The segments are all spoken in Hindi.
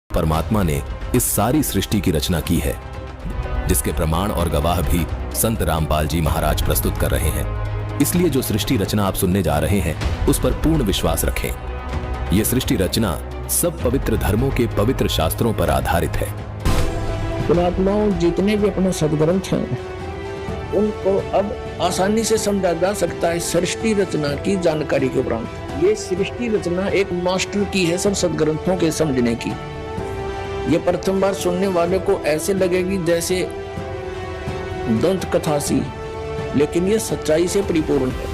परमात्मा ने इस सारी सृष्टि की रचना की है, जिसके प्रमाण और गवाह भी संत रामपाल जी महाराज प्रस्तुत कर रहे हैं। इसलिए जो सृष्टि रचना आप सुनने जा रहे हैं उस पर पूर्ण विश्वास रखें। यह सृष्टि रचना सब पवित्र धर्मों के पवित्र शास्त्रों पर आधारित है। पुणात्माओं जितने भी अपने सदग्रंथ हैं उनको अब आसानी से समझा जा सकता है सृष्टि रचना की जानकारी के उपरांत। ये सृष्टि रचना एक मास्टर की है सब सदग्रंथों के समझने की। ये प्रथम बार सुनने वाले को ऐसे लगेगी जैसे दंत कथा सी, लेकिन ये सच्चाई से परिपूर्ण है।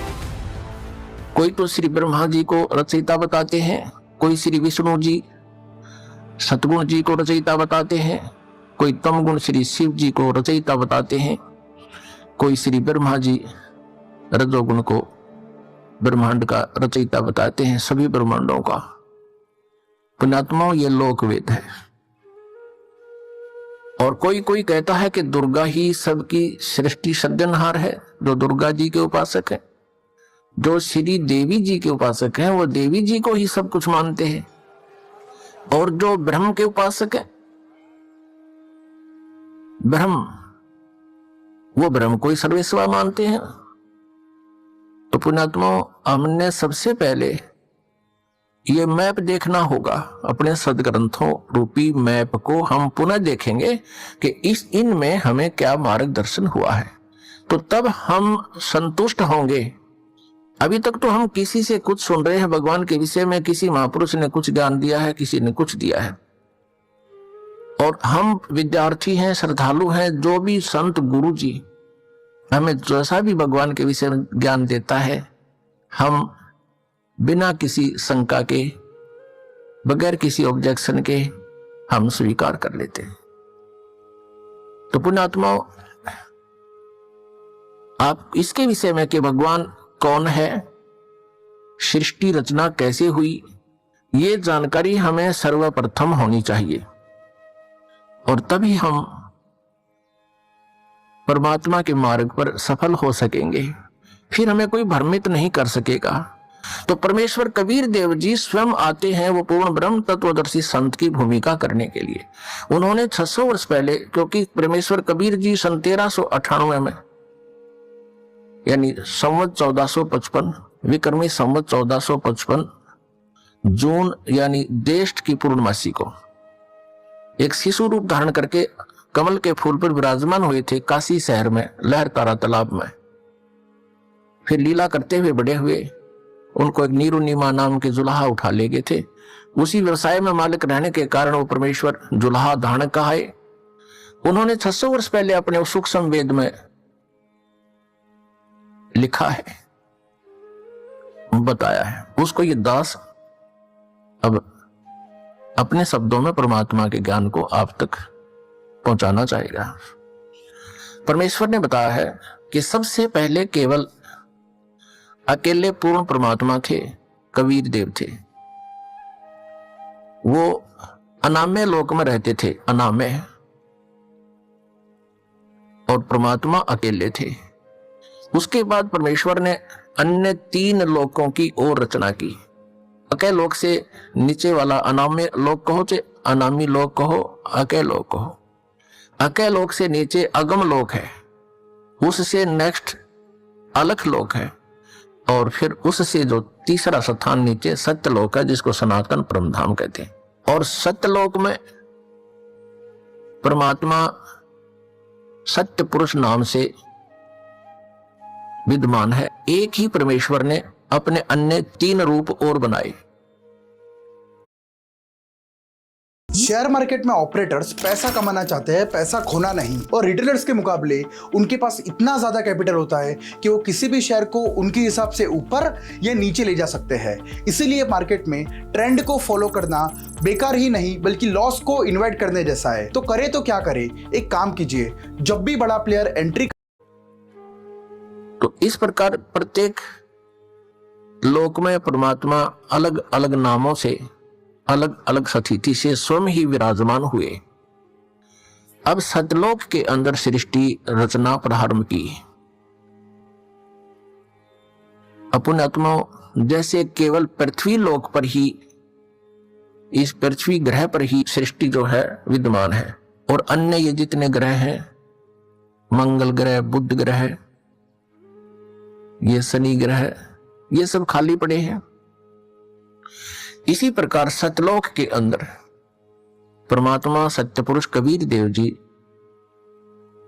कोई तो श्री ब्रह्मा जी को रचयिता बताते हैं, कोई श्री विष्णु जी सतगुण जी को रचयिता बताते हैं, कोई तमगुण श्री शिव जी को रचयिता बताते हैं, कोई श्री ब्रह्मा जी रजोगुण को ब्रह्मांड का रचयिता बताते हैं, सभी ब्रह्मांडों का। पुण्यात्माओं ये लोकवेद है। और कोई कोई कहता है कि दुर्गा ही सबकी सृष्टि सृजनहार है, जो दुर्गा जी के उपासक है। जो श्री देवी जी के उपासक हैं वो देवी जी को ही सब कुछ मानते हैं, और जो ब्रह्म के उपासक है ब्रह्म, वो ब्रह्म को ही सर्वेश्वर मानते हैं। तो पुण्यात्माओं हमने सबसे पहले ये मैप देखना होगा। अपने सदग्रंथों रूपी मैप को हम पुनः देखेंगे कि इनमें हमें क्या मार्गदर्शन हुआ है, तो तब हम संतुष्ट होंगे। अभी तक तो हम किसी से कुछ सुन रहे हैं भगवान के विषय में, किसी महापुरुष ने कुछ ज्ञान दिया है, किसी ने कुछ दिया है, और हम विद्यार्थी हैं, श्रद्धालु हैं। जो भी संत गुरु जी हमें जैसा भी भगवान के विषय में ज्ञान देता है, हम बिना किसी शंका के, बगैर किसी ऑब्जेक्शन के हम स्वीकार कर लेते हैं। तो पुण्यात्माओं आप इसके विषय में कि भगवान कौन है, सृष्टि रचना कैसे हुई, ये जानकारी हमें सर्वप्रथम होनी चाहिए, और तभी हम परमात्मा के मार्ग पर सफल हो सकेंगे। फिर हमें कोई भ्रमित नहीं कर सकेगा। तो परमेश्वर कबीर देव जी स्वयं आते हैं वो पूर्ण ब्रह्म तत्वदर्शी संत की भूमिका करने के लिए। उन्होंने 600 वर्ष पहले, क्योंकि परमेश्वर कबीर जी सन 1398 में, यानी संवत 1455 विक्रमी संवत 1455 जून यानी ज्येष्ठ की पूर्णमासी को एक शिशु रूप धारण करके कमल के फूल पर विराजमान हुए थे काशी शहर में, लहर तारा तालाब में। फिर लीला करते हुए बड़े हुए। उनको एक नीरुनिमा नाम के जुलाहा उठा ले गए थे। उसी व्यवसाय में मालिक रहने के कारण वो परमेश्वर जुलाहा धारण कहाए। उन्होंने 600 वर्ष पहले अपने सूक्ष्म वेद में लिखा है, बताया है। उसको ये दास अब अपने शब्दों में परमात्मा के ज्ञान को आप तक पहुंचाना चाहेगा। परमेश्वर ने बताया है कि सबसे पहले केवल अकेले पूर्ण परमात्मा थे, कबीर देव थे। वो अनामय लोक में रहते थे, अनामय, और परमात्मा अकेले थे। उसके बाद परमेश्वर ने अन्य 3 लोकों की और रचना की। अकय लोक से नीचे वाला अनामय लोक कहो, चाहे अनामी लोक कहो, अकय लोक कहो। अकय लोक से नीचे अगम लोक है, उससे नेक्स्ट अलख लोक है, और फिर उससे जो तीसरा स्थान नीचे सत्यलोक है, जिसको सनातन परमधाम कहते हैं। और सत्यलोक में परमात्मा सत्य पुरुष नाम से विद्यमान है। एक ही परमेश्वर ने अपने अन्य 3 रूप और बनाए। शेयर मार्केट में ऑपरेटर्स पैसा कमाना चाहते हैं, पैसा खोना नहीं। और रिटेलर्स के मुकाबले उनके पास इतना ज्यादा कैपिटल होता है कि वो किसी भी शेयर को उनके हिसाब से ऊपर या नीचे ले जा सकते हैं। इसीलिए मार्केट में ट्रेंड को फॉलो करना बेकार ही नहीं बल्कि लॉस को इन्वाइट करने जैसा है। तो करे तो क्या करे, एक काम कीजिए, जब भी बड़ा प्लेयर एंट्री, तो इस प्रकार प्रत्येक लोक में परमात्मा अलग अलग नामों से, अलग अलग स्थिति से स्वयं ही विराजमान हुए। अब सतलोक के अंदर सृष्टि रचना प्रारंभ की। पुण्यात्माओं जैसे केवल पृथ्वी लोक पर ही इस पृथ्वी ग्रह पर ही सृष्टि जो है विद्यमान है, और अन्य ये जितने ग्रह हैं, मंगल ग्रह, बुध ग्रह, ये शनि ग्रह, ये सब खाली पड़े हैं। इसी प्रकार सतलोक के अंदर परमात्मा सत्य पुरुष कबीर देव जी,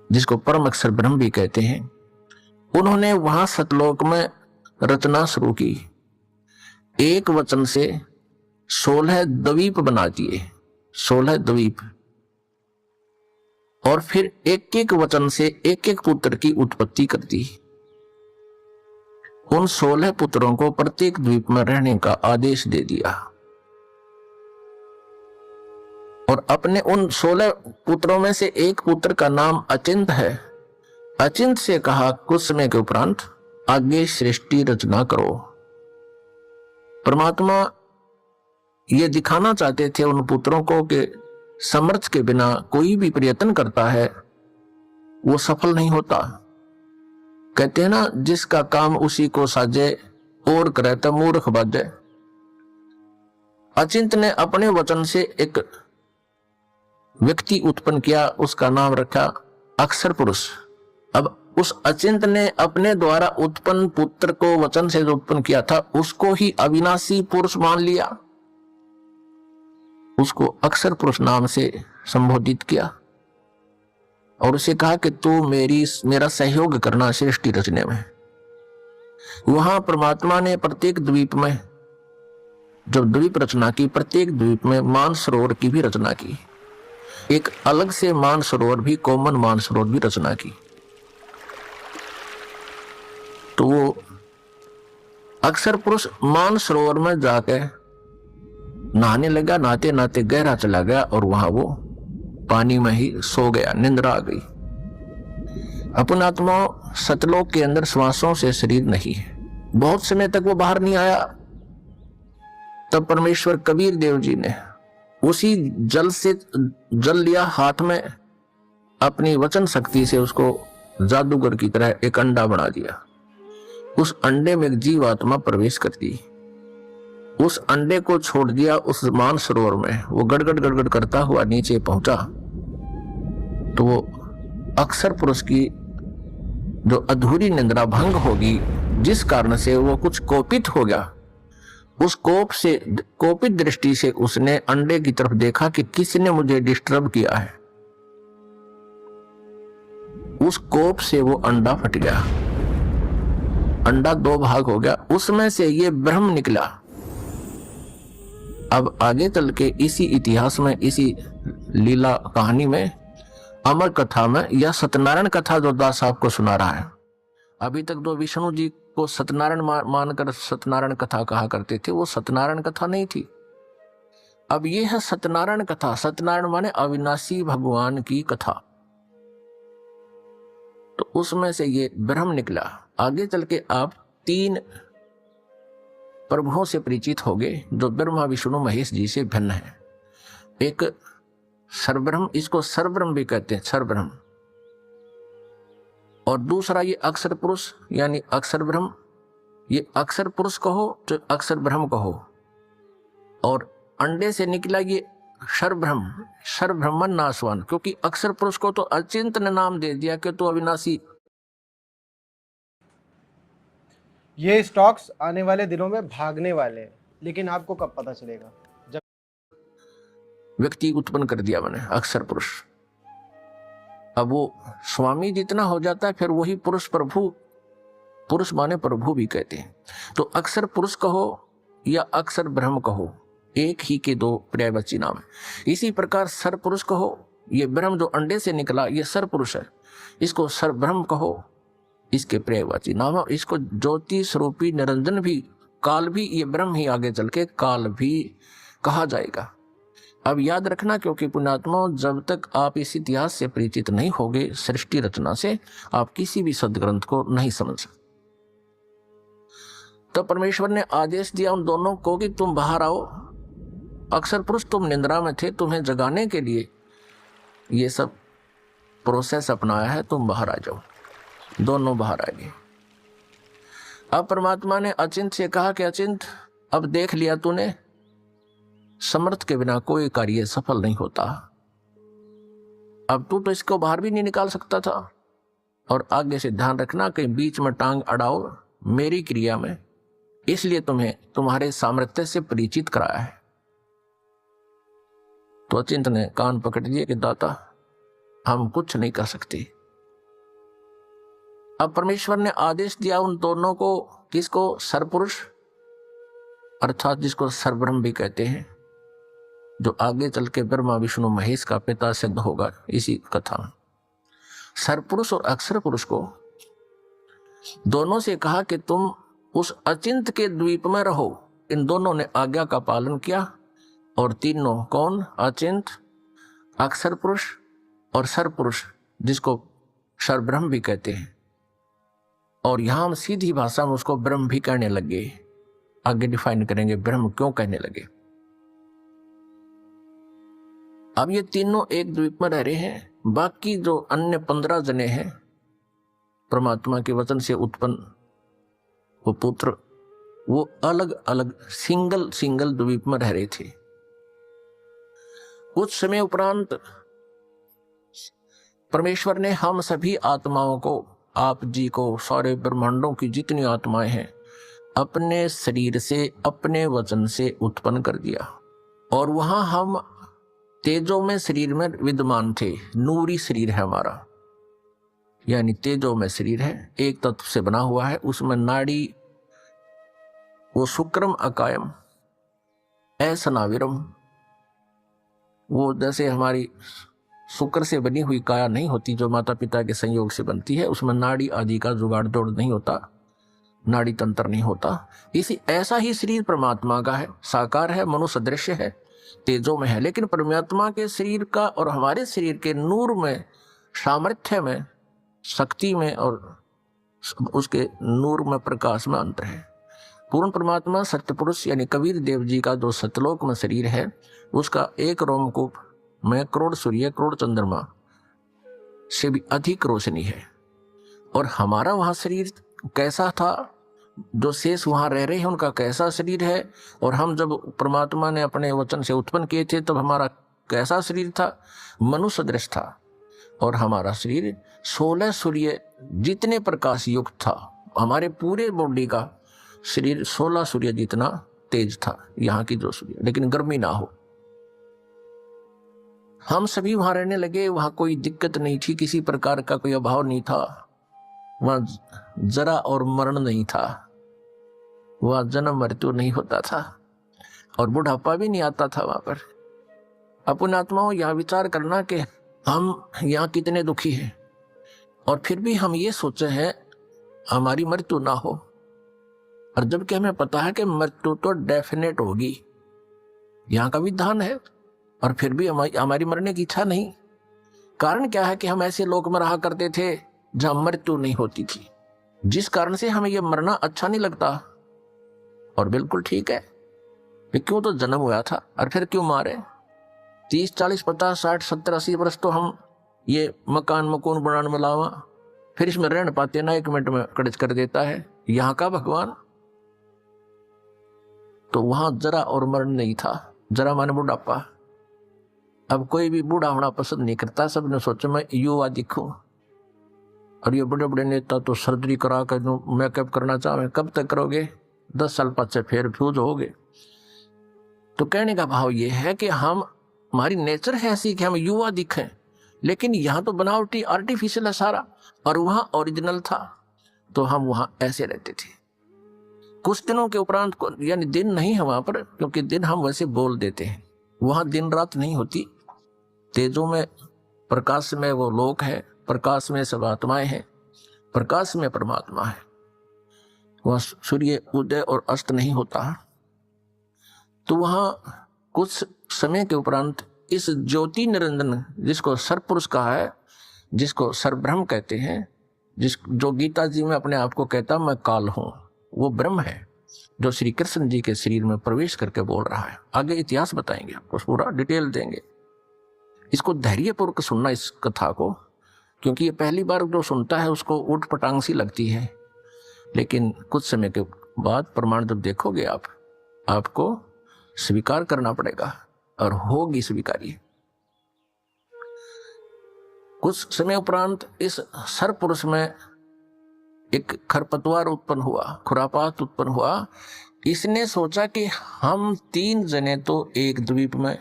जिसको परम अक्षर ब्रह्म भी कहते हैं, उन्होंने वहां सतलोक में रचना शुरू की। एक वचन से 16 द्वीप बना दिए, 16 द्वीप, और फिर एक एक वचन से एक एक पुत्र की उत्पत्ति कर दी। उन 16 पुत्रों को प्रत्येक द्वीप में रहने का आदेश दे दिया, और अपने उन 16 पुत्रों में से एक पुत्र का नाम अचिंत है। अचिंत से कहा कुछ समय के उपरांत आगे सृष्टि रचना करो। परमात्मा ये दिखाना चाहते थे उन पुत्रों को कि समर्थ के बिना कोई भी प्रयत्न करता है वो सफल नहीं होता। कहते हैं ना, जिसका काम उसी को साजे और करे तो मूर्ख बाजे। अचिंत ने अपने वचन से एक व्यक्ति उत्पन्न किया, उसका नाम रखा अक्षर पुरुष। अब उस अचिंत ने अपने द्वारा उत्पन्न पुत्र को वचन से जो उत्पन्न किया था उसको ही अविनाशी पुरुष मान लिया, उसको अक्षर पुरुष नाम से संबोधित किया और उसे कहा कि तू मेरा सहयोग करना सृष्टि रचने में। वहां परमात्मा ने प्रत्येक द्वीप में जब द्वीप रचना की, प्रत्येक द्वीप में मानसरोवर की भी रचना की, एक अलग से मानसरोवर भी, कॉमन मानसरोवर भी रचना की। तो वो अक्षर पुरुष मानसरोवर में जाके नहाने लगा, नहाते नहाते गहरा चला गया और वहां वो पानी में ही सो गया, निंद्रा आ गई। अपन आत्मा सतलोक के अंदर श्वासों से शरीर नहीं है, बहुत समय तक वो बाहर नहीं आया। तब परमेश्वर कबीर देव जी ने उसी जल से जल लिया हाथ में, अपनी वचन शक्ति से उसको जादूगर की तरह एक अंडा बना दिया। उस अंडे में एक जीवात्मा प्रवेश कर दी, उस अंडे को छोड़ दिया उस मानसरोवर में। वो गड़गड़ गड़गड़ करता हुआ नीचे पहुंचा तो वो अक्षर पुरुष की जो अधूरी निंद्रा भंग होगी, जिस कारण से वो कुछ कोपित हो गया, उस कोपित दृष्टि से उसने अंडे की तरफ देखा कि किसी ने मुझे डिस्टर्ब किया है। उस कोप से वो अंडा फट गया, अंडा 2 भाग हो गया, उसमें से ये ब्रह्म निकला। अब आगे चल के इसी इतिहास में, इसी लीला कहानी में, अमर कथा में, या सत्यनारायण कथा जो दास साहब को सुना रहा है, अभी तक जो विष्णु जी को सत्यनारायण मानकर सत्यनारायण कथा कहा करते थे, वो सत्यनारायण कथा नहीं थी। अब ये है सत्यनारायण कथा। सत्यनारायण माने अविनाशी भगवान की कथा। तो उसमें से ये ब्रह्म निकला। आगे चल के आप 3 प्रभुओं से परिचित होंगे जो ब्रह्मा विष्णु महेश जी से भिन्न है। एक सर्वब्रह्म, इसको सर्वब्रह्म भी कहते हैं, सर्वब्रह्म। और दूसरा ये अक्षर पुरुष यानी अक्षर ब्रह्म। ये अक्षर पुरुष कहो तो अक्षर ब्रह्म कहो। और अंडे से निकला ये सर्वब्रह्म, सर्वब्रह्मन नाशवान, क्योंकि अक्षर पुरुष को तो अचिंत ने नाम दे दिया कि तो अविनाशी। ये स्टॉक्स आने वाले दिनों में भागने वाले हैं, लेकिन आपको कब पता चलेगा? जब व्यक्ति उत्पन्न कर दिया मैंने अक्षर पुरुष। अब वो स्वामी जितना हो जाता है फिर वही पुरुष प्रभु, पुरुष माने प्रभु भी कहते हैं। तो अक्षर पुरुष कहो या अक्षर ब्रह्म कहो, एक ही के 2 पर्यायवाची नाम है। इसी प्रकार सर पुरुष कहो, ये ब्रह्म जो अंडे से निकला ये सर पुरुष है, इसको सर ब्रह्म कहो, इसके पर्यायवाची नाम है। इसको ज्योति स्वरूपी निरंजन भी, काल भी, ये ब्रह्म ही आगे चल के काल भी कहा जाएगा। अब याद रखना, क्योंकि पुण्यात्मा जब तक आप इस इतिहास से परिचित नहीं होगे, सृष्टि रचना से, आप किसी भी सदग्रंथ को नहीं समझ सकते। तो परमेश्वर ने आदेश दिया उन दोनों को कि तुम बाहर आओ। अक्षर पुरुष तुम निंद्रा में थे, तुम्हें जगाने के लिए ये सब प्रोसेस अपनाया है, तुम बाहर आ जाओ। दोनों बाहर आ गए। अब परमात्मा ने अचिंत से कहा कि अचिंत, अब देख लिया तूने, समर्थ के बिना कोई कार्य सफल नहीं होता। अब तू तो इसको बाहर भी नहीं निकाल सकता था। और आगे से ध्यान रखना कहीं बीच में टांग अड़ाओ मेरी क्रिया में, इसलिए तुम्हें तुम्हारे सामर्थ्य से परिचित कराया है। तो अचिंत ने कान पकड़ लिए कि दाता हम कुछ नहीं कर सकते। अब परमेश्वर ने आदेश दिया उन दोनों को, किसको? सरपुरुष अर्थात जिसको सरब्रह्म भी कहते हैं, जो आगे चल के ब्रह्मा विष्णु महेश का पिता सिद्ध होगा इसी कथा में। सरपुरुष और अक्षर पुरुष को दोनों से कहा कि तुम उस अचिंत के द्वीप में रहो। इन दोनों ने आज्ञा का पालन किया और तीनों कौन? अचिंत, अक्षर पुरुष और सरपुरुष जिसको सरब्रह्म भी कहते हैं। और यहां हम सीधी भाषा में उसको ब्रह्म भी कहने लगे। आगे डिफाइन करेंगे ब्रह्म क्यों कहने लगे। अब ये तीनों एक द्वीप में रह रहे हैं। बाकी जो अन्य 15 जने हैं परमात्मा के वचन से उत्पन्न वो पुत्र, वो अलग अलग सिंगल द्वीप में रह रहे थे। कुछ समय उपरांत परमेश्वर ने हम सभी आत्माओं को, आप जी को, सारे ब्रह्मांडों की जितनी आत्माएं हैं, अपने शरीर से, अपने वचन से उत्पन्न कर दिया। और वहां हम तेजो में शरीर में विद्यमान थे। नूरी शरीर है हमारा, यानी तेजो में शरीर है, एक तत्व से बना हुआ है। उसमें नाड़ी वो शुक्रम अकायम ऐसनाविरम, वो जैसे हमारी शुक्र से बनी हुई काया नहीं होती जो माता पिता के संयोग से बनती है, उसमें नाड़ी आदि का जुगाड़ जोड़ नहीं होता, नाड़ी तंत्र नहीं होता। इसी ऐसा ही शरीर परमात्मा का है, साकार है, मनुष्य दृश्य है, तेजो में है। लेकिन परमात्मा के शरीर का और हमारे शरीर के नूर में, सामर्थ्य में, शक्ति में और उसके नूर में, प्रकाश में अंतर है। पूर्ण परमात्मा सत्य पुरुष यानी कबीर देव जी का जो सतलोक में शरीर है, उसका एक रोमकूप में करोड़ सूर्य, करोड़ चंद्रमा से भी अधिक रोशनी है। और हमारा वहां शरीर कैसा था, जो शेष वहां रह रहे हैं उनका कैसा शरीर है, और हम जब परमात्मा ने अपने वचन से उत्पन्न किए थे तब हमारा कैसा शरीर था, मनुष्य दृश्य था। और हमारा शरीर 16 सूर्य जितने प्रकाश युक्त था। हमारे पूरे बॉडी का शरीर 16 सूर्य जितना तेज था, यहाँ की जो सूर्य, लेकिन गर्मी ना हो। हम सभी वहां रहने लगे। वहां कोई दिक्कत नहीं थी, किसी प्रकार का कोई अभाव नहीं था। वहां जरा और मरण नहीं था, वहां जन्म मृत्यु नहीं होता था, और बुढ़ापा भी नहीं आता था वहां पर। अपन आत्माओं यह विचार करना कि हम यहाँ कितने दुखी हैं, और फिर भी हम ये सोचे हैं हमारी मृत्यु ना हो। और जबकि हमें पता है कि मृत्यु तो डेफिनेट होगी, यहाँ का विधान है, और फिर भी हमारी मरने की इच्छा नहीं। कारण क्या है कि हम ऐसे लोक में रहा करते थे जहां मृत्यु नहीं होती थी, जिस कारण से हमें यह मरना अच्छा नहीं लगता। और बिल्कुल ठीक है, क्यों तो जन्म हुआ था, और फिर क्यों मारे? 30, 40, 50, 60, 70, 80 वर्ष तो हम ये मकान मकून बनाने में लावा, फिर इसमें रह पाते ना, 1 मिनट में कड़च कर देता है यहाँ का भगवान। तो वहां जरा और मरण नहीं था। जरा माने बुढ़ापा। अब कोई भी बूढ़ा होना पसंद नहीं करता, सबने सोचा मैं युवा दिखूं। और ये बड़े बड़े नेता तो सर्जरी करा कर मेकअप करना चाहे, कब तक करोगे? 10 साल बाद से फिर फ्यूज होगे। तो कहने का भाव ये है कि हमारी नेचर है ऐसी कि हम युवा दिखें, लेकिन यहाँ तो बनावटी आर्टिफिशियल है सारा, और वहां ओरिजिनल था। तो हम वहां ऐसे रहते थे। कुछ दिनों के उपरांत, यानी दिन नहीं है वहां पर, क्योंकि दिन हम वैसे बोल देते हैं, वहां दिन रात नहीं होती। तेजों में, प्रकाश में वो लोक है, प्रकाश में सब आत्माएं हैं, प्रकाश में परमात्मा है। वहां सूर्य उदय और अस्त नहीं होता। तो वहां कुछ समय के उपरांत इस ज्योति निरंजन, जिसको सरपुरुष कहा है, जिसको सरब्रह्म कहते हैं, जो गीता जी में अपने आप को कहता मैं काल हूं, वो ब्रह्म है, जो श्री कृष्ण जी के शरीर में प्रवेश करके बोल रहा है। आगे इतिहास बताएंगे आपको, पूरा डिटेल देंगे। इसको धैर्यपूर्वक सुनना इस कथा को, क्योंकि ये पहली बार जो सुनता है उसको ऊट पटांग सी लगती है, लेकिन कुछ समय के बाद प्रमाण जब देखोगे आपको स्वीकार करना पड़ेगा और होगी स्वीकारी। कुछ समय उपरांत इस सरपुरुष में एक खरपतवार उत्पन्न हुआ, खुरापात उत्पन्न हुआ। इसने सोचा कि हम 3 जने तो एक द्वीप में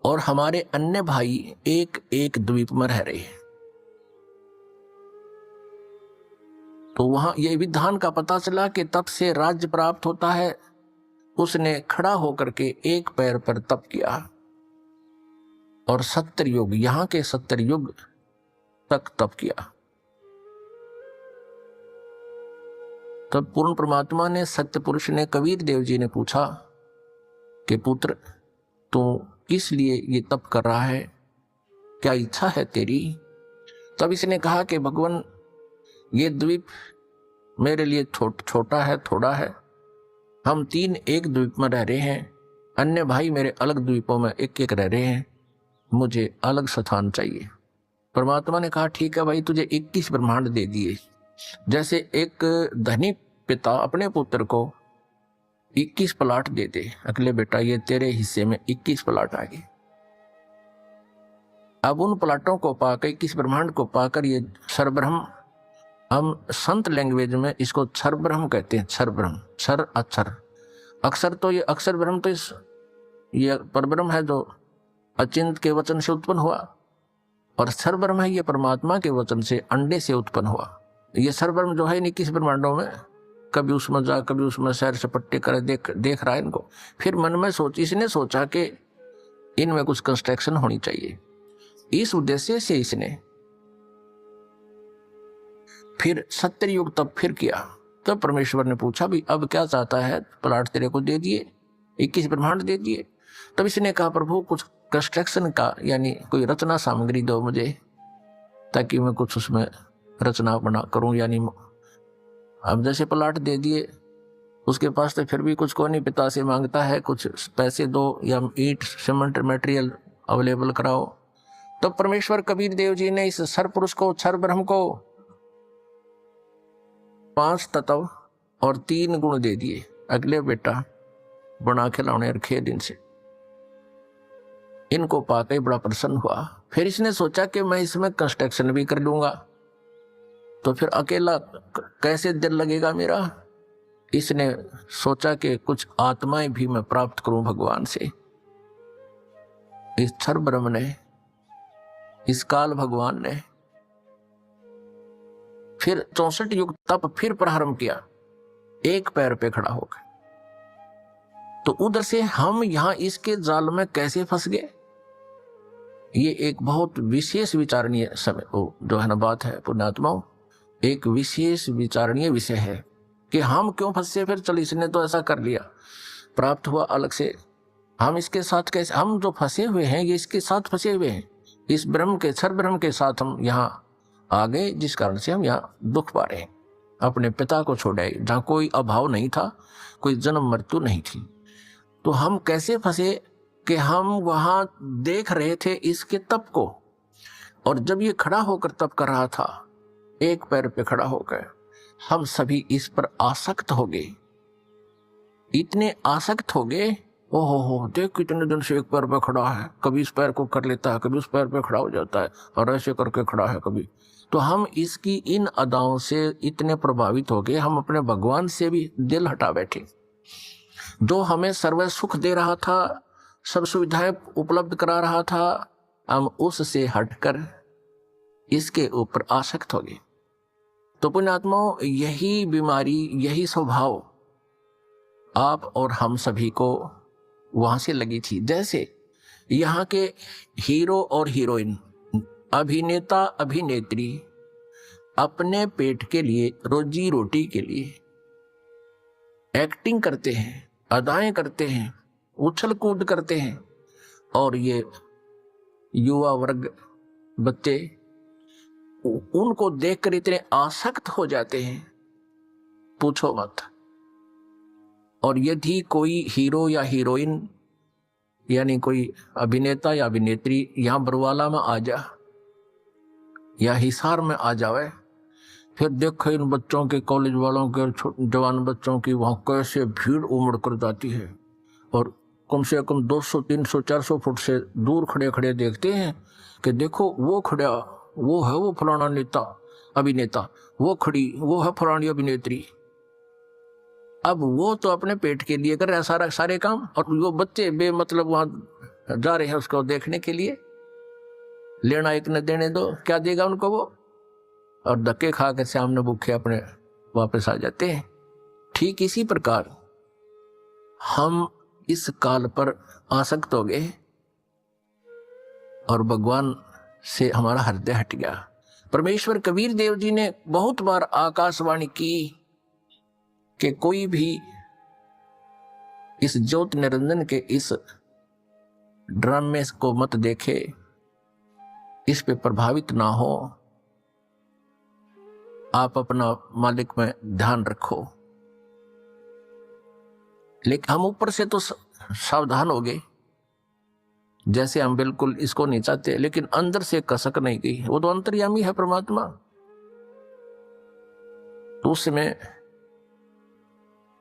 और हमारे अन्य भाई एक एक द्वीप में रह रहे हैं, तो वहां यह विधान का पता चला कि तप से राज्य प्राप्त होता है। उसने खड़ा होकर के एक पैर पर तप किया और 70 युग, यहां के 70 युग तक तप किया। तब पूर्ण परमात्मा ने, सत्य पुरुष ने, कबीर देव जी ने पूछा कि पुत्र, तू किस लिए ये तप कर रहा है, क्या इच्छा है तेरी? तब इसने कहा कि भगवान, ये द्वीप मेरे लिए छोटा है, थोड़ा है। हम 3 एक द्वीप में रह रहे हैं, अन्य भाई मेरे अलग द्वीपों में एक एक रह रहे हैं, मुझे अलग स्थान चाहिए। परमात्मा ने कहा ठीक है भाई, तुझे 21 ब्रह्मांड दे दिए। जैसे एक धनी पिता अपने पुत्र को 21 प्लाट दे दे, अगले बेटा ये तेरे हिस्से में 21 प्लाट आ गए। अब उन प्लाटों को पाकर, 21 ब्रह्मांड को पाकर, ये क्षरब्रह्म, हम संत लैंग्वेज में इसको क्षर ब्रह्म कहते हैं। क्षर ब्रह्म, क्षर अक्षर, अक्षर तो ये अक्षर ब्रह्म तो ये परब्रह्म है जो अचिंत के वचन से उत्पन्न हुआ, और क्षर ब्रह्म है ये परमात्मा के वचन से, अंडे से उत्पन्न हुआ। ये सर्वब्रह्म जो है 21 ब्रह्मांडों में, कभी उसमें जा कभी उसमें सैर सपट्टे करे, देख रहा है इनको। फिर मन में इसने सोचा कि इनमें कुछ कंस्ट्रक्शन होनी चाहिए। इस उद्देश्य से इसने फिर 70 युग तब फिर किया। तब परमेश्वर ने पूछा भी अब क्या चाहता है? प्लाट तेरे को दे दिए, 21 ब्रह्मांड दे दिए। तब इसने कहा प्रभु कुछ कंस्ट्रक्शन का, यानी कोई रचना सामग्री दो मुझे, ताकि मैं कुछ उसमें रचना बना करूं। यानी अब जैसे प्लाट दे दिए, उसके पास तो फिर भी कुछ को नहीं, पिता से मांगता है कुछ पैसे दो या ईंट सीमेंट मटेरियल अवेलेबल कराओ। तो परमेश्वर कबीर देव जी ने इस सरपुरुष को, क्षर ब्रह्म को 5 तत्व और 3 गुण दे दिए। अगले बेटा बना खिलौने रखे दिन से, इनको पाके बड़ा प्रसन्न हुआ। फिर इसने सोचा कि मैं इसमें कंस्ट्रक्शन भी कर लूंगा, तो फिर अकेला कैसे दिल लगेगा मेरा। इसने सोचा कि कुछ आत्माएं भी मैं प्राप्त करूं भगवान से। इस क्षर ब्रह्म ने, इस काल भगवान ने फिर 64 युग तप फिर प्रारंभ किया, एक पैर पे खड़ा होकर। तो उधर से हम यहां इसके जाल में कैसे फंस गए, ये एक बहुत विशेष विचारणीय समय जो है ना बात है पुण्यात्माओं, एक विशेष विचारणीय विषय है कि हम क्यों फंसे। फिर चल इसने तो ऐसा कर लिया, प्राप्त हुआ अलग से, हम इसके साथ कैसे, हम जो फंसे हुए हैं ये इसके साथ फंसे हुए हैं, इस ब्रह्म के, क्षर ब्रह्म के साथ हम यहाँ आ गए, जिस कारण से हम यहाँ दुख पा रहे हैं। अपने पिता को छोड़े जहाँ कोई अभाव नहीं था, कोई जन्म मृत्यु नहीं थी, तो हम कैसे फंसे कि हम वहां देख रहे थे इसके तप को, और जब ये खड़ा होकर तप कर रहा था, एक पैर पे खड़ा होकर, हम सभी इस पर आसक्त हो गए। इतने आसक्त हो गए, ओहो देख कितने दिन से एक पैर पे खड़ा है, कभी इस पैर को कर लेता है, कभी उस पैर पे खड़ा हो जाता है, और ऐसे करके खड़ा है कभी। तो हम इसकी इन अदाओं से इतने प्रभावित हो गए, हम अपने भगवान से भी दिल हटा बैठे। जो हमें सर्व सुख दे रहा था, सब सुविधाएं उपलब्ध करा रहा था, हम उससे हटकर इसके ऊपर आसक्त हो गए। तो पुण्यात्माओं, यही बीमारी, यही स्वभाव आप और हम सभी को वहां से लगी थी। जैसे यहाँ के हीरो और हीरोइन, अभिनेता अभिनेत्री अपने पेट के लिए, रोजी रोटी के लिए एक्टिंग करते हैं, अदाएं करते हैं, उछल कूद करते हैं, और ये युवा वर्ग बच्चे उनको देखकर इतने आसक्त हो जाते हैं, पूछो मत। और यदि कोई हीरो या हीरोइन, यानी कोई अभिनेता या अभिनेत्री यहां बरवाला में आ जा या हिसार में आ जावे, फिर देखो इन बच्चों के, कॉलेज वालों के, जवान बच्चों की वहां कैसे भीड़ उमड़ कर जाती है, और कम से कम 200 300 400 फुट से दूर खड़े खड़े देखते हैं कि देखो वो खड़ा, वो है वो फलाना नेता अभिनेता, वो खड़ी वो है फलानी अभिनेत्री। अब वो तो अपने पेट के लिए कर रहा है सारे काम, और वो बच्चे बेमतलब वहां जा रहे हैं उसको देखने के लिए। लेना एक न देने दो, क्या देगा उनको वो, और धक्के खा के सामने भूखे अपने वापस आ जाते हैं। ठीक इसी प्रकार हम इस काल पर आसक्त हो गए और भगवान से हमारा हृदय हट गया। परमेश्वर कबीर देव जी ने बहुत बार आकाशवाणी की कि कोई भी इस ज्योत निरंजन के इस ड्रामे को मत देखे, इस पे प्रभावित ना हो, आप अपना मालिक में ध्यान रखो। लेकिन हम ऊपर से तो सावधान हो गए, जैसे हम बिल्कुल इसको नहीं चाहते, लेकिन अंदर से कसक नहीं गई। वो तो अंतर्यामी है परमात्मा, तो उसमें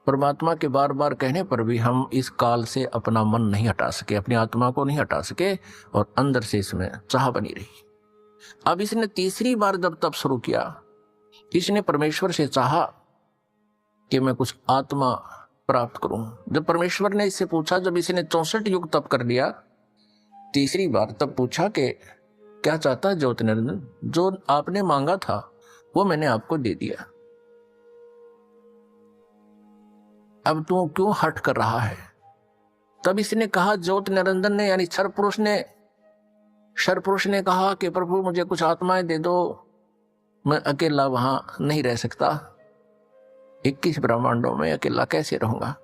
परमात्मा के बार बार कहने पर भी हम इस काल से अपना मन नहीं हटा सके, अपनी आत्मा को नहीं हटा सके, और अंदर से इसमें चाह बनी रही। अब इसने तीसरी बार जब तप शुरू किया, इसने परमेश्वर से चाहा कि मैं कुछ आत्मा प्राप्त करूं। जब परमेश्वर ने इससे पूछा, जब इसने 64 युग तप कर लिया, तीसरी बार तब पूछा कि क्या चाहता है ज्योति निरंजन, जो आपने मांगा था वो मैंने आपको दे दिया, अब तू क्यों हट कर रहा है। तब इसने कहा, ज्योति निरंजन ने यानी क्षर पुरुष ने कहा कि प्रभु मुझे कुछ आत्माएं दे दो, मैं अकेला वहां नहीं रह सकता, 21 ब्रह्मांडों में अकेला कैसे रहूंगा।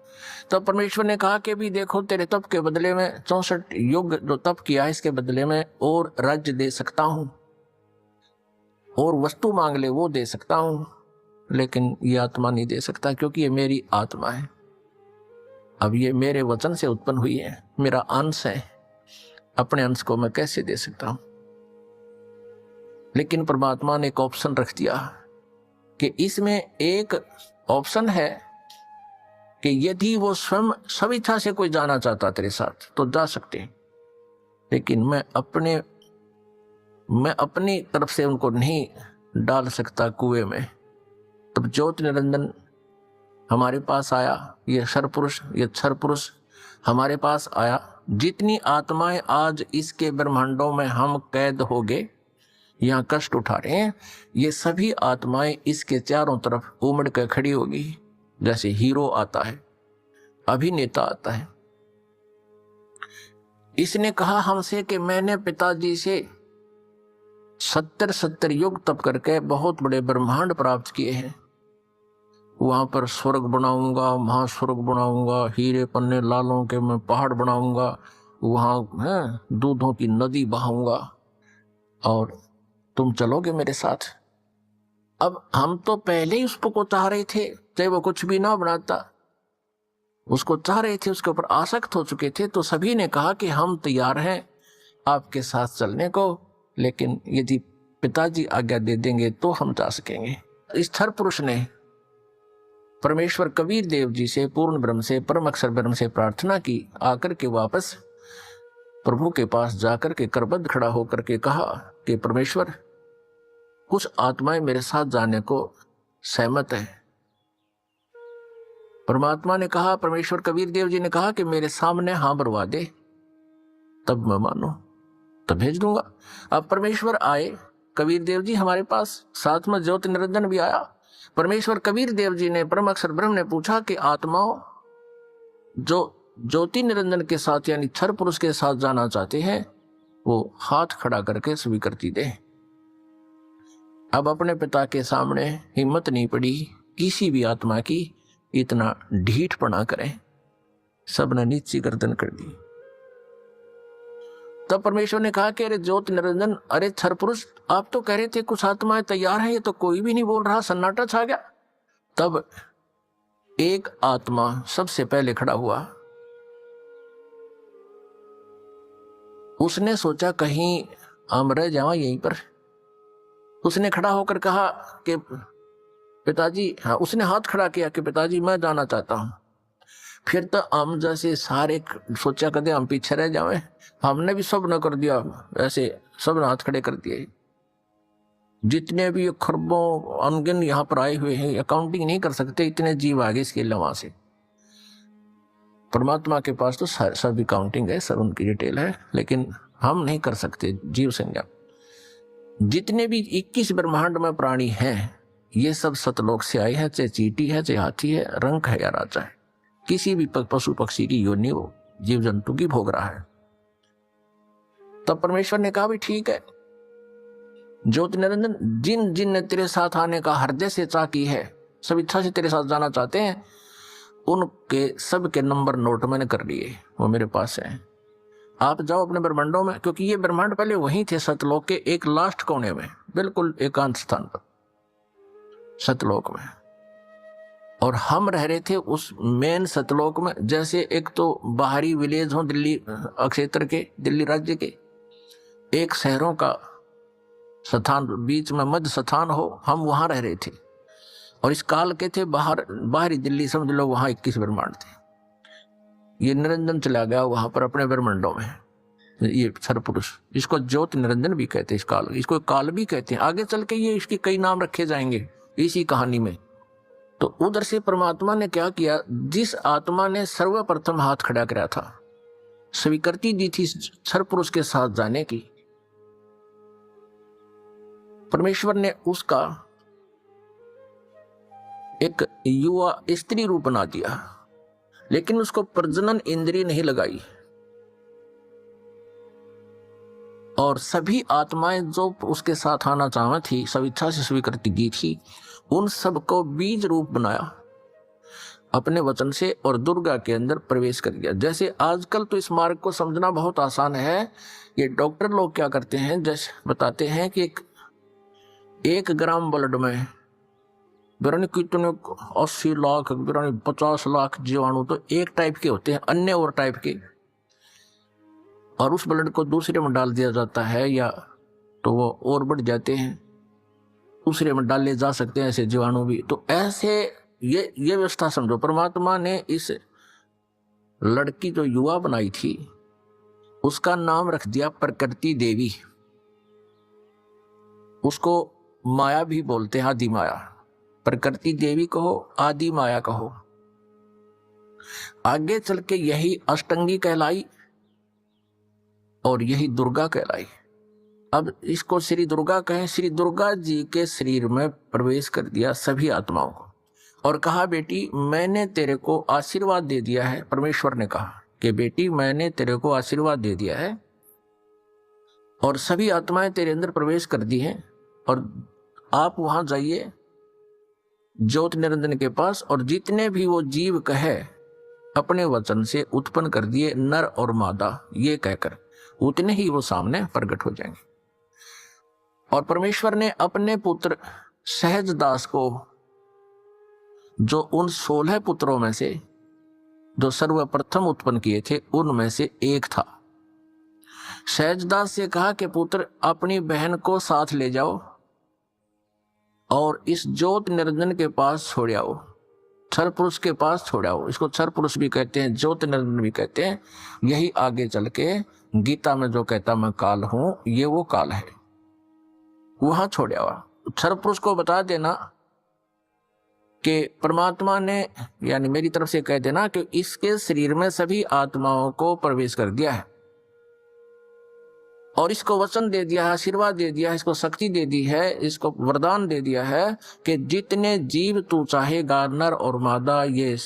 तो परमेश्वर ने कहा कि भी देखो, तेरे तप के बदले में 64 युग जो तप किया है, इसके बदले में और राज्य दे सकता हूं, और वस्तु मांग ले वो दे सकता हूं, लेकिन ये आत्मा नहीं दे सकता, क्योंकि ये मेरी आत्मा है। अब ये मेरे वचन से उत्पन्न हुई है, मेरा अंश है, अपने अंश को मैं कैसे दे सकता हूं। लेकिन परमात्मा ने एक ऑप्शन रख दिया कि इसमें एक ऑप्शन है कि यदि वो स्वयं स्वेच्छा से कोई जाना चाहता तेरे साथ तो जा सकते हैं, लेकिन मैं अपनी तरफ से उनको नहीं डाल सकता कुएं में। तब ज्योति निरंजन हमारे पास आया, ये क्षर पुरुष हमारे पास आया। जितनी आत्माएं आज इसके ब्रह्मांडों में हम कैद हो गए, यहाँ कष्ट उठा रहे हैं, ये सभी आत्माएं इसके चारों तरफ उमड़ कर खड़ी होगी। जैसे हीरो आता है, अभिनेता आता है। इसने कहा हमसे कि मैंने पिताजी से 70 युग तप करके बहुत बड़े ब्रह्मांड प्राप्त किए हैं, वहां पर स्वर्ग बनाऊंगा, महास्वर्ग बनाऊंगा, हीरे पन्ने लालों के मैं पहाड़ बनाऊंगा, वहां दूधों की नदी बहाऊंगा, और तुम चलोगे मेरे साथ। अब हम तो पहले ही उसको चाह रहे थे, चाहे वो कुछ भी ना बनाता, उसको चाह रहे थे, उसके ऊपर आसक्त हो चुके थे। तो सभी ने कहा कि हम तैयार हैं आपके साथ चलने को, लेकिन यदि पिताजी आज्ञा दे देंगे तो हम जा सकेंगे। इस क्षर पुरुष ने परमेश्वर कबीर देव जी से, पूर्ण ब्रह्म से, परम अक्षर ब्रह्म से प्रार्थना की। आकर के वापस प्रभु के पास जाकर के करबद्ध खड़ा होकर के कहा कि परमेश्वर, कुछ आत्माएं मेरे साथ जाने को सहमत है। परमात्मा ने कहा, परमेश्वर कबीर देव जी ने कहा कि मेरे सामने हाँ भरवा दे, तब मैं मानो, तब भेज दूंगा। अब परमेश्वर आए, कबीर देव जी हमारे पास, साथ में ज्योति निरंजन भी आया। परमेश्वर कबीर देव जी ने, परम अक्षर ब्रह्म ने पूछा कि आत्माओं जो ज्योति निरंजन के साथ यानी क्षर पुरुष के साथ जाना चाहते हैं, वो हाथ खड़ा करके स्वीकृति दे। अब अपने पिता के सामने हिम्मत नहीं पड़ी किसी भी आत्मा की इतना ढीठपना करें, सबने नीची गर्दन कर दी। तब परमेश्वर ने कहा कि अरे ज्योति निरंजन, अरे क्षर पुरुष, आप तो कह रहे थे कुछ आत्माएं तैयार हैं, ये तो कोई भी नहीं बोल रहा, सन्नाटा छा गया। तब एक आत्मा सबसे पहले खड़ा हुआ। उसने सोचा कहीं हम रह जाएं यहीं पर। उसने खड़ा होकर कहा कि पिताजी, हाँ, उसने हाथ खड़ा किया कि पिताजी मैं जाना चाहता हूं। फिर तो हम जैसे सारे सोचा कदे हम पीछे रह जावे, हमने भी सब न कर दिया, ऐसे सब ने हाथ खड़े कर दिए। जितने भी खरबों अनगिन यहाँ पर आए हुए हैं, अकाउंटिंग नहीं कर सकते, इतने जीव आगे इसके लम्हा से। परमात्मा के पास तो सब अकाउंटिंग है, सब उनकी डिटेल है, लेकिन हम नहीं कर सकते जीव संज्ञा। जितने भी 21 ब्रह्मांड में प्राणी हैं, ये सब सतलोक से आए हैं, चाहे चींटी है, चाहे हाथी है, रंक है या राजा है, किसी भी पशु पक्षी की योनि वो जीव जंतु की भोग रहा है। तब परमेश्वर ने कहा भी ठीक है, ज्योति निरंजन, जिन जिन ने तेरे साथ आने का हृदय से चाह की है, सब इच्छा से तेरे साथ जाना चाहते हैं, उनके सब के नंबर नोट मैंने कर लिए, वो मेरे पास है। आप जाओ अपने ब्रह्मांडों में, क्योंकि ये ब्रह्मांड पहले वहीं थे सतलोक के एक लास्ट कोने में, बिल्कुल एकांत स्थान पर सतलोक में, और हम रह रहे थे उस मेन सतलोक में। जैसे एक तो बाहरी विलेज हो दिल्ली क्षेत्र के, दिल्ली राज्य के एक शहरों का स्थान, बीच में मध्य स्थान हो, हम वहां रह रहे थे। और इस काल के थे बाहरी दिल्ली, समझ लो वहां 21 ब्रह्मांड थे। ये निरंजन चला गया वहां पर अपने ब्रह्मांडों में, ये क्षर पुरुष, इसको ज्योति निरंजन भी कहते हैं, इस काल, इसको काल भी कहते हैं। आगे चल के ये इसके कई नाम रखे जाएंगे इसी कहानी में। तो उधर से परमात्मा ने क्या किया, जिस आत्मा ने सर्वप्रथम हाथ खड़ा कराया था, स्वीकृति दी थी क्षर पुरुष के साथ जाने की, परमेश्वर ने उसका एक युवा स्त्री रूप बना दिया, लेकिन उसको प्रजनन इंद्रिय नहीं लगाई। और सभी आत्माएं जो उसके साथ आना चाहती थी, सब इच्छा से स्वीकृति दी थी, उन सबको बीज रूप बनाया अपने वचन से, और दुर्गा के अंदर प्रवेश कर दिया। जैसे आजकल तो इस मार्ग को समझना बहुत आसान है। ये डॉक्टर लोग क्या करते हैं, जैसे बताते हैं कि 1 ग्राम ब्लड में कितने 80 लाख 50 लाख जीवाणु तो एक टाइप के होते हैं, अन्य और टाइप के, और उस ब्लड को दूसरे में डाल दिया जाता है, या तो वो और बढ़ जाते हैं, दूसरे में डाले जा सकते हैं ऐसे जीवाणु भी। तो ऐसे ये व्यवस्था समझो, परमात्मा ने इस लड़की जो युवा बनाई थी उसका नाम रख दिया प्रकृति देवी। उसको माया भी बोलते हैं, आदि माया। प्रकृति देवी कहो, आदि माया कहो। आगे चल के यही अष्टंगी कहलाई और यही दुर्गा कहलाई। अब इसको श्री दुर्गा कहें। श्री दुर्गा जी के शरीर में प्रवेश कर दिया सभी आत्माओं को, और कहा बेटी मैंने तेरे को आशीर्वाद दे दिया है। परमेश्वर ने कहा कि बेटी मैंने तेरे को आशीर्वाद दे दिया है, और सभी आत्माएं तेरे अंदर प्रवेश कर दी हैं, और आप वहां जाइए ज्योति निरंजन के पास, और जितने भी वो जीव कहे अपने वचन से उत्पन्न कर दिए, नर और मादा ये कहकर, उतने ही वो सामने प्रकट हो जाएंगे। और परमेश्वर ने अपने पुत्र सहजदास को, जो उन 16 पुत्रों में से जो सर्वप्रथम उत्पन्न किए थे उनमें से एक था, सहजदास से कहा कि पुत्र अपनी बहन को साथ ले जाओ और इस ज्योति निरंजन के पास छोड़ आओ, क्षर पुरुष के पास छोड़ आओ। इसको क्षर पुरुष भी कहते हैं, ज्योति निरंजन भी कहते हैं। यही आगे चल के गीता में जो कहता मैं काल हूं, ये वो काल है, वहां छोड़ आओ। क्षर पुरुष को बता देना कि परमात्मा ने, यानी मेरी तरफ से कह देना कि इसके शरीर में सभी आत्माओं को प्रवेश कर दिया है, और इसको वचन दे दिया है, आशीर्वाद दे दिया है, इसको शक्ति दे दी है, इसको वरदान दे दिया है कि जितने जीव तू चाहेगा, नर और मादा, ये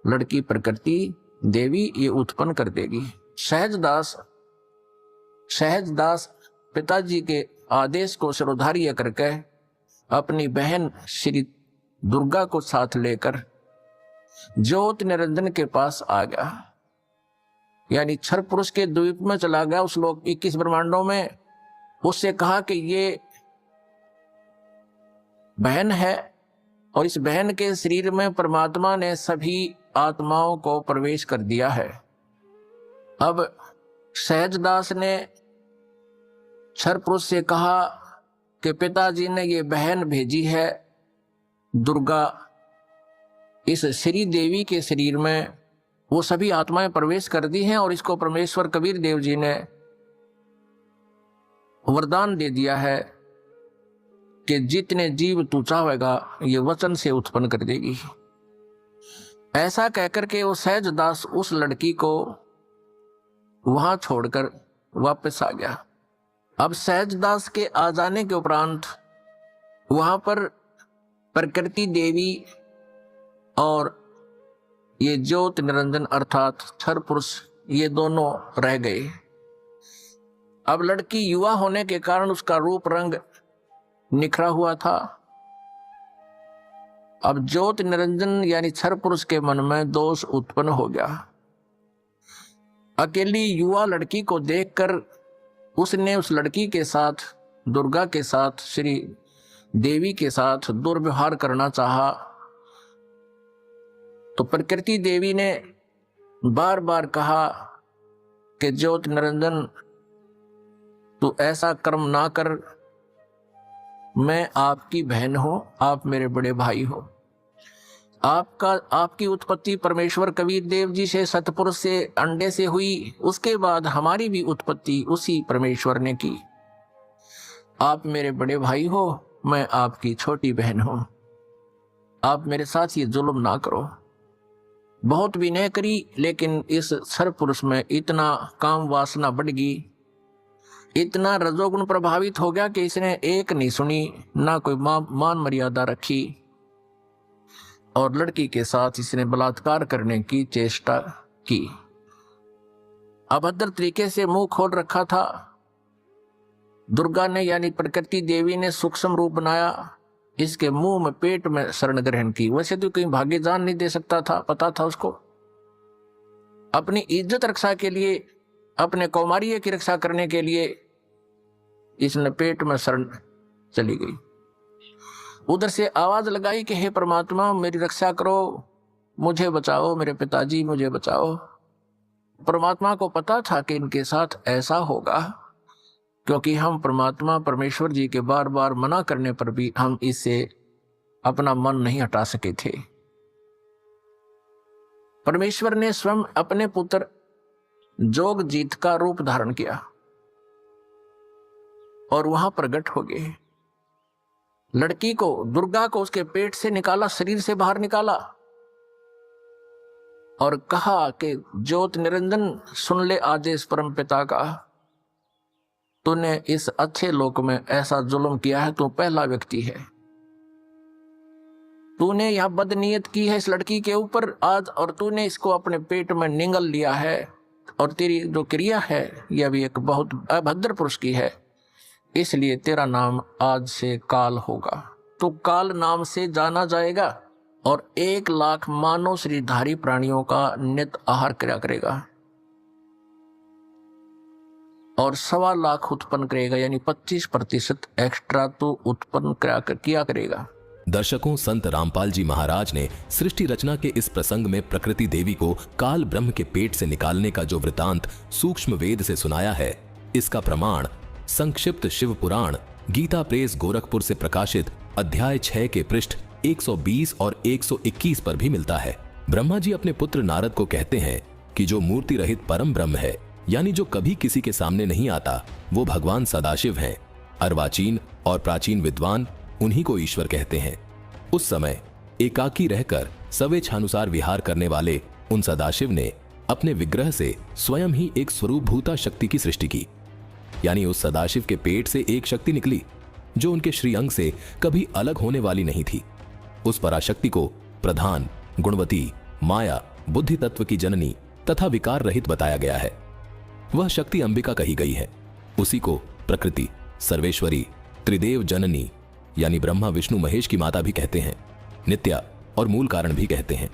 लड़की प्रकृति देवी ये उत्पन्न कर देगी। सहजदास पिताजी के आदेश को शिरोधार्य करके अपनी बहन श्री दुर्गा को साथ लेकर ज्योति निरंजन के पास आ गया, यानी क्षर पुरुष के द्वीप में चला गया, उस लोक 21 ब्रह्मांडों में। उससे कहा कि ये बहन है, और इस बहन के शरीर में परमात्मा ने सभी आत्माओं को प्रवेश कर दिया है। अब सहजदास ने क्षर पुरुष से कहा कि पिताजी ने ये बहन भेजी है दुर्गा, इस श्री देवी के शरीर में वो सभी आत्माएं प्रवेश कर दी हैं और इसको परमेश्वर कबीर देव जी ने वरदान दे दिया है कि जितने जीव तू चाहेगा ये वचन से उत्पन्न कर देगी। ऐसा कहकर के वो सहजदास उस लड़की को वहां छोड़कर वापस आ गया। अब सहजदास के आ जाने के उपरांत वहां पर प्रकृति देवी और ये ज्योत निरंजन अर्थात क्षर पुरुष ये दोनों रह गए। अब लड़की युवा होने के कारण उसका रूप रंग निखरा हुआ था। अब ज्योत निरंजन यानी क्षर पुरुष के मन में दोष उत्पन्न हो गया। अकेली युवा लड़की को देखकर उसने उस लड़की के साथ, दुर्गा के साथ, श्री देवी के साथ दुर्व्यवहार करना चाहा। तो प्रकृति देवी ने बार बार कहा कि ज्योत निरंजन तू ऐसा कर्म ना कर, मैं आपकी बहन हूं, आप मेरे बड़े भाई हो। आपकी उत्पत्ति परमेश्वर कबीर देव जी से, सतपुरुष से, अंडे से हुई, उसके बाद हमारी भी उत्पत्ति उसी परमेश्वर ने की। आप मेरे बड़े भाई हो, मैं आपकी छोटी बहन हूं, आप मेरे साथ ये जुल्म ना करो। बहुत विनय करी, लेकिन इस सरपुरुष में इतना काम वासना बढ़ गई, इतना रजोगुण प्रभावित हो गया कि इसने एक नहीं सुनी, ना कोई मान मर्यादा रखी और लड़की के साथ इसने बलात्कार करने की चेष्टा की। अभद्र तरीके से मुंह खोल रखा था। दुर्गा ने यानी प्रकृति देवी ने सूक्ष्म रूप बनाया, इसके मुंह में पेट में शरण ग्रहण की। वैसे तो कहीं भाग्य जान नहीं दे सकता था, पता था उसको। अपनी इज्जत रक्षा के लिए, अपने कौमार्य की रक्षा करने के लिए इसने पेट में शरण चली गई। उधर से आवाज लगाई कि हे परमात्मा मेरी रक्षा करो, मुझे बचाओ, मेरे पिताजी मुझे बचाओ। परमात्मा को पता था कि इनके साथ ऐसा होगा, क्योंकि हम परमात्मा परमेश्वर जी के बार बार मना करने पर भी हम इससे अपना मन नहीं हटा सके थे। परमेश्वर ने स्वयं अपने पुत्र जोगजीत का रूप धारण किया और वहां प्रकट हो गए। लड़की को, दुर्गा को उसके पेट से निकाला, शरीर से बाहर निकाला और कहा कि ज्योत निरंजन सुन ले आदेश परम पिता का, तूने इस अच्छे लोक में ऐसा जुल्म किया है, तू पहला व्यक्ति है। तूने यह बदनीयत की है इस लड़की के ऊपर आज, और तूने इसको अपने पेट में निगल लिया है, और तेरी जो क्रिया है यह भी एक बहुत अभद्र पुरुष की है, इसलिए तेरा नाम आज से काल होगा। तो काल नाम से जाना जाएगा और 1 लाख मानव शरीरधारी प्राणियों का नित आहार किया करेगा और 1.25 लाख उत्पन्न करेगा, यानी 25% एक्स्ट्रा तो उत्पन्न किया करेगा। दर्शकों, संत रामपाल जी महाराज ने सृष्टि रचना के इस प्रसंग में प्रकृति देवी को काल ब्रह्म के पेट से निकालने का जो वृतांत सूक्ष्म वेद से सुनाया है, इसका प्रमाण संक्षिप्त शिव पुराण गीता प्रेस गोरखपुर से प्रकाशित अध्याय 6 के पृष्ठ 120 और 121 पर भी मिलता है। ब्रह्मा जी अपने पुत्र नारद को कहते हैं कि जो मूर्ति रहित परम ब्रह्म है, यानी जो कभी किसी के सामने नहीं आता, वो भगवान सदाशिव हैं। अर्वाचीन और प्राचीन विद्वान उन्हीं को ईश्वर कहते हैं। उस समय एकाकी रहकर स्वेच्छानुसार विहार करने वाले उन सदाशिव ने अपने विग्रह से स्वयं ही एक स्वरूपभूता शक्ति की सृष्टि की, यानी उस सदाशिव के पेट से एक शक्ति निकली जो उनके श्रीअंग से कभी अलग होने वाली नहीं थी। उस पराशक्ति को प्रधान, गुणवती, माया, बुद्धि तत्व की जननी तथा विकार रहित बताया गया है। वह शक्ति अंबिका कही गई है। उसी को प्रकृति, सर्वेश्वरी, त्रिदेव जननी यानी ब्रह्मा विष्णु महेश की माता भी कहते हैं, नित्या और मूल कारण भी कहते हैं।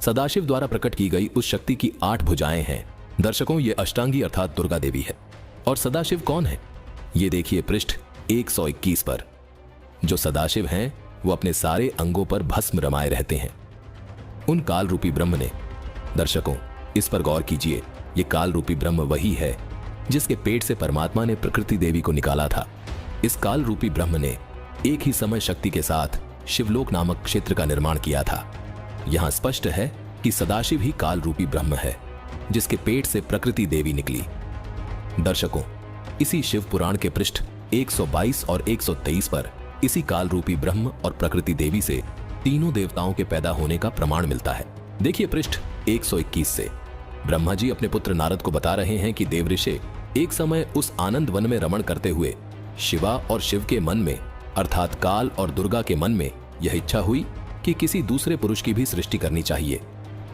सदाशिव द्वारा प्रकट की गई उस शक्ति की 8 भुजाएं हैं। दर्शकों, ये अष्टांगी अर्थात दुर्गा देवी है। और सदाशिव कौन है? ये देखिए पृष्ठ 121 पर। जो सदाशिव हैं वो अपने सारे अंगों पर भस्म रमाए रहते हैं। उन काल रूपी ब्रह्म ने, दर्शकों इस पर गौर कीजिए, ये काल रूपी ब्रह्म वही है जिसके पेट से परमात्मा ने प्रकृति देवी को निकाला था। इस काल रूपी ब्रह्म ने एक ही समय शक्ति के साथ शिवलोक नामक क्षेत्र का निर्माण किया था। यहां स्पष्ट है कि सदाशिव ही काल रूपी ब्रह्म है, जिसके पेट से प्रकृति देवी निकली। दर्शकों, इसी शिव पुराण के पृष्ठ 122 और 123 पर इसी काल रूपी ब्रह्म और प्रकृति देवी से तीनों देवताओं के पैदा होने का प्रमाण मिलता है। देखिए पृष्ठ 121 से ब्रह्मा जी अपने पुत्र नारद को बता रहे हैं कि देवऋषि एक समय उस आनंद वन में रमण करते हुए शिवा और शिव के मन में अर्थात काल और दुर्गा के मन में यह इच्छा हुई कि किसी दूसरे पुरुष की भी सृष्टि करनी चाहिए,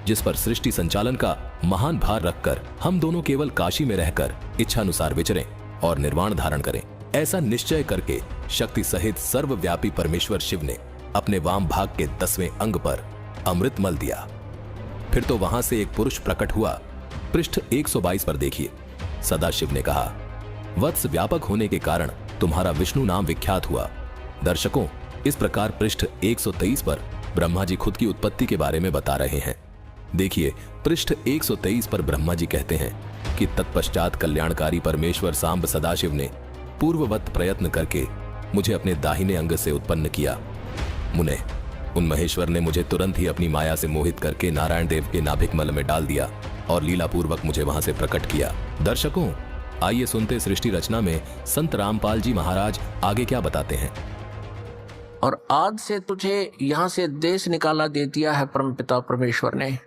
जिस पर सृष्टि संचालन का महान भार रखकर हम दोनों केवल काशी में रहकर इच्छानुसार विचरें और निर्वाण धारण करें। ऐसा निश्चय करके शक्ति सहित सर्वव्यापी परमेश्वर शिव ने अपने वाम भाग के 10वें अंग पर अमृत मल दिया। फिर तो वहां से एक पुरुष प्रकट हुआ। पृष्ठ 122 पर देखिए, सदाशिव ने कहा, वत्स व्यापक होने के कारण तुम्हारा विष्णु नाम विख्यात हुआ। दर्शकों, इस प्रकार पृष्ठ 123 पर ब्रह्मा जी खुद की उत्पत्ति के बारे में बता रहे हैं। देखिए पृष्ठ 123 पर ब्रह्मा जी कहते हैं कि तत्पश्चात कल्याणकारी परमेश्वर सांब सदाशिव ने पूर्ववत प्रयत्न करके मुझे अपने दाहिने अंग से उत्पन्न किया। मुने, उन महेश्वर ने मुझे तुरंत ही अपनी माया से मोहित करके नारायण देव के नाभिकमल में डाल दिया और लीलापूर्वक मुझे वहां से प्रकट किया। दर्शकों, आइए सुनते सृष्टि रचना में संत रामपाल जी महाराज आगे क्या बताते हैं। और आज से तुझे यहां से देश निकाला दे दिया है परमपिता परमेश्वर ने,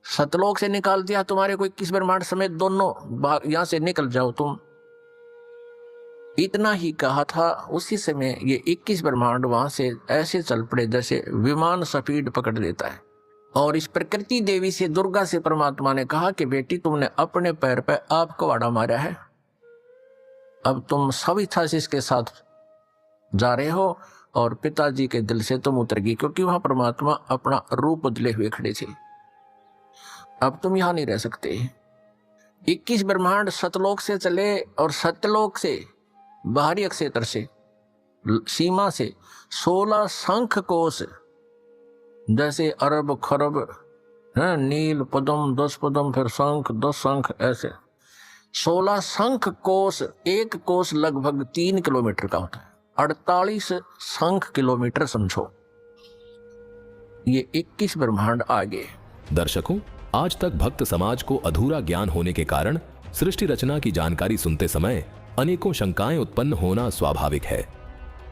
सतलोक से निकाल दिया तुम्हारे को 21 ब्रह्मांड समेत दोनों यहां से निकल जाओ तुम। इतना ही कहा था, उसी समय ये 21 ब्रह्मांड वहां से ऐसे चल पड़े जैसे विमान स्पीड पकड़ लेता है। और इस प्रकृति देवी से, दुर्गा से परमात्मा ने कहा कि बेटी तुमने अपने पैर पे आप कवाड़ा मारा है, अब तुम सब इच्छा से इसके साथ जा रहे हो और पिताजी के दिल से तुम उतर गई, क्योंकि वहां परमात्मा अपना रूप बदले हुए खड़े थे। अब तुम यहां नहीं रह सकते। 21 ब्रह्मांड सतलोक से चले और सतलोक से बाहरी अक्षेत्र से सीमा से 16 शंख कोश, जैसे अरब खरब है, नील पद्म 10 पद्म, फिर शंख 10 शंख, ऐसे 16 शंख कोश। एक कोश लगभग 3 किलोमीटर का होता है, 48 शंख किलोमीटर समझो। ये 21 ब्रह्मांड आगे। दर्शकों, आज तक भक्त समाज को अधूरा ज्ञान होने के कारण सृष्टि रचना की जानकारी सुनते समय अनेकों शंकाएं उत्पन्न होना स्वाभाविक है।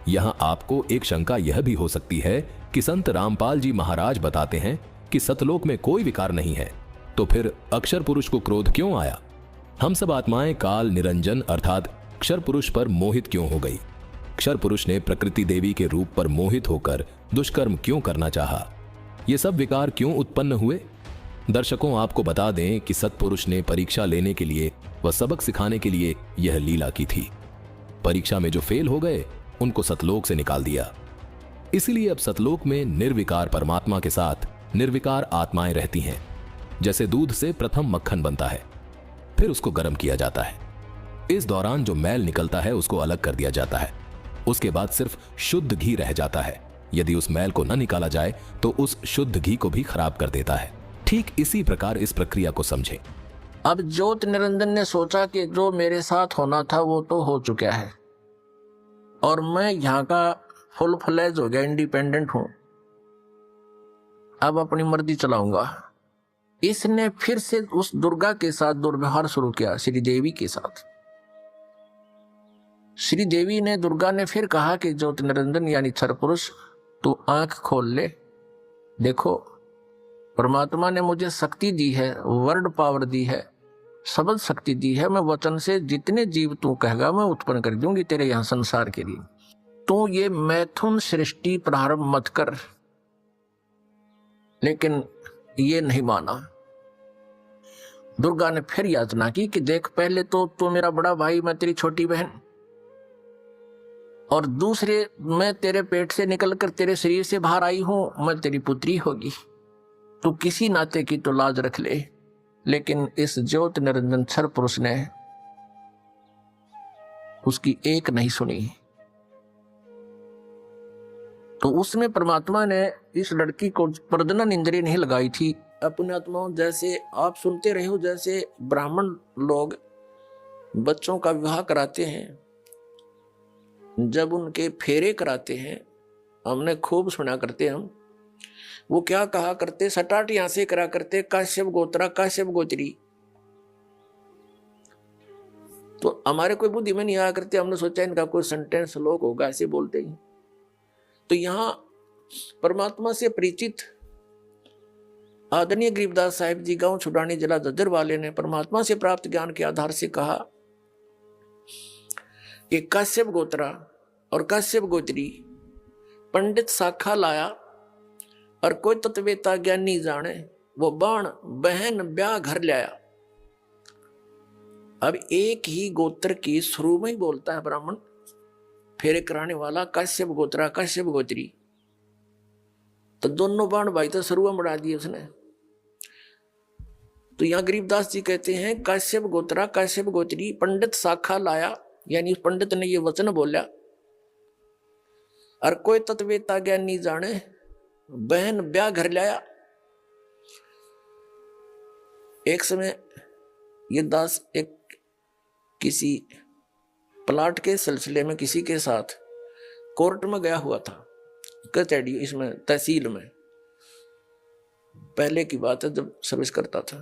यहां आपको एक शंका यह भी हो सकती है कि संत रामपाल जी महाराज बताते हैं कि सतलोक में कोई विकार नहीं है, तो फिर अक्षर पुरुष को क्रोध क्यों आया? हम सब आत्माएं काल निरंजन अर्थात अक्षर पुरुष पर मोहित क्यों हो गई? अक्षर पुरुष ने प्रकृति देवी के रूप पर मोहित होकर दुष्कर्म क्यों करना चाहा? ये सब विकार क्यों उत्पन्न हुए? दर्शकों, आपको बता दें कि सतपुरुष ने परीक्षा लेने के लिए व सबक सिखाने के लिए यह लीला की थी। परीक्षा में जो फेल हो गए उनको सतलोक से निकाल दिया। इसलिए अब सतलोक में निर्विकार परमात्मा के साथ निर्विकार आत्माएं रहती हैं। जैसे दूध से प्रथम मक्खन बनता है, फिर उसको गर्म किया जाता है। इस दौरान जो मैल निकलता है उसको अलग कर दिया जाता है। उसके बाद सिर्फ शुद्ध घी रह जाता है। यदि उस मैल को न निकाला जाए तो उस शुद्ध घी को भी खराब कर देता है। ठीक इसी प्रकार इस प्रक्रिया को समझें। अब ज्योत निरंजन ने सोचा कि जो मेरे साथ होना था वो तो हो चुका है और मैं यहाँ का फुल फ्लेज हो गया, इंडिपेंडेंट हूं, अब अपनी मर्जी चलाऊंगा। इसने फिर से उस दुर्गा के साथ दुर्व्यवहार शुरू किया, श्री देवी के साथ। श्री देवी ने, दुर्गा ने फिर कहा कि ज्योत निरंजन यानी क्षर पुरुष, तू आंख खोल ले। देखो, परमात्मा ने मुझे शक्ति दी है, वर्ड पावर दी है, शब्द शक्ति दी है। मैं वचन से जितने जीव तू कहेगा मैं उत्पन्न कर दूंगी तेरे यहां संसार के लिए। तू ये मैथुन सृष्टि प्रारंभ मत कर। लेकिन ये नहीं माना। दुर्गा ने फिर याचना की कि देख, पहले तो तू मेरा बड़ा भाई, मैं तेरी छोटी बहन, और दूसरे मैं तेरे पेट से निकलकर तेरे शरीर से बाहर आई हूं, मैं तेरी पुत्री होगी। तू किसी नाते की तो लाज रख ले। लेकिन इस ज्योत निरंजन क्षर पुरुष ने उसकी एक नहीं सुनी। तो उसमें परमात्मा ने इस लड़की को प्रजनन इंद्रिय नहीं लगाई थी। अपने आत्माओं, जैसे आप सुनते रहे हो, जैसे ब्राह्मण लोग बच्चों का विवाह कराते हैं, जब उनके फेरे कराते हैं, हमने खूब सुना करते हम वो क्या कहा करते, सटाट यहां से करा करते, काश्यप गोत्रा काश्यप गोत्री। तो हमारे कोई बुद्धि में नहीं आया करते, हमने सोचा इनका कोई सेंटेंस श्लोक होगा, ऐसे बोलते ही। तो यहां परमात्मा से परिचित आदरणीय गरीबदास साहिब जी गांव छुड़ानी जिला झज्जर वाले ने परमात्मा से प्राप्त ज्ञान के आधार से कहा कि काश्यप गोत्रा और काश्यप गोत्री पंडित शाखा लाया, और कोई तत्वेता ज्ञानी जाने वो बाण बहन ब्याह घर लाया। अब एक ही गोत्र की शुरू में ही बोलता है ब्राह्मण, फेरे कराने वाला काश्यप गोत्रा काश्यप गोत्री, तो दोनों बाण भाई तो शुरू में बढ़ा दिए उसने। तो यहां गरीबदास जी कहते हैं काश्यप गोत्रा काश्यप गोत्री पंडित शाखा लाया, यानी उस पंडित ने ये वचन बोला, और कोई तत्वेता ज्ञानी जाने बहन ब्याह घर लाया। एक समय ये दास एक किसी प्लाट के सिलसिले में किसी के साथ कोर्ट में गया हुआ था, कचहरी, इसमें तहसील में, पहले की बात है जब सर्विस करता था।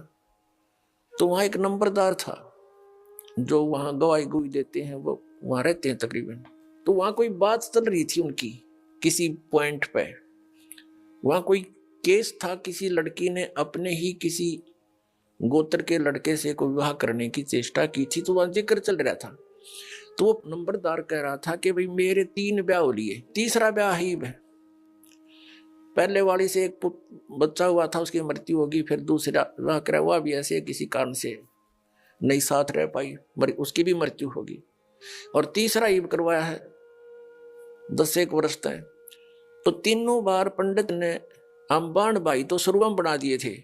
तो वहां एक नंबरदार था जो वहां गवाही गुई देते हैं, वो वहां रहते हैं तकरीबन। तो वहां कोई बात चल रही थी उनकी किसी पॉइंट पे, वहां कोई केस था, किसी लड़की ने अपने ही किसी गोत्र के लड़के से कोई विवाह करने की चेष्टा की थी, तो वहां जिक्र चल रहा था। तो वो नंबरदार कह रहा था कि भाई मेरे 3 ब्याह हो लिए, तीसरा ब्याह ही है। पहले वाली से एक बच्चा हुआ था, उसकी मृत्यु होगी, फिर दूसरा विवाह करा हुआ भी ऐसे किसी कारण से नहीं साथ रह पाई, उसकी भी मृत्यु होगी, और तीसरा ही करवाया है 10 वर्ष तक। तो तीनों बार पंडित ने अंबाण भाई तो शुरुआत बना दिए थे,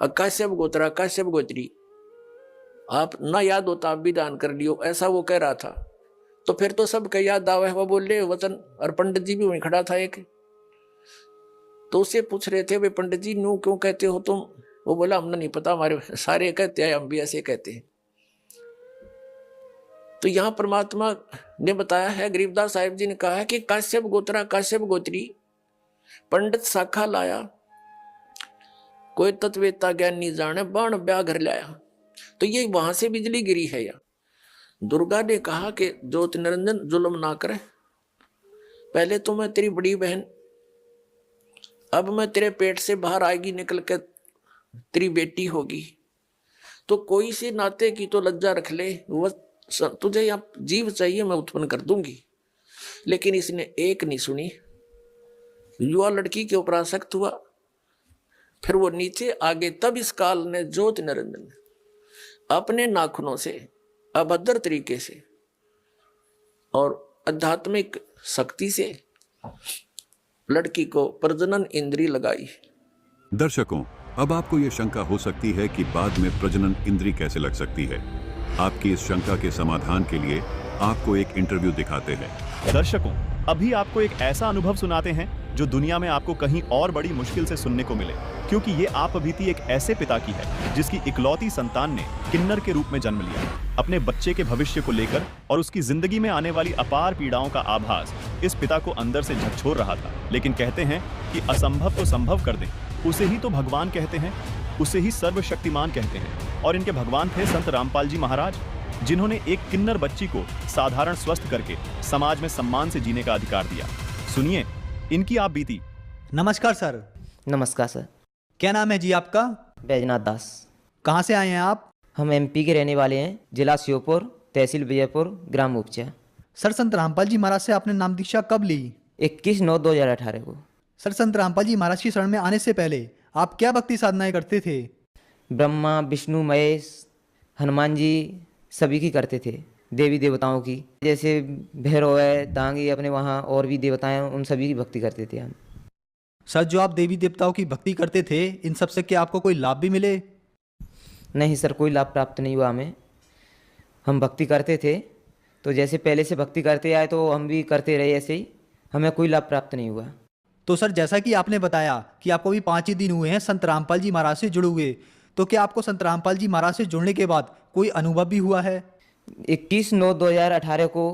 काश्यप गोत्रा काश्यप गोत्री, आप ना याद होता आप भी दान कर लियो, ऐसा वो कह रहा था। तो फिर तो सबके याद आवे, वो बोले वचन, और पंडित जी भी वहीं खड़ा था एक। तो उससे पूछ रहे थे, वे पंडित जी न्यू क्यों कहते हो तुम? वो बोला हमने नहीं पता, हमारे सारे कहते हैं, हम भी ऐसे कहते हैं। तो यहां परमात्मा ने बताया है, गरीबदास साहिब जी ने कहा है कि काश्यप गोत्रा काश्यप गोत्री पंडित शाखा लाया, कोई तत्वेता ज्ञान नहीं जाने बाण ब्याह घर लाया। तो ये वहां से बिजली गिरी है। या दुर्गा ने कहा कि ज्योति निरंजन जुल्म ना करे, पहले तो मैं तेरी बड़ी बहन, अब मैं तेरे पेट से बाहर आएगी निकल के तेरी बेटी होगी, तो कोई से नाते की तो लज्जा रख ले, वह तुझे यहाँ जीव चाहिए मैं उत्पन्न कर दूंगी। लेकिन इसने एक नहीं सुनी, युवा लड़की के ऊपर आसक्त हुआ, फिर वो नीचे आगे। तब इस काल ने ज्योति निरंजन अपने नाखूनों से अभद्र तरीके से और आध्यात्मिक शक्ति से लड़की को प्रजनन इंद्री लगाई। दर्शकों, अब आपको यह शंका हो सकती है कि बाद में प्रजनन इंद्री कैसे लग सकती है। आपकी इस शंका के समाधान के लिए आपको एक इंटरव्यू दिखाते हैं। दर्शकों, अभी आपको एक ऐसा अनुभव सुनाते हैं जो दुनिया में आपको कहीं और बड़ी मुश्किल से सुनने को मिले, क्योंकि ये आपबीती एक ऐसे पिता की है जिसकी इकलौती संतान ने किन्नर के रूप में जन्म लिया। अपने बच्चे के भविष्य को लेकर और उसकी जिंदगी में आने वाली अपार पीड़ाओं का आभास इस पिता को अंदर से झकझोर रहा था। लेकिन कहते हैं कि असंभव को संभव कर दे, उसे ही तो भगवान कहते हैं, उसे ही सर्वशक्तिमान कहते हैं। और इनके भगवान थे संत रामपाल जी महाराज, जिन्होंने एक किन्नर बच्ची को साधारण स्वस्थ करके समाज में सम्मान से जीने का अधिकार दिया। सुनिए इनकी आप बीती। नमस्कार सर। नमस्कार सर। क्या नाम है जी आपका? बैजनाथ दास। कहाँ से आए हैं आप? हम एमपी के रहने वाले हैं, जिला श्योपुर, तहसील विजयपुर, ग्राम उपचा। सर, संत रामपाल जी महाराज से आपने नाम दीक्षा कब ली? 21/9/2018 को। सर, संत रामपाल जी महाराज की शरण में आने से पहले आप क्या भक्ति साधनाएं करते थे? ब्रह्मा विष्णु महेश हनुमान जी सभी की करते थे, देवी देवताओं की, जैसे भैरव है, दांगी, अपने वहाँ और भी देवताएं, उन सभी की भक्ति करते थे हम। सर, जो आप देवी देवताओं की भक्ति करते थे, इन सब से क्या आपको कोई लाभ भी मिले? नहीं सर, कोई लाभ प्राप्त नहीं हुआ हमें। हम भक्ति करते थे तो जैसे पहले से भक्ति करते आए तो हम भी करते रहे ऐसे ही, हमें कोई लाभ प्राप्त नहीं हुआ। तो सर, जैसा कि आपने बताया कि आपको भी 5 ही दिन हुए हैं संत रामपाल जी महाराज से जुड़े हुए, तो क्या आपको संत रामपाल जी महाराज से जुड़ने के बाद कोई अनुभव भी हुआ है? 21/9/2018 को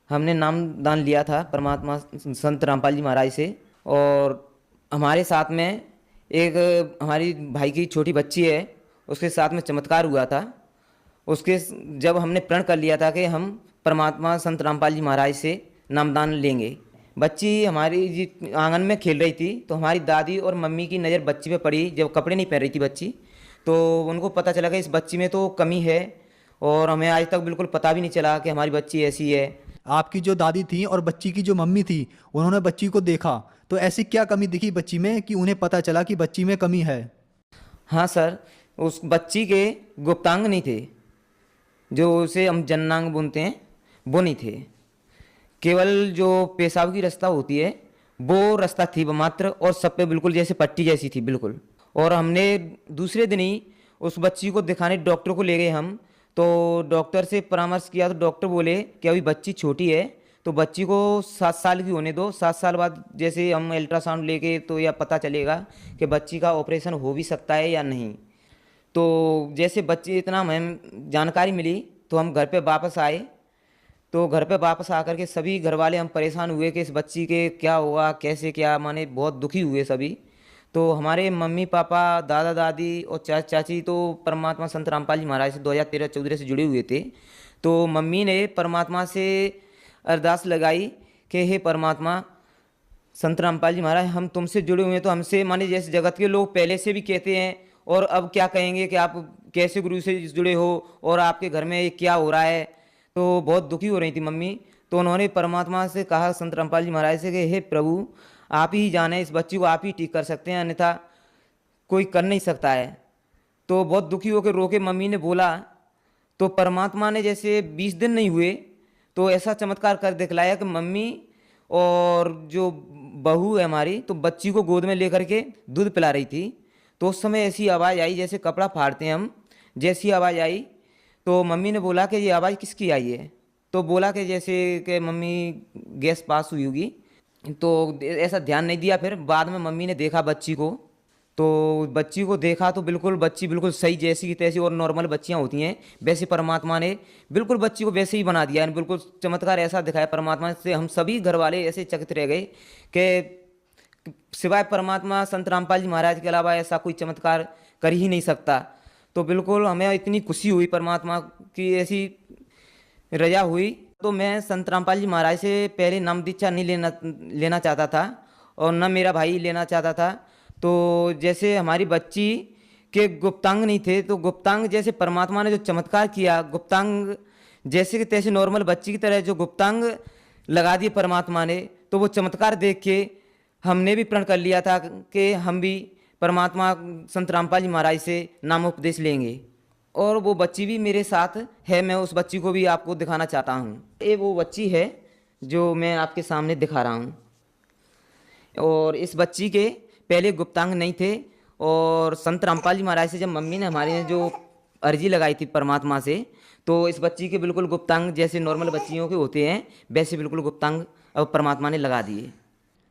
हमने नाम दान लिया था परमात्मा संत रामपाल जी महाराज से, और हमारे साथ में एक हमारी भाई की छोटी बच्ची है, उसके साथ में चमत्कार हुआ था। उसके जब हमने प्रण कर लिया था कि हम परमात्मा संत रामपाल जी महाराज से नामदान लेंगे। बच्ची हमारी जी आंगन में खेल रही थी, तो हमारी दादी और मम्मी की नज़र बच्ची पे पड़ी। जब कपड़े नहीं पहन रही थी बच्ची, तो उनको पता चला कि इस बच्ची में तो कमी है, और हमें आज तक बिल्कुल पता भी नहीं चला कि हमारी बच्ची ऐसी है। आपकी जो दादी थी और बच्ची की जो मम्मी थी, उन्होंने बच्ची को देखा, तो ऐसी क्या कमी दिखी बच्ची में कि उन्हें पता चला कि बच्ची में कमी है? हाँ सर, उस बच्ची के गुप्तांग नहीं थे, जो उसे हम जननांग बोलते हैं, वो नहीं थे। केवल जो पेशाब की रास्ता होती है वो रास्ता थी मात्र, और सब पे बिल्कुल जैसे पट्टी जैसी थी बिल्कुल। और हमने दूसरे दिन ही उस बच्ची को दिखाने डॉक्टर को ले गए हम, तो डॉक्टर से परामर्श किया, तो डॉक्टर बोले कि अभी बच्ची छोटी है, तो बच्ची को 7 साल की होने दो। 7 साल बाद जैसे हम अल्ट्रासाउंड लेके तो यह पता चलेगा कि बच्ची का ऑपरेशन हो भी सकता है या नहीं। तो जैसे बच्ची इतना हमें जानकारी मिली, तो हम घर पे वापस आए। तो घर पे वापस आकर के सभी घर वाले हम परेशान हुए कि इस बच्ची के क्या हुआ, कैसे क्या, माने बहुत दुखी हुए सभी। तो हमारे मम्मी पापा, दादा दादी और चाची तो परमात्मा संत रामपाल जी महाराज से 2013-14 से जुड़े हुए थे। तो मम्मी ने परमात्मा से अरदास लगाई कि हे परमात्मा संत रामपाल जी महाराज, हम तुमसे जुड़े हुए हैं, तो हमसे माने जैसे जगत के लोग पहले से भी कहते हैं, और अब क्या कहेंगे कि आप कैसे गुरु से जुड़े हो और आपके घर में ये क्या हो रहा है। तो बहुत दुखी हो रही थी मम्मी। तो उन्होंने परमात्मा से कहा, संत रामपाल जी महाराज से, कि हे प्रभु आप ही जाने, इस बच्ची को आप ही ठीक कर सकते हैं, अन्यथा कोई कर नहीं सकता है। तो बहुत दुखी होकर रोके मम्मी ने बोला, तो परमात्मा ने जैसे 20 दिन नहीं हुए तो ऐसा चमत्कार कर दिखलाया कि मम्मी और जो बहू है हमारी, तो बच्ची को गोद में लेकर के दूध पिला रही थी। तो उस समय ऐसी आवाज़ आई जैसे कपड़ा फाड़ते हैं हम, जैसी आवाज़ आई तो मम्मी ने बोला कि ये आवाज़ किसकी आई है। तो बोला कि जैसे कि मम्मी गैस पास हुई होगी। तो ऐसा ध्यान नहीं दिया। फिर बाद में मम्मी ने देखा बच्ची को, तो बच्ची को देखा तो बिल्कुल बच्ची बिल्कुल सही जैसी की तैसी, और नॉर्मल बच्चियां होती हैं वैसे परमात्मा ने बिल्कुल बच्ची को वैसे ही बना दिया। बिल्कुल चमत्कार ऐसा दिखाया परमात्मा से, हम सभी घर वाले ऐसे चकित रह गए कि सिवाय परमात्मा संत रामपाल जी महाराज के अलावा ऐसा कोई चमत्कार कर ही नहीं सकता। तो बिल्कुल हमें इतनी खुशी हुई, परमात्मा की ऐसी रजा हुई। तो मैं संत रामपाल जी महाराज से पहले नाम दीक्षा नहीं लेना चाहता था, और न मेरा भाई लेना चाहता था। तो जैसे हमारी बच्ची के गुप्तांग नहीं थे, तो गुप्तांग जैसे परमात्मा ने जो चमत्कार किया, गुप्तांग जैसे कि तैसे नॉर्मल बच्ची की तरह जो गुप्तांग लगा दिए परमात्मा ने, तो वो चमत्कार देख के हमने भी प्रण कर लिया था कि हम भी परमात्मा संत रामपाल जी महाराज से नामोपदेश लेंगे। और वो बच्ची भी मेरे साथ है, मैं उस बच्ची को भी आपको दिखाना चाहता हूँ। ये वो बच्ची है जो मैं आपके सामने दिखा रहा हूँ। और इस बच्ची के पहले गुप्तांग नहीं थे, और संत रामपाल जी महाराज से जब मम्मी ने हमारे जो अर्जी लगाई थी परमात्मा से, तो इस बच्ची के बिल्कुल गुप्तांग जैसे नॉर्मल बच्चियों के होते हैं वैसे बिल्कुल गुप्तांग अब परमात्मा ने लगा दिए।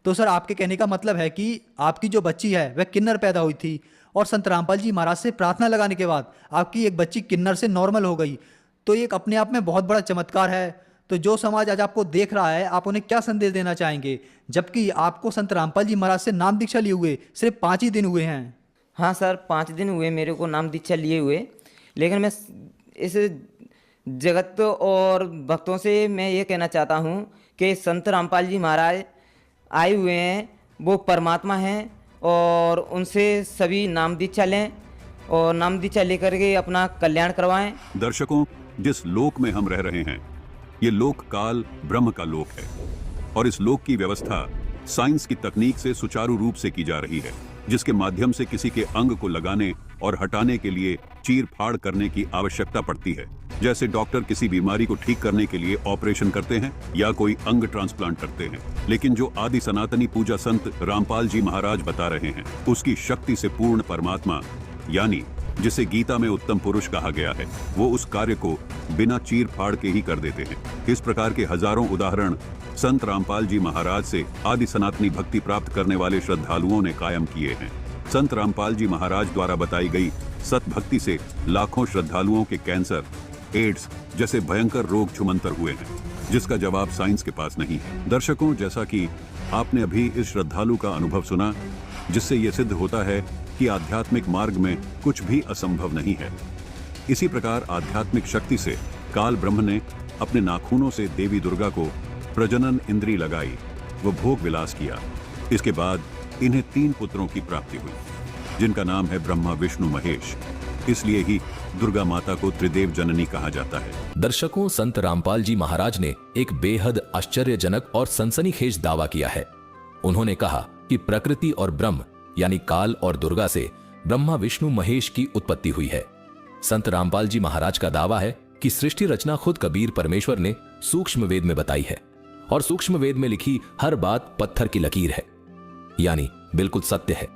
तो सर आपके कहने का मतलब है कि आपकी जो बच्ची है वह किन्नर पैदा हुई थी, और संत रामपाल जी महाराज से प्रार्थना लगाने के बाद आपकी एक बच्ची किन्नर से नॉर्मल हो गई। तो ये एक अपने आप में बहुत बड़ा चमत्कार है। तो जो समाज आज आपको देख रहा है, आप उन्हें क्या संदेश देना चाहेंगे, जबकि आपको संत रामपाल जी महाराज से नाम दीक्षा लिए हुए सिर्फ 5 ही दिन हुए हैं? हाँ सर, 5 दिन हुए मेरे को नाम दीक्षा लिए हुए, लेकिन मैं इस जगत और भक्तों से मैं ये कहना चाहता हूँ कि संत रामपाल जी महाराज आए हुए हैं, वो परमात्मा हैं, और उनसे सभी नाम दीक्षा लें और नाम दीक्षा लेकर के अपना कल्याण करवाएं। दर्शकों, जिस लोक में हम रह रहे हैं, ये लोक काल ब्रह्म का लोक है, और इस लोक की व्यवस्था साइंस की तकनीक से सुचारू रूप से की जा रही है, जिसके माध्यम से किसी के अंग को लगाने और हटाने के लिए चीर फाड़ करने की आवश्यकता पड़ती है। जैसे डॉक्टर किसी बीमारी को ठीक करने के लिए ऑपरेशन करते हैं या कोई अंग ट्रांसप्लांट करते हैं, लेकिन जो आदि सनातनी पूजा संत रामपाल जी महाराज बता रहे हैं, उसकी शक्ति से पूर्ण परमात्मा, यानी जिसे गीता में उत्तम पुरुष कहा गया है, वो उस कार्य को बिना चीर फाड़ के ही कर देते हैं। इस प्रकार के हजारों उदाहरण संत रामपाल जी महाराज से आदि सनातनी भक्ति प्राप्त करने वाले श्रद्धालुओं ने कायम किए हैं। संत रामपाल जी महाराज द्वारा बताई गई सत भक्ति से लाखों श्रद्धालुओं के कैंसर, एड्स जैसे भयंकर रोग छुमंतर हुए हैं, जिसका जवाब साइंस के पास नहीं है। दर्शकों, जैसा कि आपने अभी इस श्रद्धालु का अनुभव सुना, जिससे यह सिद्ध होता है कि आध्यात्मिक मार्ग में कुछ भी असंभव नहीं है। इसी प्रकार आध्यात्मिक शक्ति से काल ब्रह्म ने अपने नाखूनों से देवी दुर्गा को प्रजनन इंद्री लगाई व भोग विलास किया। इसके बाद इन्हें 3 पुत्रों की प्राप्ति हुई, जिनका नाम है ब्रह्मा, विष्णु, महेश। इसलिए ही दुर्गा माता को त्रिदेव जननी कहा जाता है। दर्शकों, संत रामपाल जी महाराज ने एक बेहद आश्चर्यजनक और सनसनीखेज दावा किया है। उन्होंने कहा कि प्रकृति और ब्रह्म यानी काल और दुर्गा से ब्रह्मा, विष्णु, महेश की उत्पत्ति हुई है। संत रामपाल जी महाराज का दावा है कि सृष्टि रचना खुद कबीर परमेश्वर ने सूक्ष्म वेद में बताई है और सूक्ष्म वेद में लिखी हर बात पत्थर की लकीर है, यानी बिल्कुल सत्य है।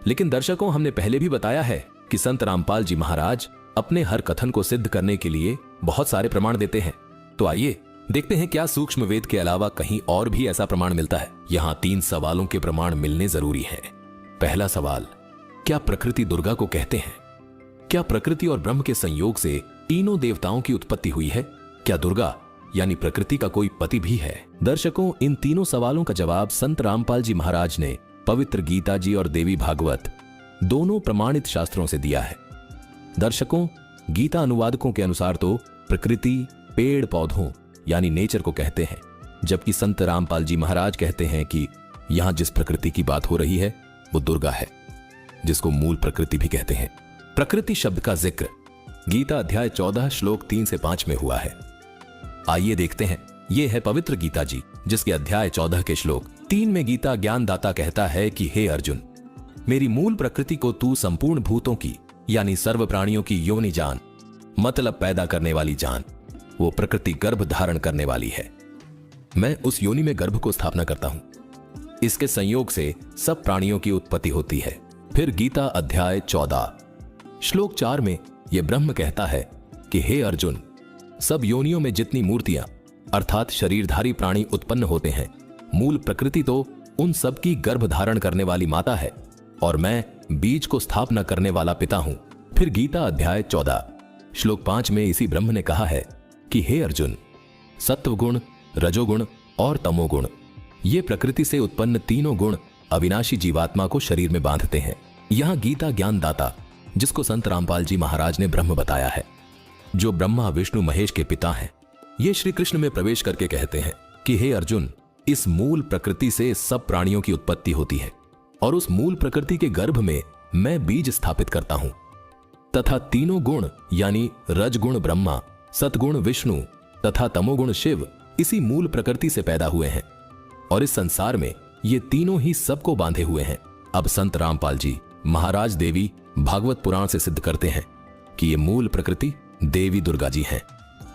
लेकिन दर्शकों, हमने पहले भी बताया है कि संत रामपाल जी महाराज अपने हर कथन को सिद्ध करने के लिए बहुत सारे प्रमाण देते हैं। तो आइए देखते हैं क्या सूक्ष्म वेद के अलावा कहीं और भी ऐसा प्रमाण मिलता है। यहाँ 3 सवालों के प्रमाण मिलने जरूरी हैं। पहला सवाल, क्या प्रकृति दुर्गा को कहते हैं? क्या प्रकृति और ब्रह्म के संयोग से तीनों देवताओं की उत्पत्ति हुई है? क्या दुर्गा यानी प्रकृति का कोई पति भी है? दर्शकों, इन तीनों सवालों का जवाब संत रामपाल जी महाराज ने पवित्र गीता जी और देवी भागवत दोनों प्रमाणित शास्त्रों से दिया है। दर्शकों, गीता अनुवादकों के अनुसार तो प्रकृति पेड़ पौधों यानी नेचर को कहते हैं, जबकि संत रामपाल जी महाराज कहते हैं कि यहां जिस प्रकृति की बात हो रही है वो दुर्गा है, जिसको मूल प्रकृति भी कहते हैं। प्रकृति शब्द का जिक्र गीता अध्याय 14 श्लोक 3 से 5 में हुआ है। आइए देखते हैं। यह है पवित्र गीता जी, जिसके अध्याय 14 के श्लोक 3 में गीता ज्ञानदाता कहता है कि हे अर्जुन, मेरी मूल प्रकृति को तू संपूर्ण भूतों की यानी सर्व प्राणियों की योनि जान, मतलब पैदा करने वाली जान। वो प्रकृति गर्भ धारण करने वाली है। मैं उस योनि में गर्भ को स्थापना करता हूं। इसके संयोग से सब प्राणियों की उत्पत्ति होती है। फिर गीता अध्याय 14 श्लोक 4 में यह ब्रह्म कहता है कि हे अर्जुन, सब योनियों में जितनी मूर्तियां अर्थात शरीरधारी प्राणी उत्पन्न होते हैं, मूल प्रकृति तो उन सब की गर्भ धारण करने वाली माता है और मैं बीज को स्थापना करने वाला पिता हूं। फिर गीता अध्याय 14 श्लोक 5 में इसी ब्रह्म ने कहा है कि हे अर्जुन, सत्वगुण, रजोगुण और तमोगुण ये प्रकृति से उत्पन्न तीनों गुण अविनाशी जीवात्मा को शरीर में बांधते हैं। यहां गीता ज्ञानदाता, जिसको संत रामपाल जी महाराज ने ब्रह्म बताया है, जो ब्रह्मा, विष्णु, महेश के पिता हैं, ये श्री कृष्ण में प्रवेश करके कहते हैं कि हे अर्जुन, इस मूल प्रकृति से सब प्राणियों की उत्पत्ति होती है और उस मूल प्रकृति के गर्भ में मैं बीज स्थापित करता हूं तथा तीनों गुण यानी रजगुण ब्रह्मा, सतगुण विष्णु तथा तमोगुण शिव इसी मूल प्रकृति से पैदा हुए हैं और इस संसार में ये तीनों ही सबको बांधे हुए हैं। अब संत रामपाल जी महाराज देवी भागवत पुराण से सिद्ध करते हैं कि ये मूल प्रकृति देवी दुर्गा जी हैं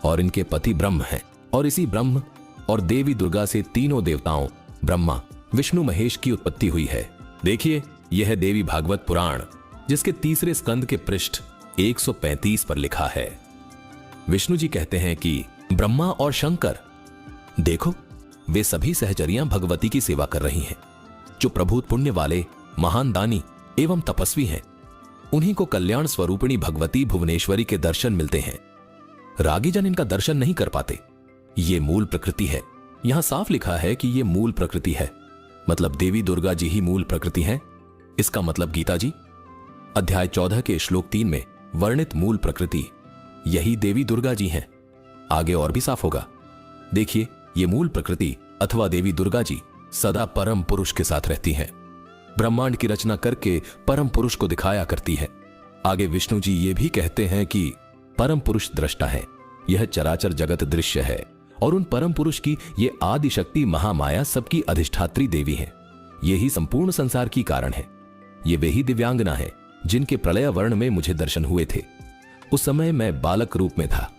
और इनके पति ब्रह्म हैं और इसी ब्रह्म और देवी दुर्गा से तीनों देवताओं ब्रह्मा, विष्णु, महेश की उत्पत्ति हुई है। देखिए, यह है देवी भागवत पुराण, जिसके 3 स्कंद के पृष्ठ 135 पर लिखा है। विष्णु जी कहते हैं कि ब्रह्मा और शंकर, देखो वे सभी सहचरियां भगवती की सेवा कर रही हैं, जो प्रभुत पुण्य वाले महान दानी एवं तपस्वी हैं। उन्हीं को कल्याण स्वरूपिणी भगवती भुवनेश्वरी के दर्शन मिलते हैं। रागी जन इनका दर्शन नहीं कर पाते। ये मूल प्रकृति है। यहां साफ लिखा है कि ये मूल प्रकृति है, मतलब देवी दुर्गा जी ही मूल प्रकृति हैं। इसका मतलब गीता जी अध्याय 14 के श्लोक 3 में वर्णित मूल प्रकृति यही देवी दुर्गा जी हैं। आगे और भी साफ होगा। देखिए, ये मूल प्रकृति अथवा देवी दुर्गा जी सदा परम पुरुष के साथ रहती हैं। ब्रह्मांड की रचना करके परम पुरुष को दिखाया करती है। आगे विष्णु जी ये भी कहते हैं कि परम पुरुष दृष्टा है, यह चराचर जगत दृश्य है और उन परम पुरुष की ये आदि शक्ति महामाया सबकी अधिष्ठात्री देवी है। यही संपूर्ण संसार की कारण है। ये वे ही दिव्यांगना है जिनके प्रलय वर्ण में मुझे दर्शन हुए थे। उस समय मैं बालक रूप में था।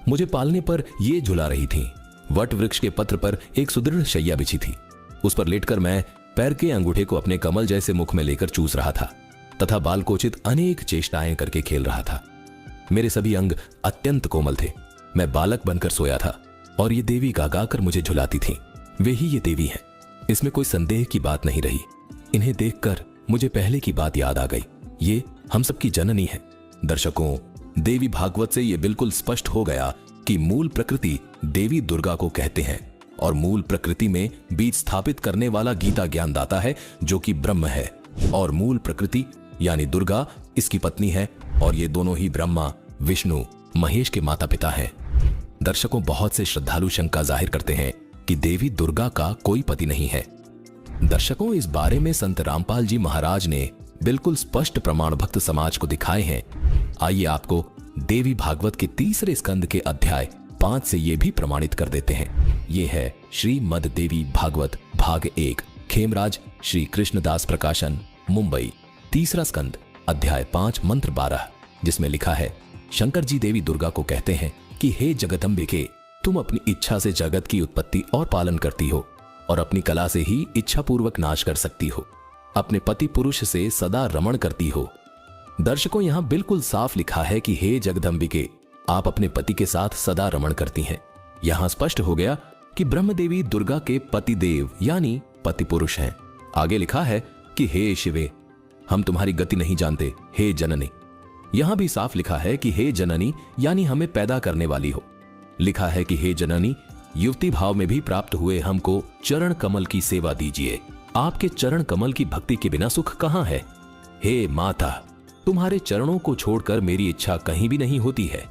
मुझे पालने पर ये झुला रही थी। वट वृक्ष के पत्र पर एक सुदृढ़ शैया बिछी थी। उस पर लेटकर मैं पैर के अंगूठे को अपने कमल जैसे मुख में लेकर चूस रहा था तथा बालकोचित अनेक चेष्टाएं करके खेल रहा था। मेरे सभी अंग अत्यंत कोमल थे। मैं बालक बनकर सोया था और ये देवी गाकर मुझे झुलाती थी। वे ही ये देवी हैं, इसमें कोई संदेह की बात नहीं रही। इन्हें देखकर मुझे पहले की बात याद आ गई। ये हम सबकी जननी है। दर्शकों, देवी भागवत से यह बिल्कुल स्पष्ट हो गया कि मूल प्रकृति देवी दुर्गा को कहते हैं और मूल प्रकृति में बीज स्थापित करने वाला गीता ज्ञानदाता है, जो कि ब्रह्म है। और मूल प्रकृति यानी दुर्गा इसकी पत्नी है और ये दोनों ही ब्रह्मा, विष्णु, महेश के माता पिता हैं। दर्शकों, बहुत से श्रद्धालु शंका जाहिर करते हैं कि देवी दुर्गा का कोई पति नहीं है। दर्शकों, इस बारे में संत रामपाल जी महाराज ने बिल्कुल स्पष्ट प्रमाण भक्त समाज को दिखाए हैं। आइए आपको देवी भागवत के 3 स्कंद के अध्याय 5 से ये भी प्रमाणित कर देते हैं। ये है श्रीमद देवी भागवत भाग 1, खेमराज श्री कृष्णदास प्रकाशन, मुंबई, 3 स्कंद अध्याय 5 मंत्र 12, जिसमें लिखा है, शंकर जी देवी दुर्गा को कहते हैं कि हे जगदम्बिके, तुम अपनी इच्छा से जगत की उत्पत्ति और पालन करती हो और अपनी कला से ही इच्छा पूर्वक नाश कर सकती हो। अपने पति पुरुष से सदा रमण करती हो। दर्शकों, यहां बिल्कुल साफ लिखा है कि हे जगदम्बिके, आप अपने पति के साथ सदा रमण करती हैं। यहां स्पष्ट हो गया कि ब्रह्म देवी दुर्गा के पति देव यानी पति पुरुष हैं। आगे लिखा है कि हे शिवे, हम तुम्हारी गति नहीं जानते, हे जननी। यहां भी साफ लिखा है कि हे जननी यानी हमें पैदा करने वाली हो। लिखा है कि हे जननी, युवती भाव में भी प्राप्त हुए हमको चरण कमल की सेवा दीजिए। आपके चरण कमल की भक्ति के बिना सुख कहां है। हे माता, तुम्हारे चरणों को छोड़कर मेरी इच्छा कहीं भी नहीं होती है।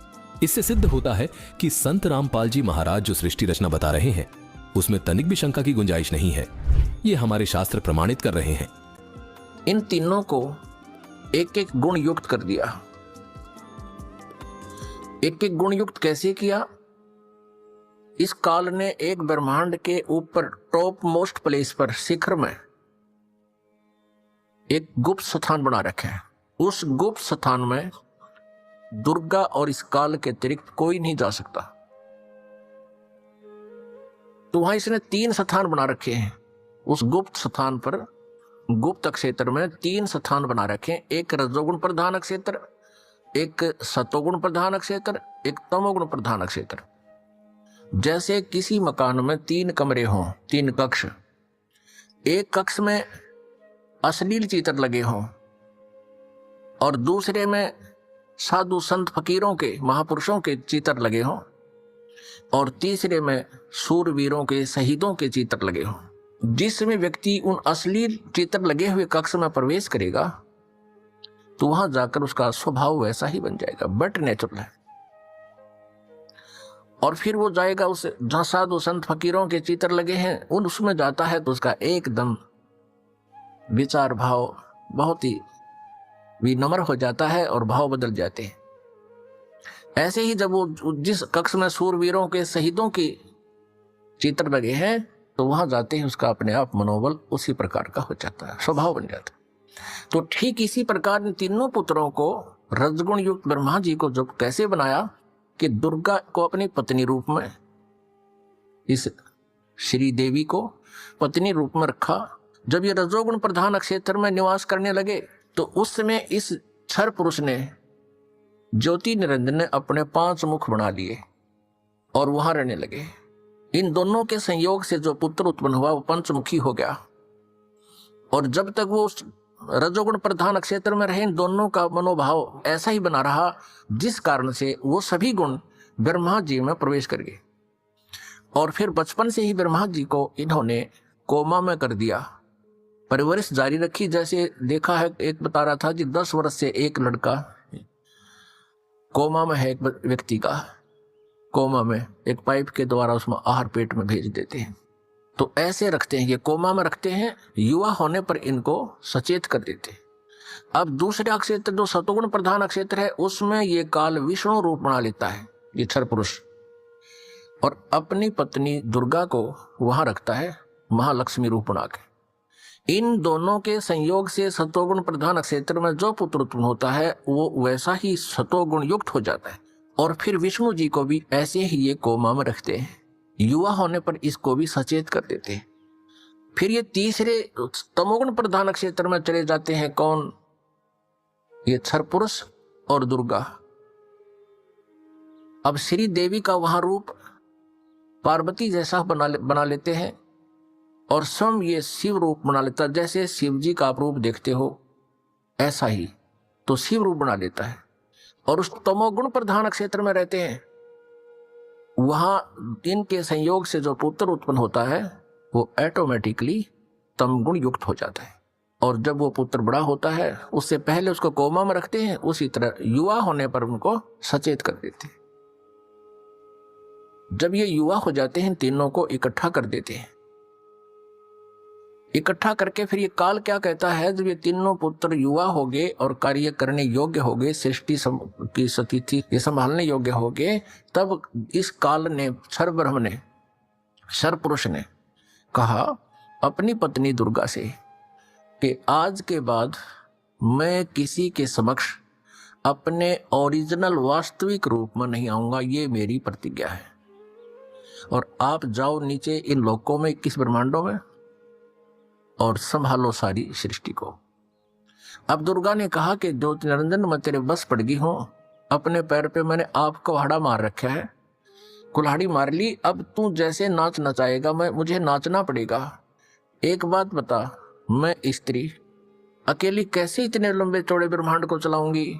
इससे सिद्ध होता है कि संत रामपाल जी महाराज जो सृष्टि रचना बता रहे हैं उसमें तनिक भी शंका की गुंजाइश नहीं है। ये हमारे शास्त्र प्रमाणित कर रहे हैं। इन तीनों को एक एक गुण युक्त कर दिया। एक एक गुण युक्त कैसे किया? इस काल ने एक ब्रह्मांड के ऊपर टॉप मोस्ट प्लेस पर, शिखर में एक गुप्त स्थान बना रखे हैं। उस गुप्त स्थान में दुर्गा और इस काल के अतिरिक्त कोई नहीं जा सकता। तो वहां इसने 3 स्थान बना रखे हैं। उस गुप्त स्थान पर, गुप्त क्षेत्र में 3 स्थान बना रखे हैं। एक रजोगुण प्रधान क्षेत्र, एक सतोगुण प्रधान क्षेत्र, एक तमोगुण प्रधान क्षेत्र। जैसे किसी मकान में 3 कमरे हों, 3 कक्ष, एक कक्ष में अश्लील चित्र लगे हों और दूसरे में साधु संत फकीरों के, महापुरुषों के चित्र लगे हों और तीसरे में सूरवीरों के, शहीदों के चित्र लगे हों। जिसमें व्यक्ति उन अश्लील चित्र लगे हुए कक्ष में प्रवेश करेगा तो वहां जाकर उसका स्वभाव वैसा ही बन जाएगा, बट नेचुरल है। और फिर वो जाएगा उस जहां साधु संत फकीरों के चित्र लगे हैं उसमें जाता है तो उसका एकदम विचार भाव बहुत ही विनम्र हो जाता है और भाव बदल जाते हैं। ऐसे ही जब वो जिस कक्ष में सूरवीरों के, शहीदों के चित्र लगे हैं तो वहां जाते ही उसका अपने आप मनोबल उसी प्रकार का हो जाता है, स्वभाव बन जाता है। तो ठीक इसी प्रकार इन तीनों पुत्रों को, रजगुण युक्त ब्रह्मा जी को जब कैसे बनाया कि दुर्गा को अपनी पत्नी रूप में, इस श्री देवी को पत्नी रूप में रखा। जब ये रजोगुण प्रधान क्षेत्र में निवास करने लगे तो उस समय इस क्षर पुरुष ने, ज्योति निरंजन ने अपने 5 मुख बना लिए और वहां रहने लगे। इन दोनों के संयोग से जो पुत्र उत्पन्न हुआ वो पंचमुखी हो गया। और जब तक वो रजोगुण प्रधान क्षेत्र में रहे इन दोनों का मनोभाव ऐसा ही बना रहा, जिस कारण से वो सभी गुण ब्रह्मा जी में प्रवेश कर गए। और फिर बचपन से ही ब्रह्मा जी को इन्होंने कोमा में कर दिया, परवरिश जारी रखी। जैसे देखा है, एक बता रहा था कि 10 वर्ष से एक लड़का कोमा में है, एक व्यक्ति का कोमा में, एक पाइप के द्वारा उसमें आहार पेट में भेज देते हैं। तो ऐसे रखते हैं, ये कोमा में रखते हैं, युवा होने पर इनको सचेत कर देते हैं। अब दूसरे क्षेत्र जो सतोगुण प्रधान क्षेत्र है उसमें ये काल विष्णु रूप बना लेता है, ये क्षर पुरुष, और अपनी पत्नी दुर्गा को वहां रखता है महालक्ष्मी रूप बना के। इन दोनों के संयोग से सतोगुण प्रधान क्षेत्र में जो पुत्र उत्पन्न होता है वो वैसा ही सतोगुण युक्त हो जाता है। और फिर विष्णु जी को भी ऐसे ही ये कोमा में रखते हैं, युवा होने पर इसको भी सचेत कर देते हैं। फिर ये तीसरे तमोगुण प्रधान क्षेत्र में चले जाते हैं। कौन? ये क्षर पुरुष और दुर्गा। अब श्री देवी का वहां रूप पार्वती जैसा बना लेते हैं और स्वयं ये शिव रूप बना लेता है। जैसे शिव जी का आप रूप देखते हो ऐसा ही तो शिव रूप बना लेता है। और उस तमोगुण प्रधान क्षेत्र में रहते हैं, वहां इनके संयोग से जो पुत्र उत्पन्न होता है वो ऑटोमेटिकली तमगुण युक्त हो जाता है और जब वो पुत्र बड़ा होता है उससे पहले उसको कोमा में रखते हैं, उसी तरह युवा होने पर उनको सचेत कर देते हैं। जब ये युवा हो जाते हैं तीनों को इकट्ठा कर देते हैं। इकट्ठा करके फिर ये काल क्या कहता है, जब ये तीनों पुत्र युवा हो गए और कार्य करने योग्य हो गए, सृष्टि की स्थिति ये संभालने योग्य हो गए, तब इस काल ने क्षर ब्रह्म ने, क्षर पुरुष ने कहा अपनी पत्नी दुर्गा से कि आज के बाद मैं किसी के समक्ष अपने ओरिजिनल वास्तविक रूप में नहीं आऊंगा, ये मेरी प्रतिज्ञा है। और आप जाओ नीचे इन लोकों में, 21 ब्रह्मांडों में, और संभालो सारी सृष्टि को। अब दुर्गा ने कहा कि जो निरंजन मैं तेरे बस पड़ गई हूं, अपने पैर पे मैंने आपको कुल्हाड़ा मार रखा है, कुल्हाड़ी मार ली, अब तू जैसे नाच नचाएगा मुझे नाचना पड़ेगा। एक बात बता, मैं स्त्री अकेली कैसे इतने लंबे चौड़े ब्रह्मांड को चलाऊंगी,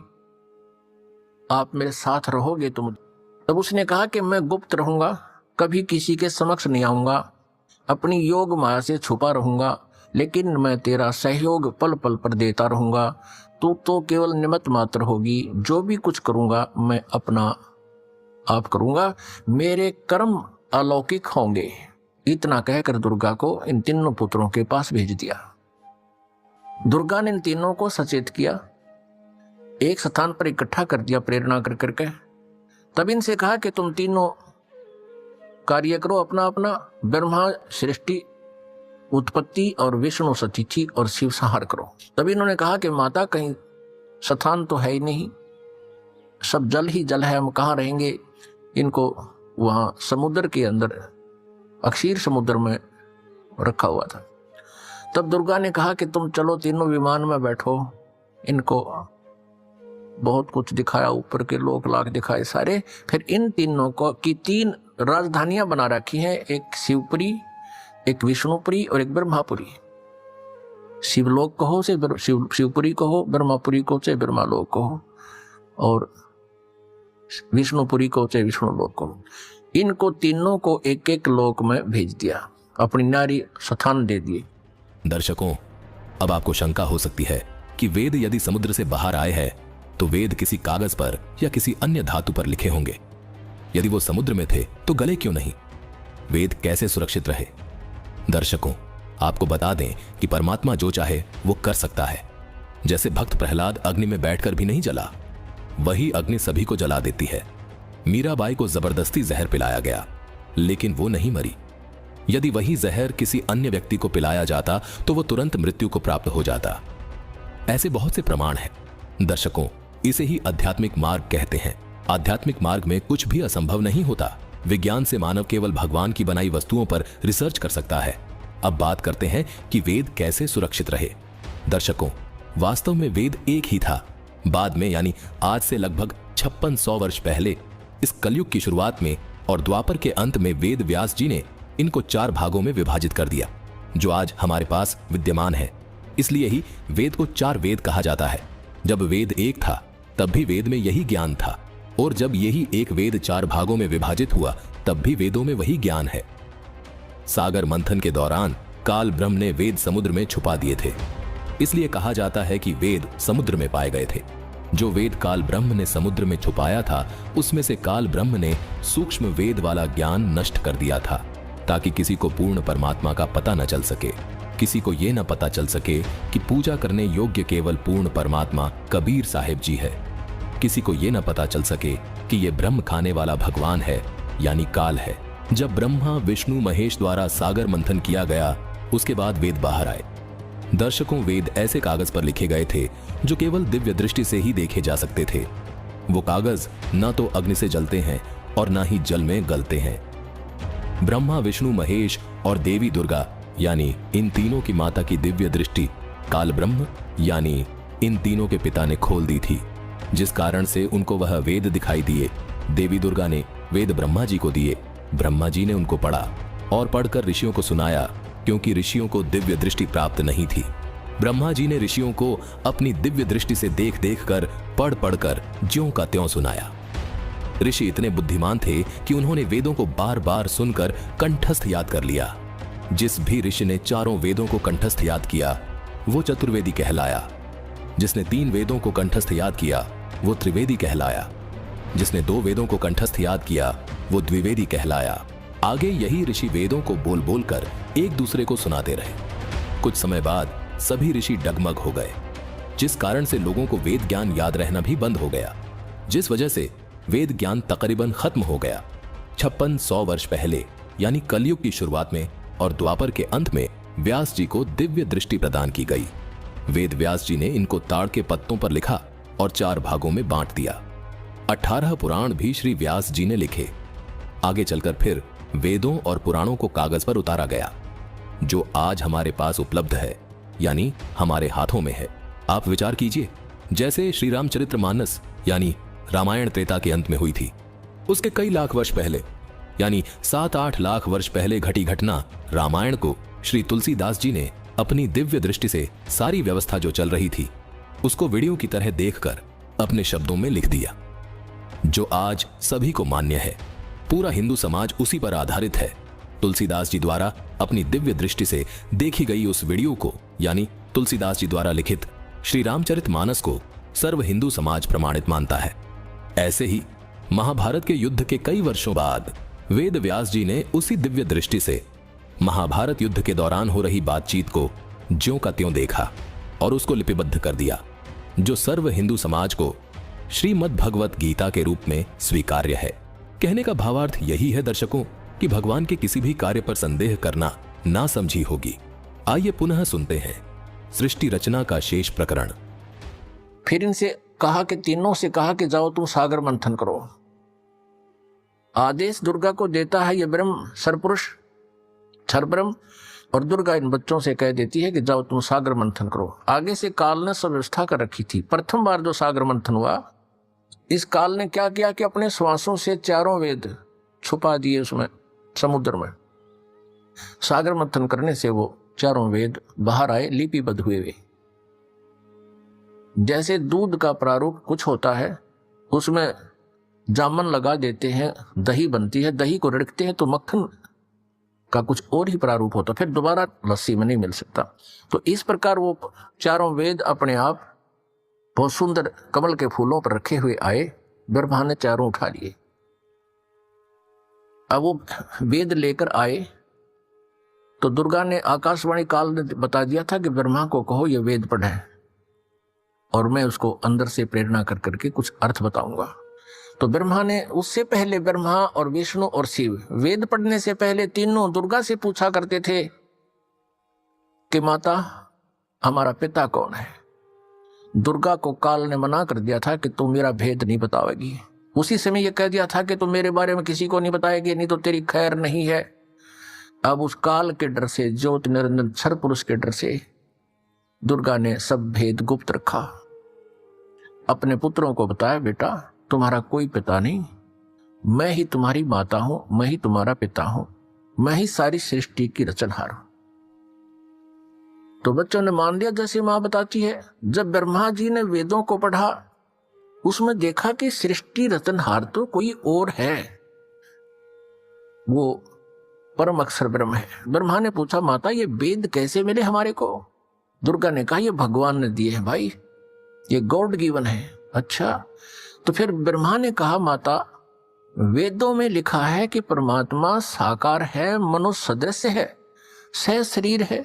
आप मेरे साथ रहोगे तुम। तब उसने कहा कि मैं गुप्त रहूंगा, कभी किसी के समक्ष नहीं आऊंगा, अपनी योग माया से छुपा रहूंगा, लेकिन मैं तेरा सहयोग पल पल पर देता रहूंगा। तू तो केवल निमित्त मात्र होगी, जो भी कुछ करूंगा मैं अपना आप करूंगा, मेरे कर्म अलौकिक होंगे। इतना कहकर दुर्गा को इन तीनों पुत्रों के पास भेज दिया। दुर्गा ने इन तीनों को सचेत किया, एक स्थान पर इकट्ठा कर दिया प्रेरणा कर करके। तब इनसे कहा कि तुम तीनों कार्य करो अपना अपना, ब्रह्मा सृष्टि उत्पत्ति और विष्णु सतिथि और शिव संहार करो। तभी इन्होंने कहा कि माता कहीं स्थान तो है ही नहीं, सब जल ही जल है, हम कहाँ रहेंगे। इनको वहां समुद्र के अंदर अक्षीर समुद्र में रखा हुआ था। तब दुर्गा ने कहा कि तुम चलो तीनों विमान में बैठो। इनको बहुत कुछ दिखाया, ऊपर के लोक लाख दिखाए सारे। फिर इन तीनों को की 3 राजधानियां बना रखी हैं, एक शिवपुरी, एक विष्णुपुरी और एक ब्रह्मापुरी। शिवलोक कहो से शिवपुरी कहो, ब्रह्मापुरी को से ब्रह्मालोक कहो, और विष्णुपुरी को से विष्णुलोक कहो। इनको तीनों को एक एक लोक में भेज दिया, अपनी नारी स्थान दे दिए। दर्शकों, अब आपको शंका हो सकती है कि वेद यदि समुद्र से बाहर आए हैं तो वेद किसी कागज पर या किसी अन्य धातु पर लिखे होंगे। यदि वो समुद्र में थे तो गले क्यों नहीं? वेद कैसे सुरक्षित रहे? दर्शकों, आपको बता दें कि परमात्मा जो चाहे वो कर सकता है। जैसे भक्त प्रहलाद अग्नि में बैठकर भी नहीं जला, वही अग्नि सभी को जला देती है। मीराबाई को जबरदस्ती जहर पिलाया गया, लेकिन वो नहीं मरी। यदि वही जहर किसी अन्य व्यक्ति को पिलाया जाता तो वो तुरंत मृत्यु को प्राप्त हो जाता। ऐसे बहुत से प्रमाण हैं। दर्शकों, इसे ही आध्यात्मिक मार्ग कहते हैं। आध्यात्मिक मार्ग में कुछ भी असंभव नहीं होता। विज्ञान से मानव केवल भगवान की बनाई वस्तुओं पर रिसर्च कर सकता है। अब बात करते हैं कि वेद कैसे सुरक्षित रहे। दर्शकों, वास्तव में वेद एक ही था। बाद में, यानी आज से लगभग 5600 वर्ष पहले, इस कलयुग की शुरुआत में और द्वापर के अंत में वेद व्यास जी ने इनको 4 भागों में विभाजित कर दिया, जो आज हमारे पास विद्यमान है। इसलिए ही वेद को 4 वेद कहा जाता है। जब वेद एक था तब भी वेद में यही ज्ञान था, और जब यही एक वेद 4 भागों में विभाजित हुआ तब भी वेदों में वही ज्ञान है। सागर मंथन के दौरान काल ब्रह्म ने वेद समुद्र में छुपा दिए थे। इसलिए कहा जाता है कि वेद समुद्र में पाए गए थे। जो वेद काल ब्रह्म ने समुद्र में छुपाया था, उसमें से काल ब्रह्म ने सूक्ष्म वेद वाला ज्ञान नष्ट कर दिया था, ताकि किसी को पूर्ण परमात्मा का पता न चल सके। किसी को यह न पता चल सके कि पूजा करने योग्य केवल पूर्ण परमात्मा कबीर साहिब जी है। किसी को यह न पता चल सके कि यह ब्रह्म खाने वाला भगवान है, यानी काल है। जब ब्रह्मा विष्णु महेश द्वारा सागर मंथन किया गया, उसके बाद वेद बाहर आए। दर्शकों, वेद ऐसे कागज पर लिखे गए थे जो केवल दिव्य दृष्टि से ही देखे जा सकते थे। वो कागज न तो अग्नि से जलते हैं और न ही जल में गलते हैं। ब्रह्मा विष्णु महेश और देवी दुर्गा, यानी इन तीनों की माता की दिव्य दृष्टि काल ब्रह्म, यानी इन तीनों के पिता ने खोल दी थी, जिस कारण से उनको वह वेद दिखाई दिए। देवी दुर्गा ने वेद ब्रह्मा जी को दिए। ब्रह्मा जी ने उनको पढ़ा और पढ़कर ऋषियों को सुनाया, क्योंकि ऋषियों को दिव्य दृष्टि प्राप्त नहीं थी। ब्रह्मा जी ने ऋषियों को अपनी दिव्य दृष्टि से देख देख कर पढ़ पढ़ कर ज्यों का त्यों सुनाया। ऋषि इतने बुद्धिमान थे कि उन्होंने वेदों को बार बार सुनकर कंठस्थ याद कर लिया। जिस भी ऋषि ने 4 वेदों को कंठस्थ याद किया, वो चतुर्वेदी कहलाया। जिसने 3 वेदों को कंठस्थ याद किया वो त्रिवेदी कहलाया। जिसने 2 वेदों को कंठस्थ याद किया वो द्विवेदी कहलाया। आगे यही ऋषि वेदों को बोल बोल कर एक दूसरे को सुनाते रहे। कुछ समय बाद सभी ऋषि डगमग हो गए, जिस कारण से लोगों को वेद ज्ञान याद रहना भी बंद हो गया, जिस वजह से वेद ज्ञान तकरीबन खत्म हो गया। 5600 वर्ष पहले यानी कलयुग की शुरुआत में और द्वापर के अंत में व्यास जी को दिव्य दृष्टि प्रदान की गई। वेद व्यास जी ने इनको ताड़ के पत्तों पर लिखा और 4 भागों में बांट दिया। 18 पुराण भी श्री व्यास जी ने लिखे। आगे चलकर फिर वेदों और पुराणों को कागज पर उतारा गया, जो आज हमारे पास उपलब्ध है, यानी हमारे हाथों में है। आप विचार कीजिए, जैसे श्री रामचरितमानस यानी रामायण त्रेता के अंत में हुई थी, उसके कई लाख वर्ष पहले यानी 7-8 लाख वर्ष पहले घटी घटना रामायण को श्री तुलसीदास जी ने अपनी दिव्य दृष्टि से सारी व्यवस्था जो चल रही थी उसको वीडियो की तरह देखकर अपने शब्दों में लिख दिया, जो आज सभी को मान्य है। पूरा हिंदू समाज उसी पर आधारित है। तुलसीदास जी द्वारा अपनी दिव्य दृष्टि से देखी गई उस वीडियो को यानी तुलसीदास जी द्वारा लिखित श्री रामचरितमानस को सर्व हिंदू समाज प्रमाणित मानता है। ऐसे ही महाभारत के युद्ध के कई वर्षों बाद वेद व्यास जी ने उसी दिव्य दृष्टि से महाभारत युद्ध के दौरान हो रही बातचीत को ज्यों का त्यों देखा और उसको लिपिबद्ध कर दिया, जो सर्व हिंदू समाज को श्रीमद् भगवत गीता के रूप में स्वीकार्य है। कहने का भावार्थ यही है दर्शकों कि भगवान के किसी भी कार्य पर संदेह करना ना समझी होगी। आइए पुनः सुनते हैं सृष्टि रचना का शेष प्रकरण। फिर इनसे कहा कि तीनों से कहा कि जाओ तुम सागर मंथन करो। आदेश दुर्गा को देता है ये ब्रह्म सरपुरुष क्षर ब्रह्म, और दुर्गा इन बच्चों से कह देती है कि जाओ तुम सागर मंथन करो। आगे से काल ने सब व्यवस्था कर रखी थी। प्रथम बार जो सागर मंथन हुआ, इस काल ने क्या किया कि अपने श्वासों से 4 वेद छुपा दिए उसमें समुद्र में। सागर मंथन करने से वो 4 वेद बाहर आए, लिपिबद्ध हुए वे। जैसे दूध का प्रारूप कुछ होता है, उसमें जामन लगा देते हैं, दही बनती है, दही को रिड़कते हैं तो मक्खन का कुछ और ही प्रारूप होता, फिर दोबारा लस्सी में नहीं मिल सकता। तो इस प्रकार वो 4 वेद अपने आप बहुत सुंदर कमल के फूलों पर रखे हुए आए। ब्रह्मा ने 4 उठा लिए। अब वो वेद लेकर आए तो दुर्गा ने आकाशवाणी काल ने बता दिया था कि ब्रह्मा को कहो ये वेद पढ़े और मैं उसको अंदर से प्रेरणा कर करके कुछ अर्थ बताऊंगा। तो ब्रह्मा ने उससे पहले, ब्रह्मा और विष्णु और शिव वेद पढ़ने से पहले तीनों दुर्गा से पूछा करते थे कि माता हमारा पिता कौन है। दुर्गा को काल ने मना कर दिया था कि तुम मेरा भेद नहीं बताओगी। उसी समय ये कह दिया था कि तुम मेरे बारे में किसी को नहीं बताएगी, नहीं तो तेरी खैर नहीं है। अब उस काल के डर से, ज्योति निरंजन क्षर पुरुष के डर से दुर्गा ने सब भेद गुप्त रखा। अपने पुत्रों को बताया, बेटा तुम्हारा कोई पिता नहीं, मैं ही तुम्हारी माता हूं, मैं ही तुम्हारा पिता हूं, मैं ही सारी सृष्टि की रचनहार हूं। तो बच्चों ने मान लिया जैसे मां बताती है। जब ब्रह्मा जी ने वेदों को पढ़ा, उसमें देखा कि सृष्टि रचनहार तो कोई और है, वो परम अक्षर ब्रह्म है। ब्रह्मा ने पूछा, माता ये वेद कैसे मिले हमारे को? दुर्गा ने कहा, ये भगवान ने दिए हैं भाई, ये गॉड गिवन है। अच्छा, तो फिर ब्रह्मा ने कहा, माता वेदों में लिखा है कि परमात्मा साकार है, मनुष्य सदृश है, सह शरीर है,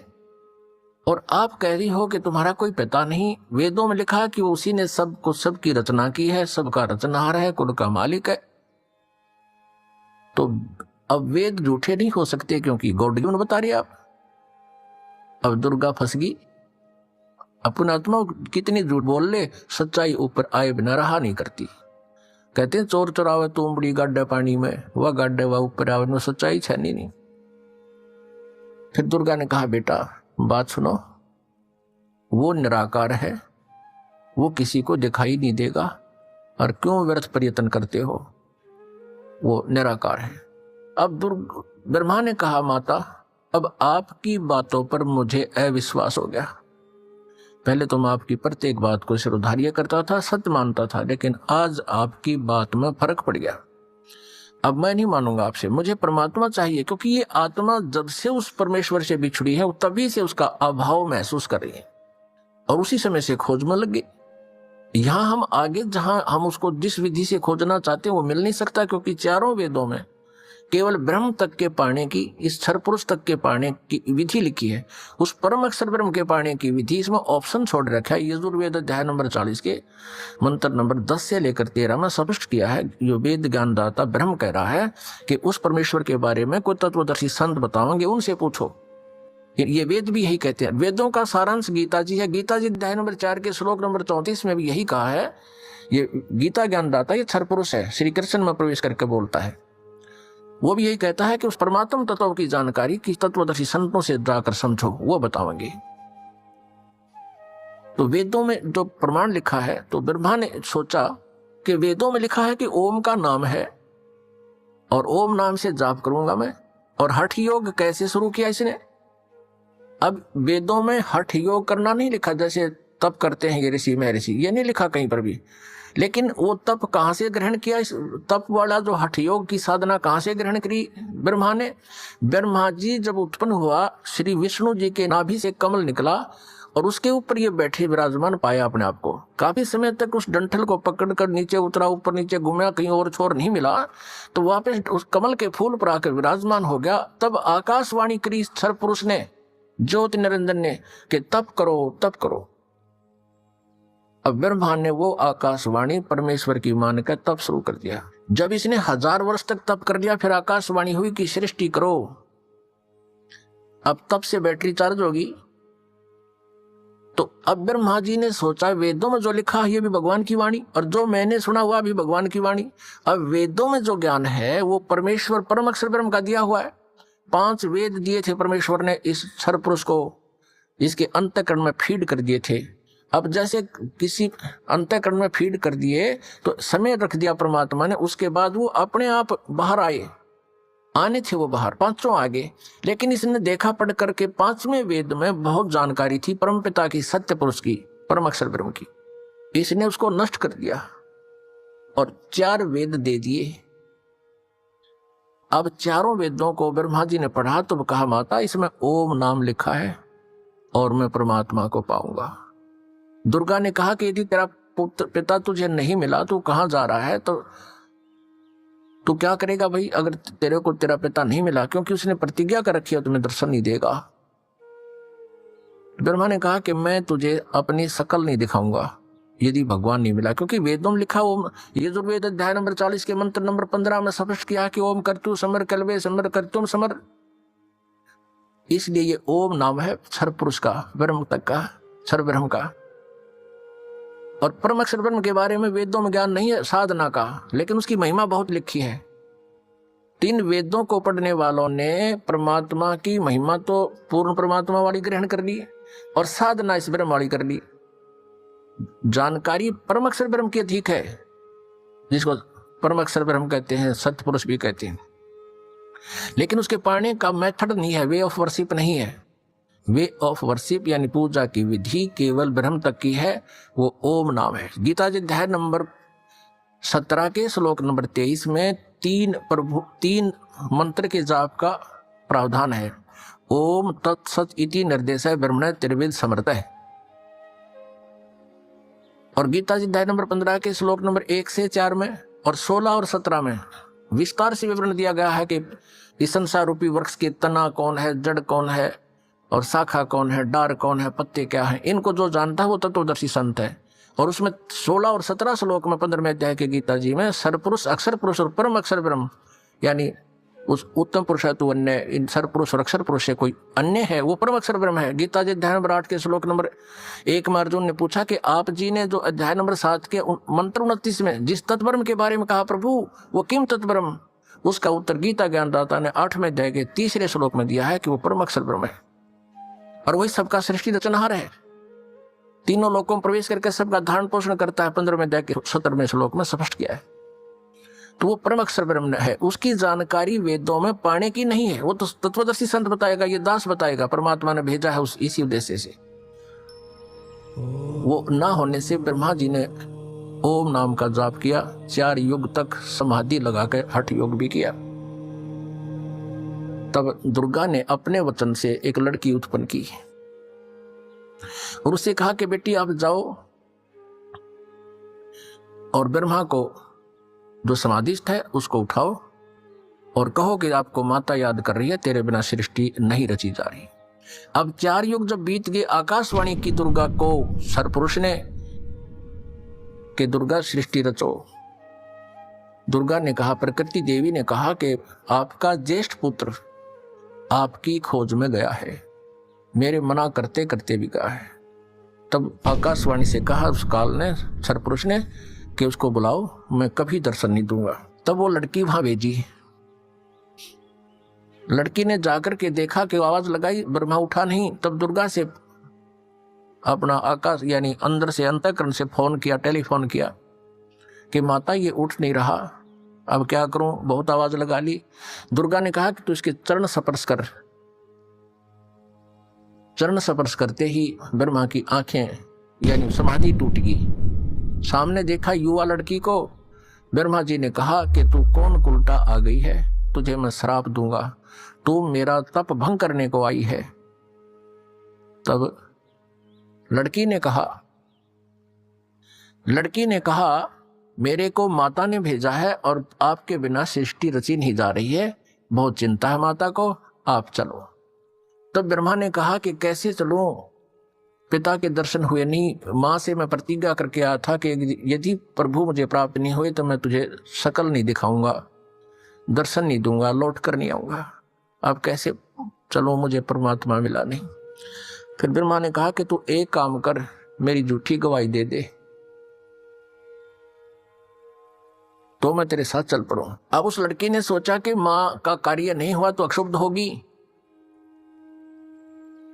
और आप कह रही हो कि तुम्हारा कोई पिता नहीं। वेदों में लिखा है कि उसी ने सब को सब की रचना की है, सबका रचनहार है, कुल का मालिक है। तो अब वेद झूठे नहीं हो सकते क्योंकि गॉड गिवन बता रही आप। अब दुर्गा फंस गई। अपना आत्मा कितनी झूठ बोल ले, सच्चाई ऊपर आए बिना रहा नहीं करती। कहते हैं चोर चोरावे तुम बड़ी गाड्डे पानी में, वह गाड्डे वह ऊपर आवे, में सच्चाई छनी नहीं। फिर दुर्गा ने कहा, बेटा बात सुनो, वो निराकार है, वो किसी को दिखाई नहीं देगा, और क्यों व्यर्थ प्रयत्न करते हो, वो निराकार है। अब ब्रह्मा ने कहा, माता अब आपकी बातों पर मुझे अविश्वास हो गया। पहले तो मैं आपकी प्रत्येक बात को सिरोधार्य करता था, सत्य मानता था, लेकिन आज आपकी बात में फर्क पड़ गया। अब मैं नहीं मानूंगा आपसे, मुझे परमात्मा चाहिए, क्योंकि ये आत्मा जब से उस परमेश्वर से बिछड़ी है तभी से उसका अभाव महसूस कर रही है। और उसी समय से खोज में लग गए। यहां हम आगे जहां हम उसको जिस विधि से खोजना चाहते हैं वो मिल नहीं सकता, क्योंकि चारों वेदों में केवल ब्रह्म तक के पाने की, इस क्षर पुरुष तक के पाने की विधि लिखी है। उस परम अक्षर ब्रह्म के पाने की विधि इसमें ऑप्शन छोड़ रखा है। यजुर्वेद अध्याय नंबर 40 के मंत्र नंबर 10 से लेकर 13 में स्पष्ट किया है, जो वेद ज्ञानदाता ब्रह्म कह रहा है कि उस परमेश्वर के बारे में कोई तत्वदर्शी संत बताओगे, उनसे पूछो। ये वेद भी यही कहते हैं। वेदों का सारांश गीता जी है। गीता जी अध्याय नंबर 4 के श्लोक नंबर 34 में भी यही कहा है। ये गीता ज्ञानदाता ये क्षर पुरुष है, श्री कृष्ण में प्रवेश करके बोलता है। वो भी यही कहता है कि उस परमात्म तत्व की जानकारी की तत्वदर्शी संतों से जाकर समझो, वो बतावेंगे। तो वेदों में जो प्रमाण लिखा है, तो ब्रह्मा ने सोचा कि वेदों में लिखा है कि ओम का नाम है और ओम नाम से जाप करूंगा मैं। और हठ योग कैसे शुरू किया इसने? अब वेदों में हठ योग करना नहीं लिखा, जैसे तप करते हैं ये ऋषि महर्षि, ये नहीं लिखा कहीं पर भी। लेकिन वो तप कहां से ग्रहण किया? इस तप वाला जो हठ योग की साधना कहां से ग्रहण करी ब्रह्मा ने? ब्रह्मा जी जब उत्पन्न हुआ, श्री विष्णु जी के नाभि से कमल निकला और उसके ऊपर ये बैठे विराजमान पाया अपने आप को। काफी समय तक उस डंठल को पकड़कर नीचे उतरा, ऊपर नीचे घूमा, कहीं और छोर नहीं मिला, तो वापस उस कमल के फूल पर आकर विराजमान हो गया। तब आकाशवाणी करी क्षर पुरुष ने, ज्योति निरंजन ने, कि तप करो तप करो। अब ब्रह्मा ने वो आकाशवाणी परमेश्वर की मानकर तप शुरू कर दिया। जब इसने 1000 वर्ष तक तप कर लिया, फिर आकाशवाणी हुई कि सृष्टि करो। अब तप से बैटरी चार्ज होगी। तो अब ब्रह्मा जी ने सोचा, वेदों में जो लिखा है ये भी भगवान की वाणी, और जो मैंने सुना हुआ भी भगवान की वाणी। अब वेदों में जो ज्ञान है वो परमेश्वर परम अक्षर ब्रह्म का दिया हुआ है। 5 वेद दिए थे परमेश्वर ने इस क्षर पुरुष को, इसके अंतःकरण में फीड कर दिए थे। अब जैसे किसी अंतःकरण में फीड कर दिए तो समय रख दिया परमात्मा ने, उसके बाद वो अपने आप बाहर आने थे वो बाहर, 5 आगे। लेकिन इसने देखा पढ़ करके 5वें वेद में बहुत जानकारी थी परम पिता की, सत्य पुरुष की, परम अक्षर ब्रह्म की। इसने उसको नष्ट कर दिया और 4 वेद दे दिए। अब चारों वेदों को ब्रह्मा जी ने पढ़ा तो कहा, माता इसमें ओम नाम लिखा है और मैं परमात्मा को पाऊंगा। दुर्गा ने कहा कि यदि तेरा पुत्र पिता तुझे नहीं मिला तो कहां जा रहा है, तो तू क्या करेगा भाई अगर तेरे को तेरा पिता नहीं मिला? क्योंकि उसने प्रतिज्ञा कर रखी है तुम्हें दर्शन नहीं देगा। ब्रह्मा ने कहा कि मैं तुझे अपनी शकल नहीं दिखाऊंगा यदि भगवान नहीं मिला, क्योंकि वेदों में लिखा ओम। यजुर्वेद अध्याय नंबर 40 के मंत्र नंबर 15 में स्पष्ट किया कि ओम कर्तु समर कल्वे समर कर्तुम समर। इसलिए ये ओम नाम है क्षर पुरुष का, ब्रह्म तक का, क्षर ब्रह्म का। और परम अक्षर ब्रह्म के बारे में वेदों में ज्ञान नहीं है साधना का, लेकिन उसकी महिमा बहुत लिखी है। 3 वेदों को पढ़ने वालों ने परमात्मा की महिमा तो पूर्ण परमात्मा वाली ग्रहण कर ली और साधना इस ब्रह्म वाली कर ली। जानकारी परम अक्षर ब्रह्म की अधिक है, जिसको परम अक्षर ब्रह्म कहते हैं, सत्य पुरुष भी कहते हैं। लेकिन उसके पाने का मेथड नहीं है, वे ऑफ वर्शिप नहीं है। वे ऑफ वर्शिप यानी पूजा की विधि केवल ब्रह्म तक की है, वो ओम नाम है। गीता जी अध्याय नंबर 17 के श्लोक नंबर 23 में 3 मंत्र के जाप का प्रावधान है। ओम तत्सत इति निर्देशः ब्रह्मणे त्रिविध समर्थ है। और गीता जी अध्याय नंबर 15 के श्लोक नंबर 1 से 4 में और 16 और 17 में विस्तार से विवरण दिया गया है कि इस संसार रूपी वृक्ष के तना कौन है, जड़ कौन है और शाखा कौन है, डार कौन है, पत्ते क्या है। इनको जो जानता है वो तत्वदर्शी संत है। और उसमें 16 और 17 श्लोक में 15वें अध्याय के गीता जी में सरपुरुष, अक्षर पुरुष और परम अक्षर ब्रह्म, यानी उस उत्तम पुरुष है तो अन्य, इन सरपुरुष और अक्षर पुरुष से कोई अन्य है वो परम अक्षर ब्रह्म है। गीता जी अध्याय नंबर 8 के श्लोक नंबर 1 में अर्जुन ने पूछा कि आप जी ने जो अध्याय नंबर 7 के मंत्र 29 में जिस तत्ब्रह्म के बारे में कहा प्रभु वो किम तत्ब्रह्म, उसका उत्तर गीता ज्ञानदाता ने 8वें अध्याय के 3रे श्लोक में दिया है कि वो परम अक्षर ब्रह्म है और वही सबका सृष्टि रचनहार है। तीनों लोकों में प्रवेश करके सबका धारण पोषण करता है, 15वें अध्याय के 17वें श्लोक में स्पष्ट किया है। तो वो परम अक्षर ब्रह्म है। उसकी जानकारी वेदों में पाने की नहीं है, वो तो तत्वदर्शी संत बताएगा, ये दास बताएगा, परमात्मा ने भेजा है उस इसी उद्देश्य से। वो ना होने से ब्रह्मा जी ने ओम नाम का जाप किया, 4 युग तक समाधि लगाकर हठ योग भी किया। तब दुर्गा ने अपने वचन से एक लड़की उत्पन्न की और उससे कहा कि बेटी आप जाओ और ब्रह्मा को जो समाधिस्थ है उसको उठाओ और कहो कि आपको माता याद कर रही है, तेरे बिना सृष्टि नहीं रची जा रही। अब 4 युग जब बीत गए, आकाशवाणी की दुर्गा को सरपुरुष ने कि दुर्गा सृष्टि रचो। दुर्गा ने कहा, प्रकृति देवी ने कहा कि आपका ज्येष्ठ पुत्र आपकी खोज में गया है, मेरे मना करते करते भी गया है। तब आकाशवाणी से कहा उस काल ने, सरपुरुष ने, कि उसको बुलाओ, मैं कभी दर्शन नहीं दूंगा। तब वो लड़की वहां भेजी। लड़की ने जाकर के देखा कि आवाज लगाई, ब्रह्मा उठा नहीं। तब दुर्गा से अपना आकाश यानी अंदर से अंतःकरण से फोन किया, टेलीफोन किया कि माता ये उठ नहीं रहा, अब क्या करूं, बहुत आवाज लगा ली। दुर्गा ने कहा कि तू इसके चरण स्पर्श कर। चरण स्पर्श करते ही ब्रह्मा की आंखें यानी समाधि टूट गई। सामने देखा युवा लड़की को। ब्रह्मा जी ने कहा कि तू कौन उल्टा आ गई है, तुझे मैं श्राप दूंगा, तू मेरा तप भंग करने को आई है। तब लड़की ने कहा मेरे को माता ने भेजा है और आपके बिना सृष्टि रची नहीं जा रही है, बहुत चिंता है माता को, आप चलो। तब ब्रह्मा ने कहा कि कैसे चलूं, पिता के दर्शन हुए नहीं। माँ से मैं प्रतिज्ञा करके आया था कि यदि प्रभु मुझे प्राप्त नहीं हुए तो मैं तुझे शकल नहीं दिखाऊंगा, दर्शन नहीं दूंगा, लौट कर नहीं आऊंगा। अब कैसे चलो, मुझे परमात्मा मिला नहीं। फिर ब्रह्मा ने कहा कि तू एक काम कर, मेरी झूठी गवाही दे दे तो मैं तेरे साथ चल पड़ूं। अब उस लड़की ने सोचा कि माँ का कार्य नहीं हुआ तो अक्षुब्ध होगी,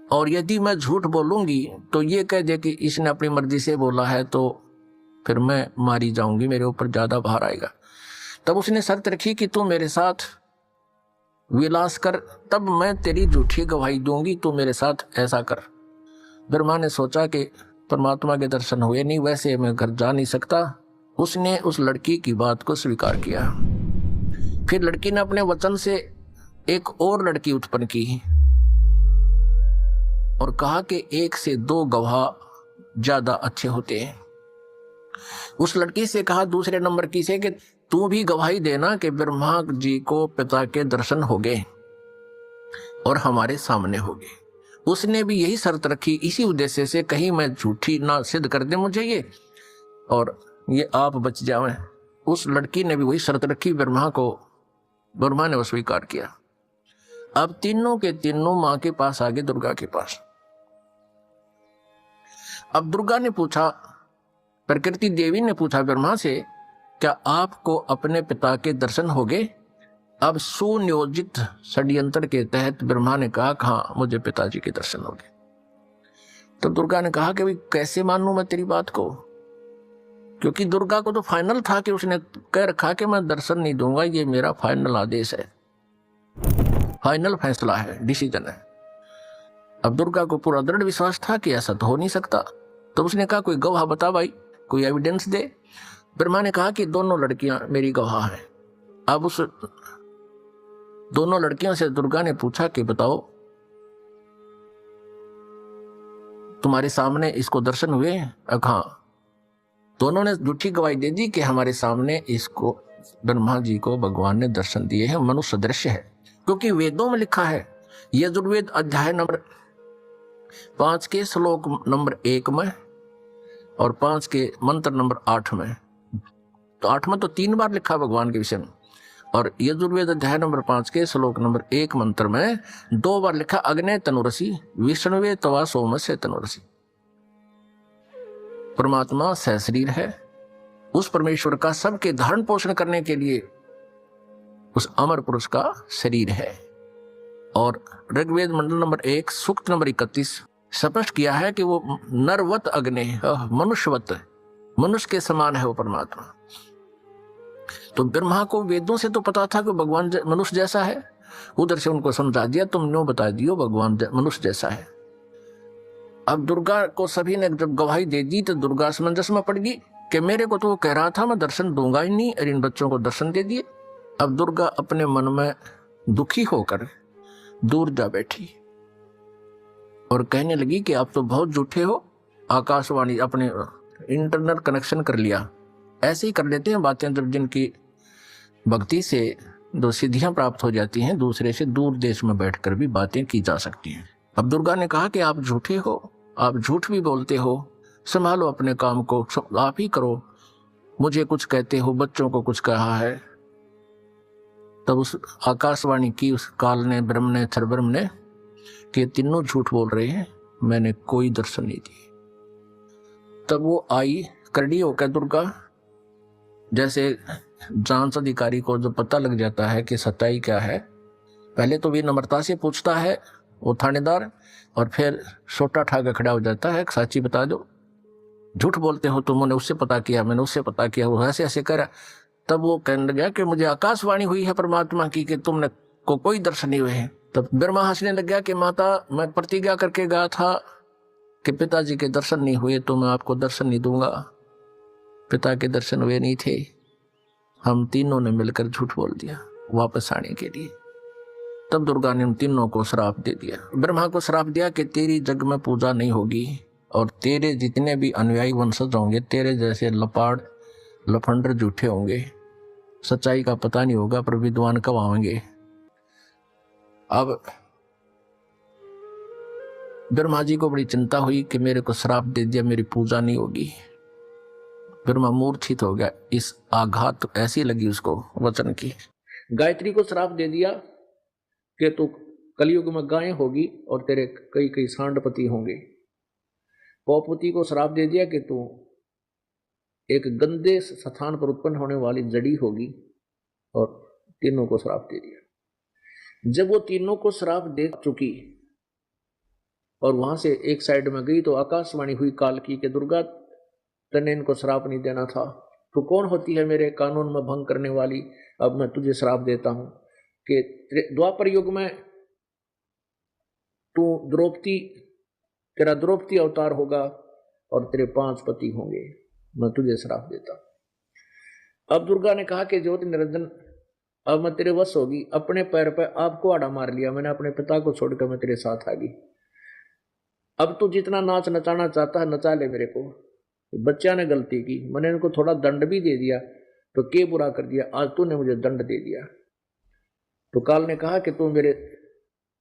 और यदि मैं झूठ बोलूंगी तो ये कह दे कि इसने अपनी मर्जी से बोला है, तो फिर मैं मारी जाऊंगी, मेरे ऊपर ज्यादा भार आएगा। तब उसने शर्त रखी कि तू मेरे साथ विलास कर, तब मैं तेरी झूठी गवाही दूंगी, तू मेरे साथ ऐसा कर। ब्रह्मा ने सोचा कि परमात्मा के दर्शन हुए नहीं, वैसे मैं घर जा नहीं सकता। उसने उस लड़की की बात को स्वीकार किया। फिर लड़की ने अपने वचन से एक और लड़की उत्पन्न की और कहा कि 1 से 2 गवाह ज्यादा अच्छे होते हैं। उस लड़की से कहा दूसरे नंबर की से कि तू भी गवाही देना कि ब्रह्मा जी को पिता के दर्शन हो गए और हमारे सामने हो गए। उसने भी यही शर्त रखी, इसी उद्देश्य से कहीं मैं झूठी ना सिद्ध कर दे मुझे ये और ये आप बच जाएं। उस लड़की ने भी वही शर्त रखी, ब्रह्मा ने वो स्वीकार किया। अब तीनों के तीनों मां के पास आ गए, दुर्गा के पास। अब दुर्गा ने पूछा, प्रकृति देवी ने पूछा ब्रह्मा से, क्या आपको अपने पिता के दर्शन हो गए? अब सुनियोजित षड्यंत्र के तहत ब्रह्मा ने कहा, हाँ मुझे पिताजी के दर्शन हो गए। तो दुर्गा ने कहा कि भाई कैसे मानूं मैं तेरी बात को, क्योंकि दुर्गा को तो फाइनल था कि उसने कह रखा कि मैं दर्शन नहीं दूंगा, ये मेरा फाइनल आदेश है, फाइनल फैसला है, डिसीजन है। अब दुर्गा को पूरा दृढ़ विश्वास था कि ऐसा तो हो नहीं सकता। तो उसने कहा कोई गवाह बता भाई, कोई एविडेंस दे। ब्रह्मा ने कहा कि दोनों लड़कियां मेरी गवाह हैं। अब उस दोनों लड़कियों से दुर्गा ने पूछा कि बताओ तुम्हारे सामने इसको दर्शन हुए? हाँ। दोनों ने झूठी गवाही दे दी कि हमारे सामने इसको ब्रह्मा जी को भगवान ने दर्शन दिए हैं, मनुष्य दृश्य है। क्योंकि वेदों में लिखा है, यजुर्वेद अध्याय नंबर 5 के श्लोक नंबर 1 में और 5 के मंत्र नंबर 8 में, तो 8 में तो 3 बार लिखा भगवान के विषय में, और यजुर्वेद अध्याय नंबर 5 के श्लोक नंबर 1 मंत्र में 2 बार लिखा, अग्ने तनुरसी विष्णुवे तवा सोमस्य तनुरसी। परमात्मा सहशरीर है, उस परमेश्वर का सबके धारण पोषण करने के लिए उस अमर पुरुष का शरीर है। और ऋग्वेद मंडल नंबर 1 सूक्त नंबर 31 स्पष्ट किया है कि वो नरवत अग्नि, मनुष्यवत, मनुष्य के समान है वो परमात्मा। तो ब्रह्मा को वेदों से तो पता था कि भगवान मनुष्य जैसा है, उधर से उनको समझा दिया, तुम नो बता दियो भगवान मनुष्य जैसा है। अब दुर्गा को सभी ने जब गवाही दे दी तो दुर्गा असमंजस में पड़ गई कि मेरे को तो वो कह रहा था मैं दर्शन दूंगा ही नहीं, और इन बच्चों को दर्शन दे दिए। अब दुर्गा अपने मन में दुखी होकर दूर जा बैठी और कहने लगी कि आप तो बहुत झूठे हो, आकाशवाणी अपने इंटरनेट कनेक्शन कर लिया। ऐसे ही कर लेते हैं बातें जब जिनकी भक्ति से दो सिद्धियां प्राप्त हो जाती हैं, दूसरे से दूर देश में बैठकर भी बातें की जा सकती हैं। अब दुर्गा ने कहा कि आप झूठे हो, आप झूठ भी बोलते हो, संभालो अपने काम को, आप ही करो, मुझे कुछ कहते हो, बच्चों को कुछ कहा है। तब उस आकाशवाणी की उस काल ने, ब्रह्म ने, क्षर ब्रह्म ने कि तीनों झूठ बोल रहे हैं, मैंने कोई दर्शन नहीं दी। तब वो आई करड़ी होकर दुर्गा, जैसे जांच अधिकारी को जो पता लग जाता है कि सच्चाई क्या है, पहले तो विनम्रता से पूछता है वो थानेदार, और फिर छोटा ठाकर खड़ा हो जाता है, साची बता दो, झूठ बोलते हो तुम, मैंने उससे पता किया, मैंने उससे पता किया, वो ऐसे ऐसे करा। तब वो कहने लगा कि मुझे आकाशवाणी हुई है परमात्मा की कि तुमने को कोई दर्शन नहीं हुए हैं। तब ब्रह्मा हंसने लग गया कि माता, मैं प्रतिज्ञा करके गया था कि पिताजी के दर्शन नहीं हुए तो मैं आपको दर्शन नहीं दूंगा। पिता के दर्शन हुए नहीं थे, हम तीनों ने मिलकर झूठ बोल दिया वापस आने के लिए। तब दुर्गा ने उन तीनों को श्राप दे दिया। ब्रह्मा को श्राप दिया कि तेरी जग में पूजा नहीं होगी और तेरे जितने भी अनुयायी वंशज होंगे तेरे जैसे लपाड़ लफंडर झूठे होंगे, सच्चाई का पता नहीं होगा, पर विद्वान कब आएंगे। अब ब्रह्मा जी को बड़ी चिंता हुई कि मेरे को श्राप दे दिया, मेरी पूजा नहीं होगी। ब्रह्मा मूर्छित हो गया, इस आघात ऐसी लगी उसको वचन की। गायत्री को श्राप दे दिया कि तू कलयुग में गाय होगी और तेरे कई कई सांडपति होंगे। पौपति को श्राप दे दिया कि तू एक गंदे स्थान पर उत्पन्न होने वाली जड़ी होगी, और तीनों को श्राप दे दिया। जब वो तीनों को श्राप दे चुकी और वहां से एक साइड में गई तो आकाशवाणी हुई काल की कि दुर्गा, तने इनको श्राप नहीं देना था, तो कौन होती है मेरे कानून में भंग करने वाली, अब मैं तुझे श्राप देता हूं कि द्वापर युग में तू द्रौपदी, तेरा द्रौपदी अवतार होगा और तेरे 5 पति होंगे, मैं तुझे श्राप देता। अब दुर्गा ने कहा कि ज्योति निरंजन, अब मैं तेरे वश होगी, अपने पैर पर आपको आड़ा मार लिया मैंने, अपने पिता को छोड़कर मैं तेरे साथ आ गई। अब तू जितना नाच नचाना चाहता है नचा ले मेरे को। बच्चा ने गलती की, मैंने इनको थोड़ा दंड भी दे दिया, तो के बुरा कर दिया, आज तूने मुझे दंड दे दिया। तो काल ने कहा कि तू मेरे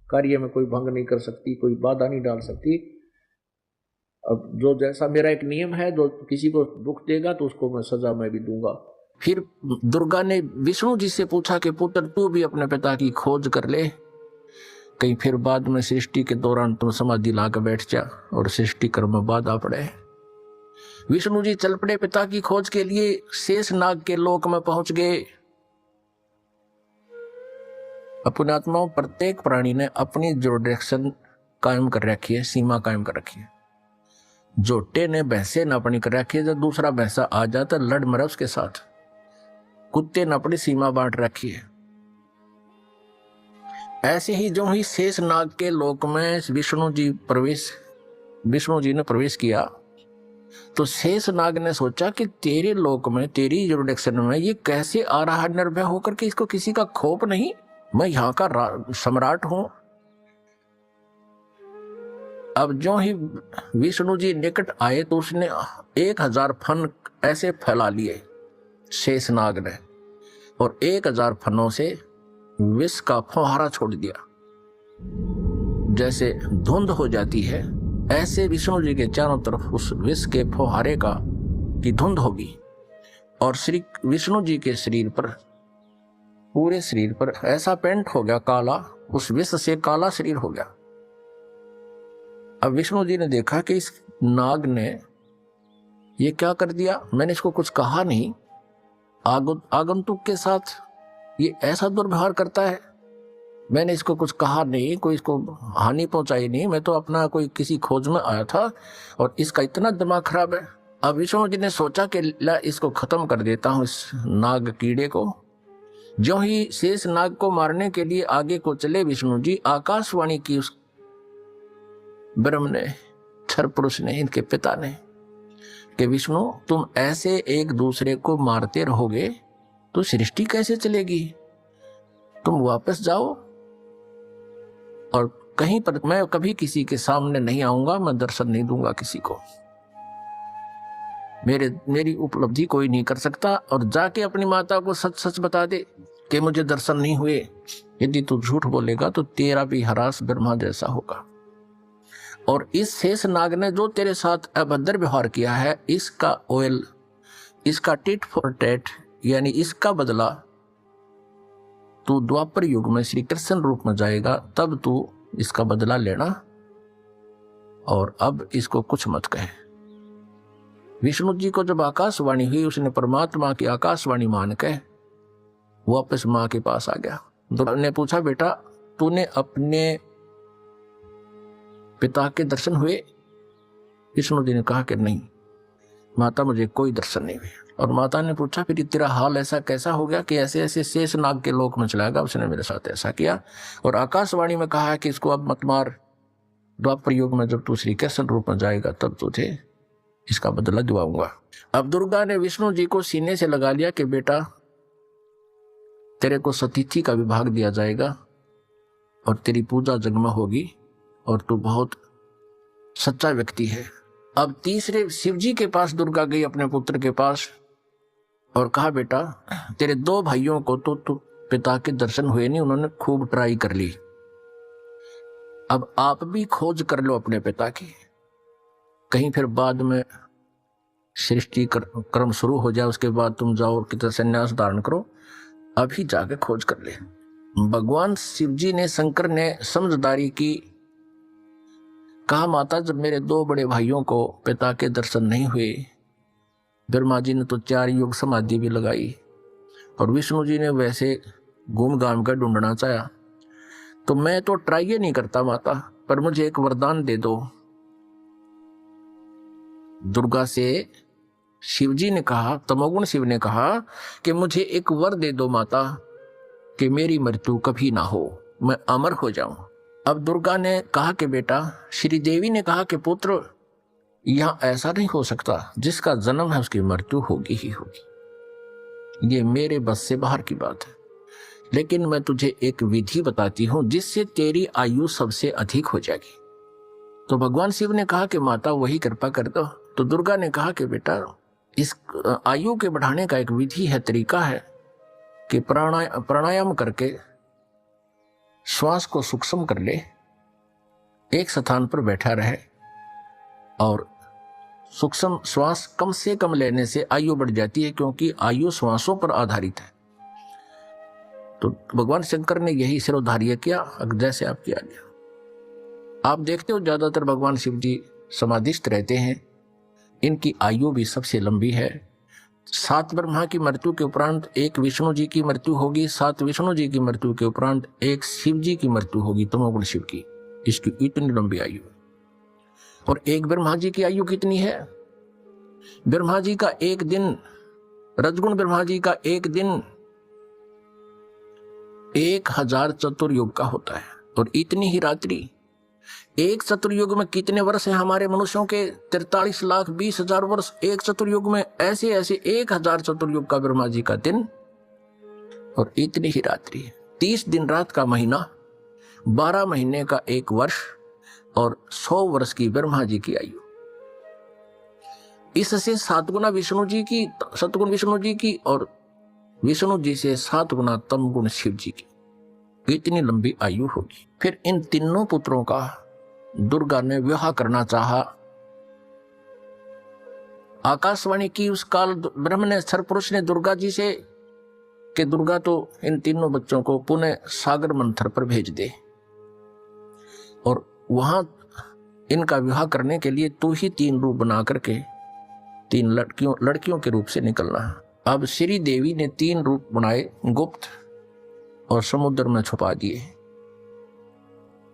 कार्य में कोई भंग नहीं कर सकती, कोई बाधा नहीं डाल सकती। अब जो जैसा मेरा एक नियम है, जो किसी को दुख देगा तो उसको मैं सजा मैं भी दूंगा। फिर दुर्गा ने विष्णु जी से पूछा कि पुत्र तू भी अपने पिता की खोज कर ले, कहीं फिर बाद में सृष्टि के दौरान तुम समाधि लाकर बैठ जा और सृष्टि कर्म में बाधा पड़े। विष्णु जी चल पड़े पिता की खोज के लिए, शेष नाग के लोक में पहुंच गए। पुण्यात्माओं, प्रत्येक प्राणी ने अपनी जो डायरेक्शन कायम कर रखी है, सीमा कायम कर रखी है। जोटे ने भैंसे न अपनी कर रखी है, जब दूसरा भैंसा आ जाता लड़ मरा उसके साथ। कुत्ते ने अपनी सीमा बांट रखी है। ऐसे ही जो ही शेष नाग के लोक में विष्णु जी ने प्रवेश किया तो शेष नाग ने सोचा कि तेरे लोक में, तेरी जुरिडिक्शन में ये कैसे आ रहा है निर्भय होकर के, इसको किसी का खौफ नहीं, मैं यहाँ का सम्राट हूं। अब जो ही विष्णु जी निकट आए तो उसने 1000 फन ऐसे फैला लिए शेष नाग ने, और 1000 फनों से विष का फुहारा छोड़ दिया। जैसे धुंध हो जाती है, ऐसे विष्णु जी के चारों तरफ उस विष के फुहारे की धुंध होगी, और श्री विष्णु जी के शरीर पर, पूरे शरीर पर ऐसा पेंट हो गया काला, उस विष से काला शरीर हो गया। अब विष्णु जी ने देखा कि इस नाग ने ये क्या कर दिया, मैंने इसको कुछ कहा नहीं, आगंतुक के साथ ये ऐसा दुर्व्यवहार करता है, मैंने इसको कुछ कहा नहीं, कोई इसको हानि पहुंचाई नहीं, मैं तो अपना कोई किसी खोज में आया था और इसका इतना दिमाग खराब है। अब विष्णु जी ने सोचा कि ला इसको खत्म कर देता हूं, इस नाग कीड़े को। जो ही शेष नाग को मारने के लिए आगे को चले विष्णु जी, आकाशवाणी की उस ब्रह्म ने, क्षर पुरुष ने, इनके पिता ने, कि विष्णु तुम ऐसे एक दूसरे को मारते रहोगे तो सृष्टि कैसे चलेगी, तुम वापस जाओ, और कहीं पर मैं कभी किसी के सामने नहीं आऊंगा, मैं दर्शन नहीं दूंगा किसी को। मेरी उपलब्धि कोई नहीं कर सकता, और जाके अपनी माता को सच सच बता दे कि मुझे दर्शन नहीं हुए। यदि तू झूठ बोलेगा तो तेरा भी हरास ब्रह्मा जैसा होगा। और इस शेष नाग ने जो तेरे साथ अभद्र व्यवहार किया है, इसका ऑयल, इसका टिट फॉर टैट, यानी इसका बदला तू द्वापर युग में श्री कृष्ण रूप में जाएगा, तब तू इसका बदला लेना। और अब इसको कुछ मत कहे। विष्णु जी को जब आकाशवाणी हुई, उसने परमात्मा की आकाशवाणी मान के वापस माँ के पास आ गया। दुर्गा ने पूछा, बेटा तूने अपने पिता के दर्शन हुए? विष्णु जी ने कहा कि नहीं माता, मुझे कोई दर्शन नहीं हुए। और माता ने पूछा, फिर तेरा हाल ऐसा कैसा हो गया कि ऐसे ऐसे शेष नाग के लोक में चलाएगा? उसने मेरे साथ ऐसा किया और आकाशवाणी में कहा है कि इसको अब मत मार, द्वापर युग में जब तू श्री कृष्ण रूप में जाएगा तब तुझे इसका बदला दिलाऊंगा। अब दुर्गा ने विष्णु जी को सीने से लगा लिया कि बेटा तेरे को सतिथि का विभाग दिया जाएगा और तेरी पूजा जगमग होगी और तू बहुत सच्चा व्यक्ति है। अब तीसरे शिव जी के पास दुर्गा गई, अपने पुत्र के पास, और कहा, बेटा तेरे 2 भाइयों को तो पिता के दर्शन हुए नहीं, उन्होंने खूब ट्राई कर ली, अब आप भी खोज कर लो अपने पिता की, कहीं फिर बाद में सृष्टि क्रम शुरू हो जाए, उसके बाद तुम जाओ कितना संन्यास धारण करो, अभी जाके खोज कर ले। भगवान शिव जी ने, शंकर ने समझदारी की, कहा माता जब मेरे 2 बड़े भाइयों को पिता के दर्शन नहीं हुए, ब्रह्मा जी ने तो 4 युग समाधि भी लगाई और विष्णु जी ने वैसे घूम घाम कर ढूंढना चाहा, तो मैं तो ट्राई ही नहीं करता माता, पर मुझे एक वरदान दे दो। दुर्गा से शिव जी ने कहा, तमोगुण शिव ने कहा कि मुझे एक वर दे दो माता कि मेरी मृत्यु कभी ना हो, मैं अमर हो जाऊं। अब दुर्गा ने कहा कि बेटा, श्री देवी ने कहा कि पुत्र यहां ऐसा नहीं हो सकता, जिसका जन्म है उसकी मृत्यु होगी ही होगी, ये मेरे बस से बाहर की बात है, लेकिन मैं तुझे एक विधि बताती हूं जिससे तेरी आयु सबसे अधिक हो जाएगी। तो भगवान शिव ने कहा कि माता वही कृपा कर दो। तो दुर्गा ने कहा कि बेटा इस आयु के बढ़ाने का एक विधि है, तरीका है कि प्राणायाम करके श्वास को सूक्ष्म कर ले, एक स्थान पर बैठा रहे और सूक्ष्म श्वास कम से कम लेने से आयु बढ़ जाती है, क्योंकि आयु श्वासों पर आधारित है। तो भगवान शंकर ने यही सिरोधार्य किया, जैसे आप किया गया। आप देखते हो ज्यादातर भगवान शिव जी समाधिस्थ रहते हैं, इनकी आयु भी सबसे लंबी है। 7 ब्रह्मा की मृत्यु के उपरांत एक विष्णु जी की मृत्यु होगी, 7 विष्णु जी की मृत्यु के उपरांत एक शिव जी की मृत्यु होगी, तमोगुण शिव की। इसकी इतनी लंबी आयु। और एक ब्रह्मा जी की आयु कितनी है? ब्रह्मा जी का एक दिन, रजगुण ब्रह्मा जी का एक दिन 1000 चतुर्युग का होता है। और इतनी ही रात्रि, एक चतुर्युग में कितने वर्ष हैं हमारे मनुष्यों के? 43,20,000 वर्ष एक चतुर्युग में। ऐसे ऐसे 1000 चतुर्युग का ब्रह्मा जी का दिन और इतनी ही रात्रि। 30 दिन रात का महीना, 12 महीने का एक वर्ष और 100 वर्ष की ब्रह्मा जी की आयु। इससे 7 गुना विष्णु जी की, सतगुण विष्णु जी की, और विष्णु जी से 7 गुना तम गुण शिव जी की। इतनी लंबी आयु होगी। फिर इन तीनों पुत्रों का दुर्गा ने विवाह करना चाहा। आकाशवाणी की उस काल ब्रह्म ने, सरपुरुष ने दुर्गा जी से कि दुर्गा तो इन तीनों बच्चों को पुनः सागर मंथर पर भेज दे और वहां इनका विवाह करने के लिए तू ही 3 रूप बना करके 3 लड़कियों के रूप से निकलना। अब श्री देवी ने 3 रूप बनाए, गुप्त, और समुद्र में छुपा दिए।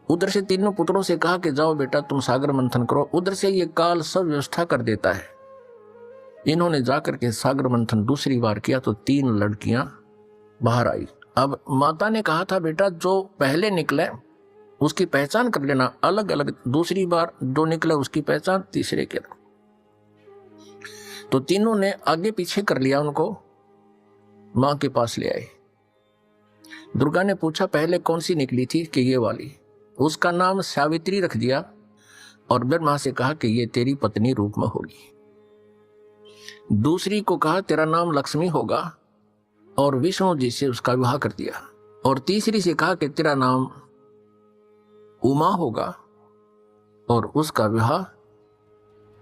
उधर से तीनों पुत्रों से कहा कि जाओ बेटा तुम सागर मंथन करो। उधर से ये काल सब व्यवस्था कर देता है। इन्होंने जाकर के सागर मंथन दूसरी बार किया तो 3 लड़कियां बाहर आई। अब माता ने कहा था बेटा जो पहले निकले उसकी पहचान कर लेना अलग अलग, दूसरी बार जो निकले उसकी पहचान तीसरे के। तो तीनों ने आगे पीछे कर लिया, उनको मां के पास ले आए। दुर्गा ने पूछा पहले कौन सी निकली थी? कि ये वाली। उसका नाम सावित्री रख दिया और ब्रह्मा से कहा कि ये तेरी पत्नी रूप में होगी। दूसरी को कहा तेरा नाम लक्ष्मी होगा और विष्णु जी से उसका विवाह कर दिया। और तीसरी से कहा कि तेरा नाम उमा होगा और उसका विवाह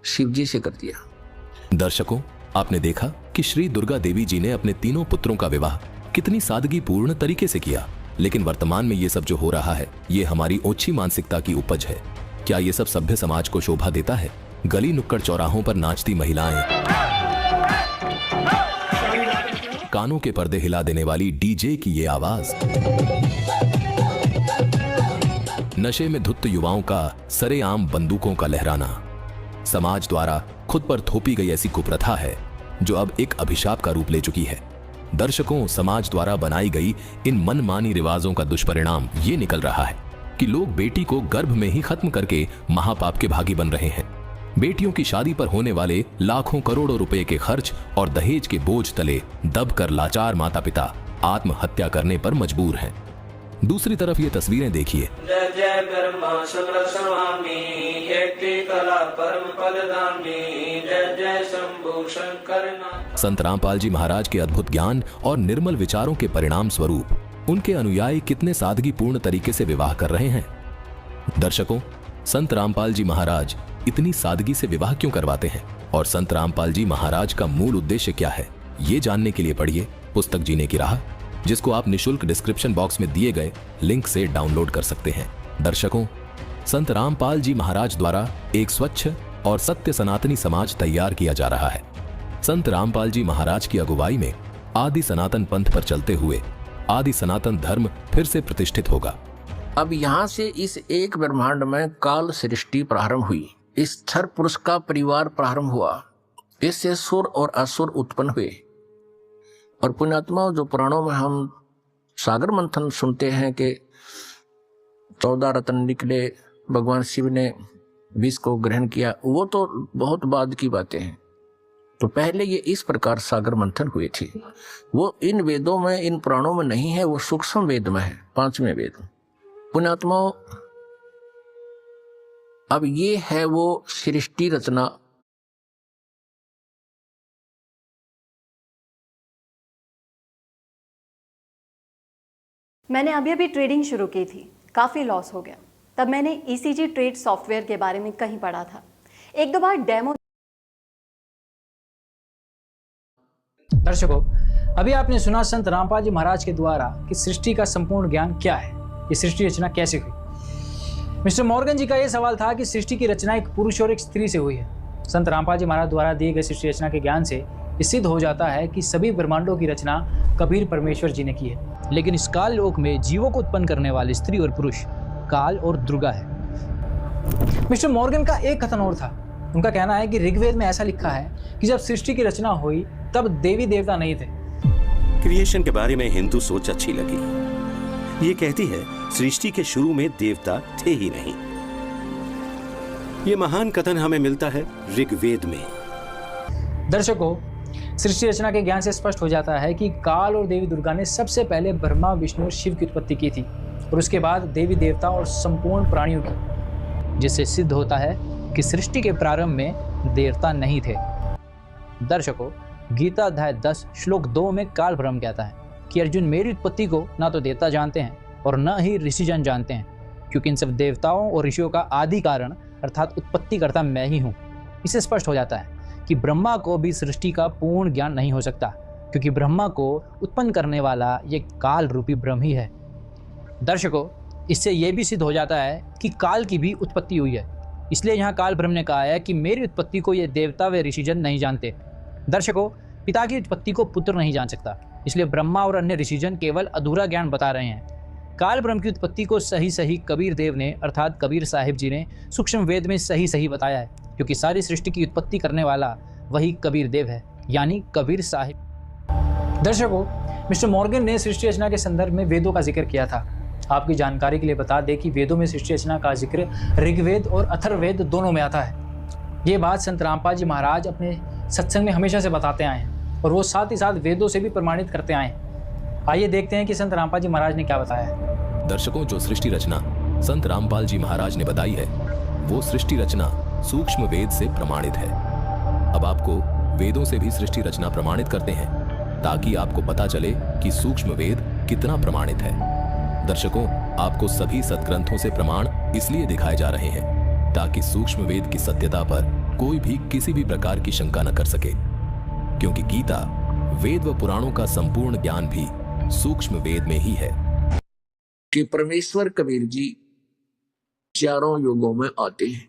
शिव जी से कर दिया। दर्शकों, आपने देखा कि श्री दुर्गा देवी जी ने अपने तीनों पुत्रों का विवाह कितनी सादगीपूर्ण तरीके से किया। लेकिन वर्तमान में ये सब जो हो रहा है, ये हमारी ओछी मानसिकता की उपज है। क्या ये सब सभ्य समाज को शोभा देता है? गली नुक्कड़ चौराहों पर नाचती महिलाएं, कानों के पर्दे हिला देने वाली डीजे की ये आवाज, नशे में धुत युवाओं का सरेआम बंदूकों का लहराना, समाज द्वारा खुद पर थोपी गई ऐसी कुप्रथा है जो अब एक अभिशाप का रूप ले चुकी है। दर्शकों, समाज द्वारा बनाई गई इन मनमानी रिवाजों का दुष्परिणाम ये निकल रहा है कि लोग बेटी को गर्भ में ही खत्म करके महापाप के भागी बन रहे हैं। बेटियों की शादी पर होने वाले लाखों करोड़ों रुपए के खर्च और दहेज के बोझ तले दबकर लाचार माता पिता आत्महत्या करने पर मजबूर हैं। दूसरी तरफ ये तस्वीरें देखिए। जय जय ब्रह्मा शंकर स्वामी, येति कला परम पदगामी, जय जय शंभु शंकर नाथ। संत रामपाल जी महाराज के अद्भुत ज्ञान और निर्मल विचारों के परिणाम स्वरूप उनके अनुयायी कितने सादगीपूर्ण तरीके से विवाह कर रहे हैं। दर्शकों, संत रामपाल जी महाराज इतनी सादगी से विवाह क्यों करवाते हैं और संत रामपाल जी महाराज का मूल उद्देश्य क्या है, ये जानने के लिए पढ़िए पुस्तक जीने की राह, जिसको आप निशुल्क डिस्क्रिप्शन बॉक्स में दिए गए लिंक से डाउनलोड कर सकते हैं। दर्शकों, संत रामपाल जी महाराज द्वारा एक स्वच्छ और सत्य सनातनी समाज तैयार किया जा रहा है। संत रामपाल जी महाराज की अगुवाई में आदि सनातन पंथ पर चलते हुए आदि सनातन धर्म फिर से प्रतिष्ठित होगा। अब यहाँ से इस एक ब्रह्मांड में काल सृष्टि प्रारंभ हुई। इस स्थर पुरुष का परिवार प्रारंभ हुआ। इससे सुर और असुर उत्पन्न हुए। और पुण्यात्मा, जो पुराणों में हम सागर मंथन सुनते हैं कि 14 रत्न निकले, भगवान शिव ने विष को ग्रहण किया, वो तो बहुत बाद की बातें हैं। तो पहले ये इस प्रकार सागर मंथन हुए थे। वो इन वेदों में, इन पुराणों में नहीं है, वो सूक्ष्म वेद में है, 5वें वेद। पुण्यात्माओं, अब ये है वो सृष्टि रचना। मैंने अभी अभी ट्रेडिंग शुरू की थी, काफ़ी लॉस हो गया। तब मैंने ईसीजी ट्रेड सॉफ्टवेयर के बारे में कहीं पढ़ा था। एक दो बार डेमो। दर्शकों, अभी आपने सुना संत रामपाल जी महाराज के द्वारा कि सृष्टि का संपूर्ण ज्ञान क्या है, ये सृष्टि रचना कैसे हुई। मिस्टर मॉर्गन जी का यह सवाल था कि सृष्टि की रचना एक पुरुष और एक स्त्री से हुई है। संत रामपाल जी महाराज द्वारा दिए गए सृष्टि रचना के ज्ञान से सिद्ध हो जाता है कि सभी ब्रह्मांडों की रचना कबीर परमेश्वर जी ने की है। लेकिन इस काल लोक में जीवों को उत्पन्न करने वाले स्त्री और पुरुष काल और दुर्गा है। मिस्टर मॉर्गन का एक कथन और था। उनका कहना है कि ऋग्वेद में ऐसा लिखा है कि जब सृष्टि की रचना हुई तब देवी देवता नहीं थे। क्रिएशन के बारे में हिंदू सोच अच्छी लगी। ये कहती है सृष्टि के शुरू में देवता थे ही नहीं। ये महान कथन हमें मिलता है ऋग्वेद में। दर्शकों, सृष्टि रचना के ज्ञान से स्पष्ट हो जाता है कि काल और देवी दुर्गा ने सबसे पहले ब्रह्मा, विष्णु और शिव की उत्पत्ति की थी और उसके बाद देवी देवता और संपूर्ण प्राणियों की, जिससे सिद्ध होता है कि सृष्टि के प्रारंभ में देवता नहीं थे। दर्शकों, गीता अध्याय 10 श्लोक 2 में काल ब्रह्म कहता है कि अर्जुन, मेरी उत्पत्ति को ना तो देवता जानते हैं और न ही ऋषिजन जानते हैं, क्योंकि इन सब देवताओं और ऋषियों का आदि कारण अर्थात उत्पत्तिकर्ता मैं ही हूँ। इससे स्पष्ट हो जाता है कि ब्रह्मा को भी सृष्टि का पूर्ण ज्ञान नहीं हो सकता, क्योंकि ब्रह्मा को उत्पन्न करने वाला ये काल रूपी ब्रह्म ही है। दर्शकों, इससे यह भी सिद्ध हो जाता है कि काल की भी उत्पत्ति हुई है। इसलिए यहाँ काल ब्रह्म ने कहा है कि मेरी उत्पत्ति को ये देवता व ऋषिजन नहीं जानते। दर्शकों, पिता की उत्पत्ति को पुत्र नहीं जान सकता, इसलिए ब्रह्मा और अन्य ऋषिजन केवल अधूरा ज्ञान बता रहे हैं। काल ब्रह्म की उत्पत्ति को सही सही कबीर देव ने अर्थात कबीर साहिब जी ने सूक्ष्म वेद में सही सही बताया है, क्योंकि सारी सृष्टि की उत्पत्ति करने वाला वही कबीर देव है, यानी कबीर साहिब। दर्शकों, मिस्टर मॉर्गन ने सृष्टि रचना के संदर्भ में वेदों का जिक्र किया था। आपकी जानकारी के लिए बता दें कि वेदों में सृष्टि रचना का जिक्र ऋग्वेद और अथर्ववेद दोनों में आता है। ये बात संत रामपाल जी महाराज अपने सत्संग में हमेशा से बताते आए हैं और वो साथ ही साथ वेदों से भी प्रमाणित करते आए हैं। आइए देखते हैं कि संत रामपाल जी महाराज ने क्या बताया है। दर्शकों, जो सृष्टि रचना संत रामपाल जी महाराज ने बताई है, वो सृष्टि रचना सूक्ष्म वेद से प्रमाणित है। अब आपको वेदों से भी सृष्टि रचना प्रमाणित करते हैं ताकि आपको पता चले कि सूक्ष्म वेद कितना प्रमाणित है। दर्शकों, आपको सभी सदग्रंथों से प्रमाण इसलिए दिखाए जा रहे हैं ताकि सूक्ष्म वेद की सत्यता पर कोई भी किसी भी प्रकार की शंका न कर सके, क्योंकि गीता, वेद व पुराणों का संपूर्ण ज्ञान भी सूक्ष्म वेद में ही है। कि परमेश्वर कबीर जी चारों युगों में आते हैं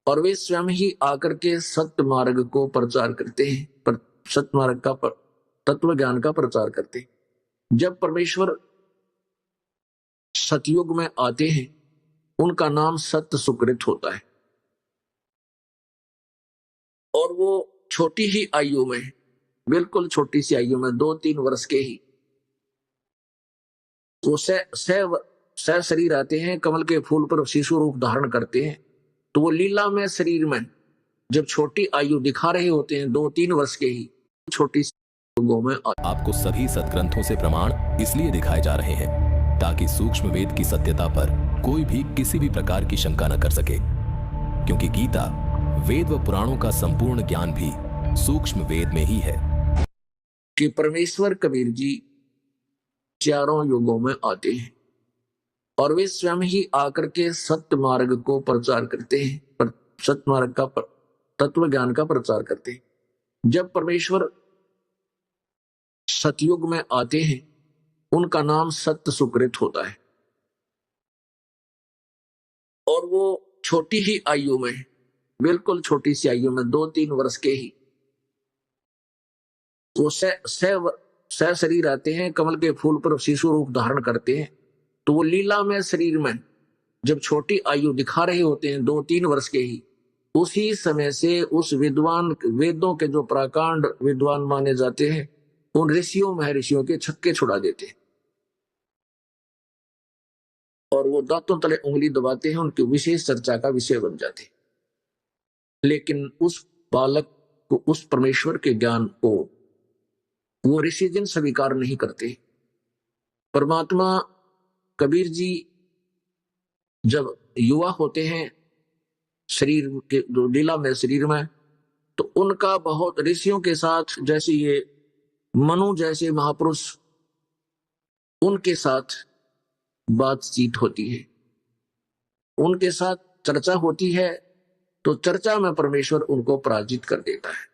और वे स्वयं ही आकर के सत्य मार्ग को प्रचार करते हैं, पर सत्य मार्ग का तत्व ज्ञान का प्रचार करते हैं। जब परमेश्वर सतयुग में आते हैं, उनका नाम सत्य सुकृत होता है और वो छोटी ही आयु में, बिल्कुल छोटी सी आयु में 2-3 वर्ष के ही वो सह शरीर आते हैं, कमल के फूल पर शिशु रूप धारण करते हैं। तो वो लीला में शरीर में जब छोटी आयु दिखा रहे होते हैं, 2-3 वर्ष के ही, छोटी सी युगों में आपको सभी सदग्रंथों से प्रमाण इसलिए दिखाए जा रहे हैं ताकि सूक्ष्म वेद की सत्यता पर कोई भी किसी भी प्रकार की शंका न कर सके, क्योंकि गीता, वेद व पुराणों का संपूर्ण ज्ञान भी सूक्ष्म वेद में ही है। कि परमेश्वर कबीर जी चारों युगों में आते हैं और वे स्वयं ही आकर के सत्य मार्ग को प्रचार करते हैं, पर सत्य मार्ग का तत्व ज्ञान का प्रचार करते हैं। जब परमेश्वर सतयुग में आते हैं, उनका नाम सत्य सुकृत होता है और वो छोटी ही आयु में, बिल्कुल छोटी सी आयु में 2-3 वर्ष के ही वो सह शरीर आते हैं, कमल के फूल पर शिशु रूप धारण करते हैं। तो वो लीला में शरीर में जब छोटी आयु दिखा रहे होते हैं, 2-3 वर्ष के ही, उसी समय से उस विद्वान, वेदों के जो प्राकांड विद्वान माने जाते हैं, उन ऋषियों महर्षियों के छक्के छुड़ा देते हैं और वो दांतों तले उंगली दबाते हैं, उनकी विशेष चर्चा का विषय बन जाते हैं। लेकिन उस बालक को, उस परमेश्वर के ज्ञान को वो ऋषि जन स्वीकार नहीं करते। परमात्मा कबीर जी जब युवा होते हैं शरीर के लीला में शरीर में, तो उनका बहुत ऋषियों के साथ, जैसे ये मनु जैसे महापुरुष, उनके साथ बातचीत होती है, उनके साथ चर्चा होती है। तो चर्चा में परमेश्वर उनको पराजित कर देता है।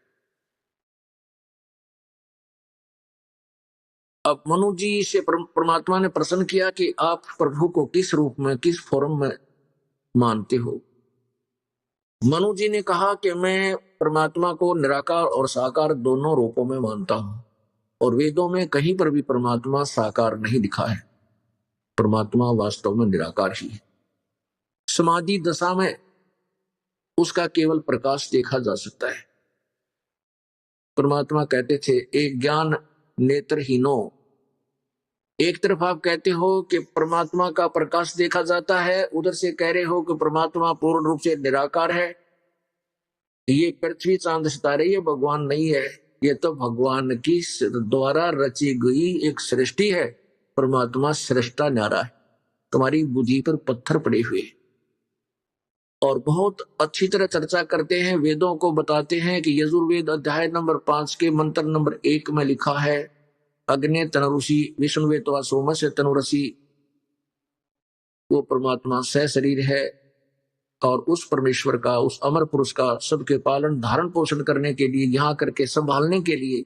अब मनु जी से परमात्मा ने प्रश्न किया कि आप प्रभु को किस रूप में, किस फॉर्म में मानते हो। मनु जी ने कहा कि मैं परमात्मा को निराकार और साकार दोनों रूपों में मानता हूं और वेदों में कहीं पर भी परमात्मा साकार नहीं दिखा है, परमात्मा वास्तव में निराकार ही है। समाधि दशा में उसका केवल प्रकाश देखा जा सकता है। परमात्मा कहते थे, एक ज्ञान नेत्रहीनो, एक तरफ आप कहते हो कि परमात्मा का प्रकाश देखा जाता है, उधर से कह रहे हो कि परमात्मा पूर्ण रूप से निराकार है। ये पृथ्वी चांद सितारे ये भगवान नहीं है, ये तो भगवान की द्वारा रची गई एक सृष्टि है। परमात्मा सृष्टा न्यारा है, तुम्हारी बुद्धि पर पत्थर पड़े हुए। और बहुत अच्छी तरह चर्चा करते हैं, वेदों को बताते हैं कि यजुर्वेद अध्याय नंबर 5 के मंत्र नंबर 1 में लिखा है, अग्नि तनुषि विष्णुवे तो सोम से तनुषि, वो परमात्मा सह शरीर है और उस परमेश्वर का, उस अमर पुरुष का सबके पालन धारण पोषण करने के लिए, यहाँ करके संभालने के लिए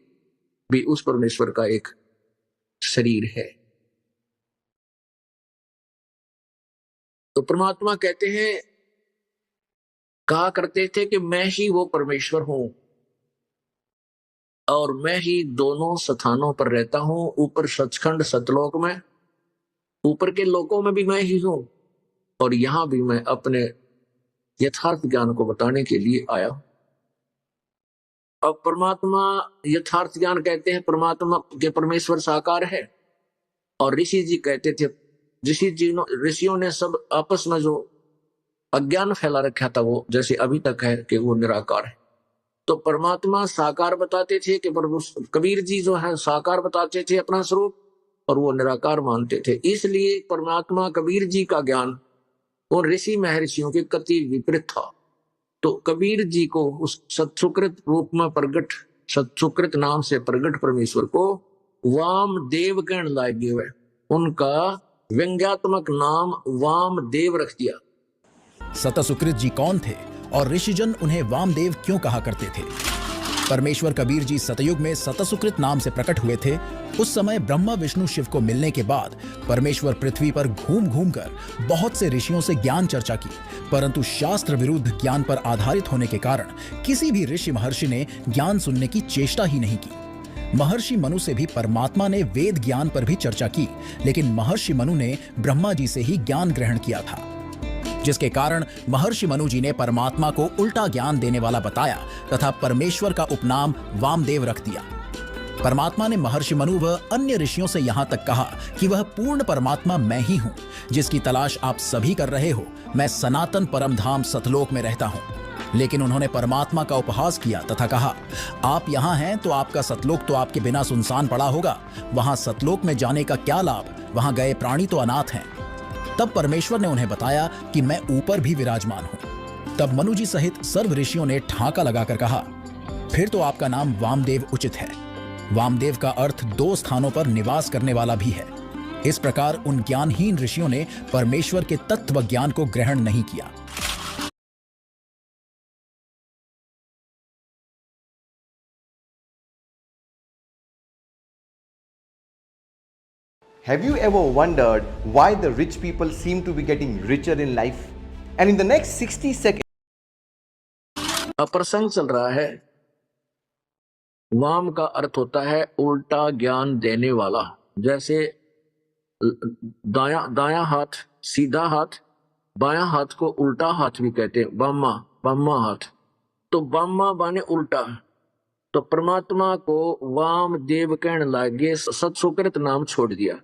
भी उस परमेश्वर का एक शरीर है। तो परमात्मा कहते हैं, कहा करते थे कि मैं ही वो परमेश्वर हूं और मैं ही दोनों स्थानों पर रहता हूं, ऊपर सचखंड सतलोक में, ऊपर के लोकों में भी मैं ही हूं और यहां भी मैं अपने यथार्थ ज्ञान को बताने के लिए आया हूं। अब परमात्मा यथार्थ ज्ञान कहते हैं, परमात्मा के परमेश्वर साकार है और ऋषि जी कहते थे, ऋषियों ने सब आपस में जो अज्ञान फैला रखा था वो जैसे अभी तक है कि वो निराकार है। तो परमात्मा साकार बताते थे कि कबीर जी जो है साकार बताते थे अपना स्वरूप और वो निराकार मानते थे। इसलिए परमात्मा कबीर जी का ज्ञान और ऋषि महर्षियों के कति विपरीत था। तो कबीर जी को उस सत्सुकृत रूप में प्रगट, सत्सुकृत नाम से प्रगट परमेश्वर को वामदेव कहने लगे हुए, उनका व्यंग्यात्मक नाम वामदेव रख दिया। सतसुकृत जी कौन थे और ऋषिजन उन्हें वामदेव क्यों कहा करते थे? परमेश्वर कबीर जी सतयुग में सतसुकृत नाम से प्रकट हुए थे। उस समय ब्रह्मा विष्णु शिव को मिलने के बाद परमेश्वर पृथ्वी पर घूम घूम कर बहुत से ऋषियों से ज्ञान चर्चा की, परंतु शास्त्र विरुद्ध ज्ञान पर आधारित होने के कारण किसी भी ऋषि महर्षि ने ज्ञान सुनने की चेष्टा ही नहीं की। महर्षि मनु से भी परमात्मा ने वेद ज्ञान पर भी चर्चा की, लेकिन महर्षि मनु ने ब्रह्मा जी से ही ज्ञान ग्रहण किया था, जिसके कारण महर्षि मनु जी ने परमात्मा को उल्टा ज्ञान देने वाला बताया तथा परमेश्वर का उपनाम वामदेव रख दिया। परमात्मा ने महर्षि मनु व अन्य ऋषियों से यहां तक कहा कि वह पूर्ण परमात्मा मैं ही हूं, जिसकी तलाश आप सभी कर रहे हो। मैं सनातन परम धाम सतलोक में रहता हूं। लेकिन उन्होंने परमात्मा का उपहास किया तथा कहा, आप यहां हैं तो आपका सतलोक तो आपके बिना सुनसान पड़ा होगा, वहां सतलोक में जाने का क्या लाभ, वहां गए प्राणी तो अनाथ हैं। तब परमेश्वर ने उन्हें बताया कि मैं ऊपर भी विराजमान हूं। तब मनु जी सहित सर्व ऋषियों ने ठाका लगाकर कहा, फिर तो आपका नाम वामदेव उचित है। वामदेव का अर्थ 2 स्थानों पर निवास करने वाला भी है। इस प्रकार उन ज्ञानहीन ऋषियों ने परमेश्वर के तत्व ज्ञान को ग्रहण नहीं किया। Have you ever wondered why the rich people seem to be getting richer in life? And in the next 60 seconds, अप्रसंग चल रहा है। वाम का अर्थ होता है उल्टा ज्ञान देने वाला, जैसे दायां हाथ सीधा हाथ, बायां हाथ को उल्टा हाथ भी कहते हैं, बामा हाथ। तो बामा बाने उल्टा। तो परमात्मा को वामदेव कहने लगे, सतसुकृत नाम छोड़ दिया।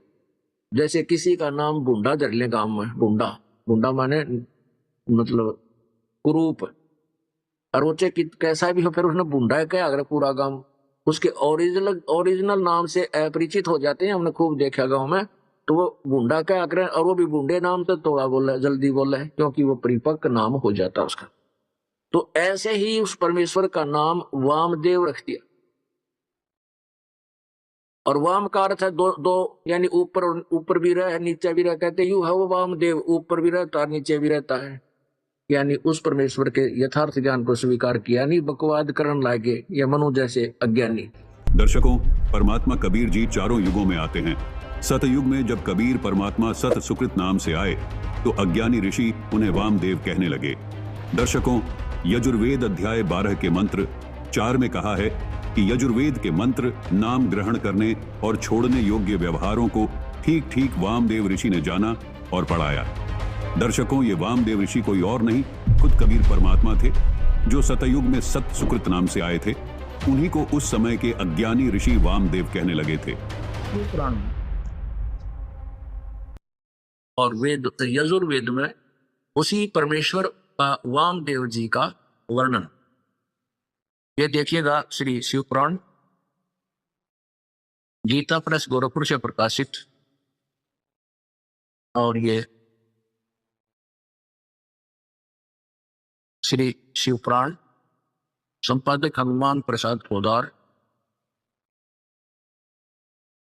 जैसे किसी का नाम बुंडा धर ले गांव में, बुंडा माने मतलब कुरूप, और वो चाहे कैसा भी हो, फिर उसने बुंडा क्या अगर पूरा गांव उसके ओरिजिनल नाम से अपरिचित हो जाते हैं। हमने खूब देखा गांव में, तो वो बुंडा क्या करे, और वो भी बुंडे नाम तो थोड़ा बोला जल्दी बोला है, क्योंकि वो परिपक्व नाम हो जाता उसका। तो ऐसे ही उस परमेश्वर का नाम वामदेव रख दिया। और वाम का अर्थ है दो यानी ऊपर भी रहे नीचे भी रहे, कहते यूं है वो वामदेव, ऊपर भी रहता है नीचे भी रहता है। यानी उस परमेश्वर के यथार्थ ज्ञान को स्वीकार किया नहीं, बकवाद करने लगे ये मनु जैसे अज्ञानी। दर्शकों, परमात्मा कबीर जी चारों युगों में आते हैं। सतयुग में जब कबीर परमात्मा सत सुकृत नाम से आए तो अज्ञानी ऋषि उन्हें वामदेव कहने लगे। दर्शकों, यजुर्वेद अध्याय 12 के मंत्र 4 में कहा है कि यजुर्वेद के मंत्र नाम ग्रहण करने और छोड़ने योग्य व्यवहारों को ठीक ठीक वामदेव ऋषि ने जाना और पढ़ाया। दर्शकों, ये वामदेव ऋषि कोई और नहीं, खुद कबीर परमात्मा थे, जो सतयुग में सत सुकृत नाम से आए थे। उन्हीं को उस समय के अज्ञानी ऋषि वामदेव कहने लगे थे। और वेद यजुर्वेद में उसी परमेश्वर वामदेव जी का वर्णन ये देखिएगा, श्री शिव पुराण गीता प्रेस गोरखपुर से प्रकाशित, और ये श्री शिव पुराण संपादक हनुमान प्रसाद पोदार,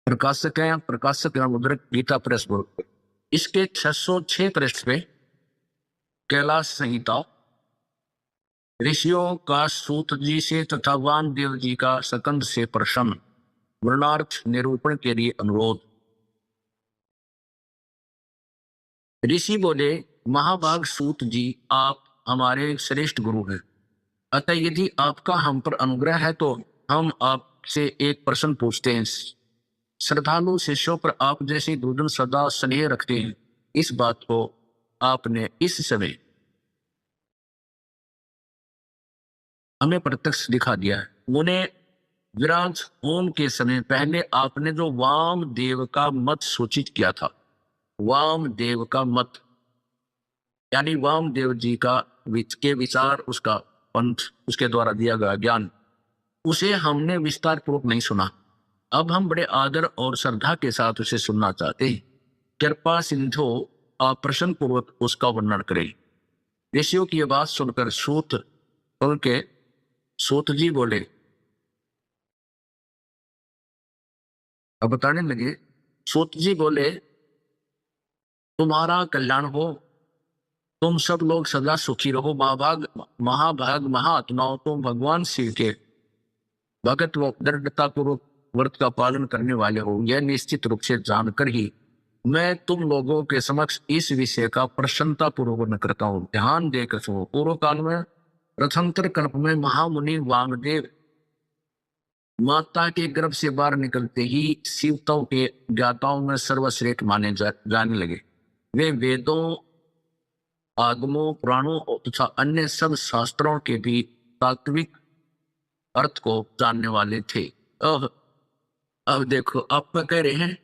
प्रकाशक हैं मुद्रक गीता प्रेस गोरखपुर। इसके 606 पृष्ठ पे कैलाश संहिता, ऋषियों का सूत जी से तथा वामदेव जी का सकंद से प्रश्न, वर्णार्थ निरूपण के लिए अनुरोध। ऋषि बोले, महाभाग सूत जी, आप हमारे श्रेष्ठ गुरु हैं, अतः यदि आपका हम पर अनुग्रह है तो हम आपसे एक प्रश्न पूछते हैं। श्रद्धालु शिष्यों पर आप जैसे गुरुजन सदा स्नेह रखते हैं, इस बात को आपने इस समय हमें प्रत्यक्ष दिखा दिया है। उन्हें विराज होम के समय पहले आपने जो वामदेव का मत सूचित किया था, वामदेव का मत यानी वामदेव जी का के विचार, उसका पंथ, उसके द्वारा दिया गया ज्ञान, उसे हमने विस्तार पूर्वक नहीं सुना। अब हम बड़े आदर और श्रद्धा के साथ उसे सुनना चाहते हैं। कृपा सिंधु आप प्रश्न पूर्वक उसका वर्णन करें। ऋषियों की बात सुनकर सूत उनके सूत जी बोले, अब बताने लगे। सूत जी बोले, तुम्हारा कल्याण हो, तुम सब लोग सदा सुखी रहो। महाभाग महात्माओं, तुम भगवान शिव के भगत व दृढ़ता पूर्वक व्रत का पालन करने वाले हो, यह निश्चित रूप से जानकर ही मैं तुम लोगों के समक्ष इस विषय का प्रसन्नता पूर्वक वर्णन करता हूँ। ध्यान देकर सुनो। पूर्व काल में रथंतर कल्प में महामुनि वामदेव माता के गर्भ से बाहर निकलते ही शिवताओं के ज्ञाताओं में सर्वश्रेष्ठ माने जाने लगे। वे वेदों, आगमों, पुराणों तथा अन्य सब शास्त्रों के भी तात्विक अर्थ को जानने वाले थे। अब देखो, आप कह रहे हैं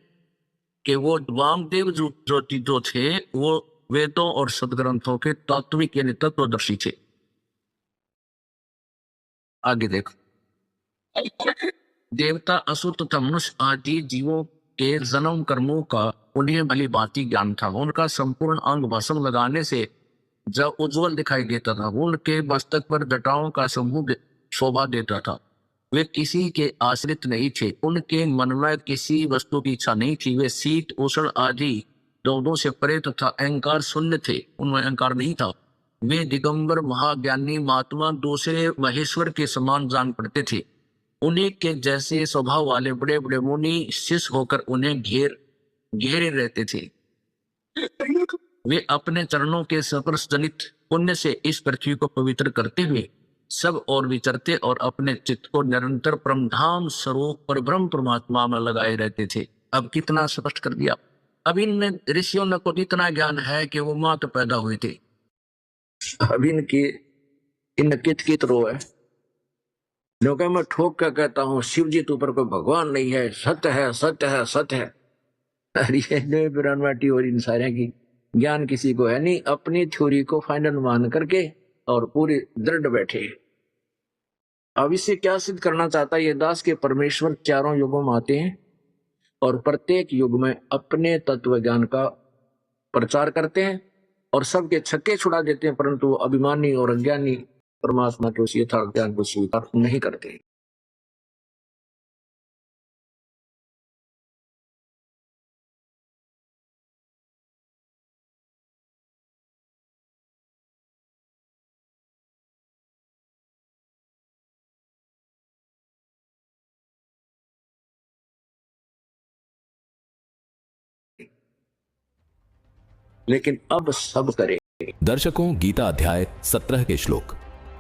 कि वो वामदेव जो थे वो वेदों और सदग्रंथों के तात्विक यानी तत्वदर्शी थे। आगे देखो, देवता, असुर तथा मनुष्य आदि जीवों के जन्म कर्मों का उन्हें भली भांति ज्ञान था। उनका संपूर्ण अंग भस्म लगाने से जब उज्जवल दिखाई देता था, उनके मस्तक पर जटाओं का समूह शोभा देता था। वे किसी के आश्रित नहीं थे, उनके मन में किसी वस्तु की इच्छा नहीं थी। वे शीत, उष्ण आदि दोनों से परे तथा अहंकार शून्य थे, उनमें अहंकार नहीं था। वे दिगंबर महाज्ञानी महात्मा दूसरे महेश्वर के समान जान पड़ते थे। उन्हीं के जैसे स्वभाव वाले बड़े बड़े मुनि शिष्य होकर उन्हें घेरे रहते थे। वे अपने चरणों के स्पर्श जनित पुण्य से इस पृथ्वी को पवित्र करते हुए सब और विचरते और अपने चित्त को निरंतर परमधाम स्वरूप पर ब्रह्म परमात्मा में लगाए रहते थे। अब कितना स्पष्ट कर दिया। अब इन ऋषियों ने को इतना ज्ञान है कि वो मात पैदा हुए थे। अब इन कित रो है, जो मैं ठोक कर कहता हूँ शिव जी तो ऊपर कोई भगवान नहीं है, सत्य है, सत्य है, सत्य है। अरे बिरानवाटी और इन सारे की ज्ञान किसी को है नहीं, अपनी थ्योरी को फाइनल मान करके और पूरी दृढ़ बैठे। अब इससे क्या सिद्ध करना चाहता है ये दास के परमेश्वर चारों युगों में आते हैं और प्रत्येक युग में अपने तत्व ज्ञान का प्रचार करते हैं और सबके छक्के छुड़ा देते हैं, परंतु अभिमानी और अज्ञानी परमात्मा के उस यथार्थ ज्ञान को स्वीकार नहीं करते। लेकिन अब सब करे। दर्शकों, गीता अध्याय 17 के श्लोक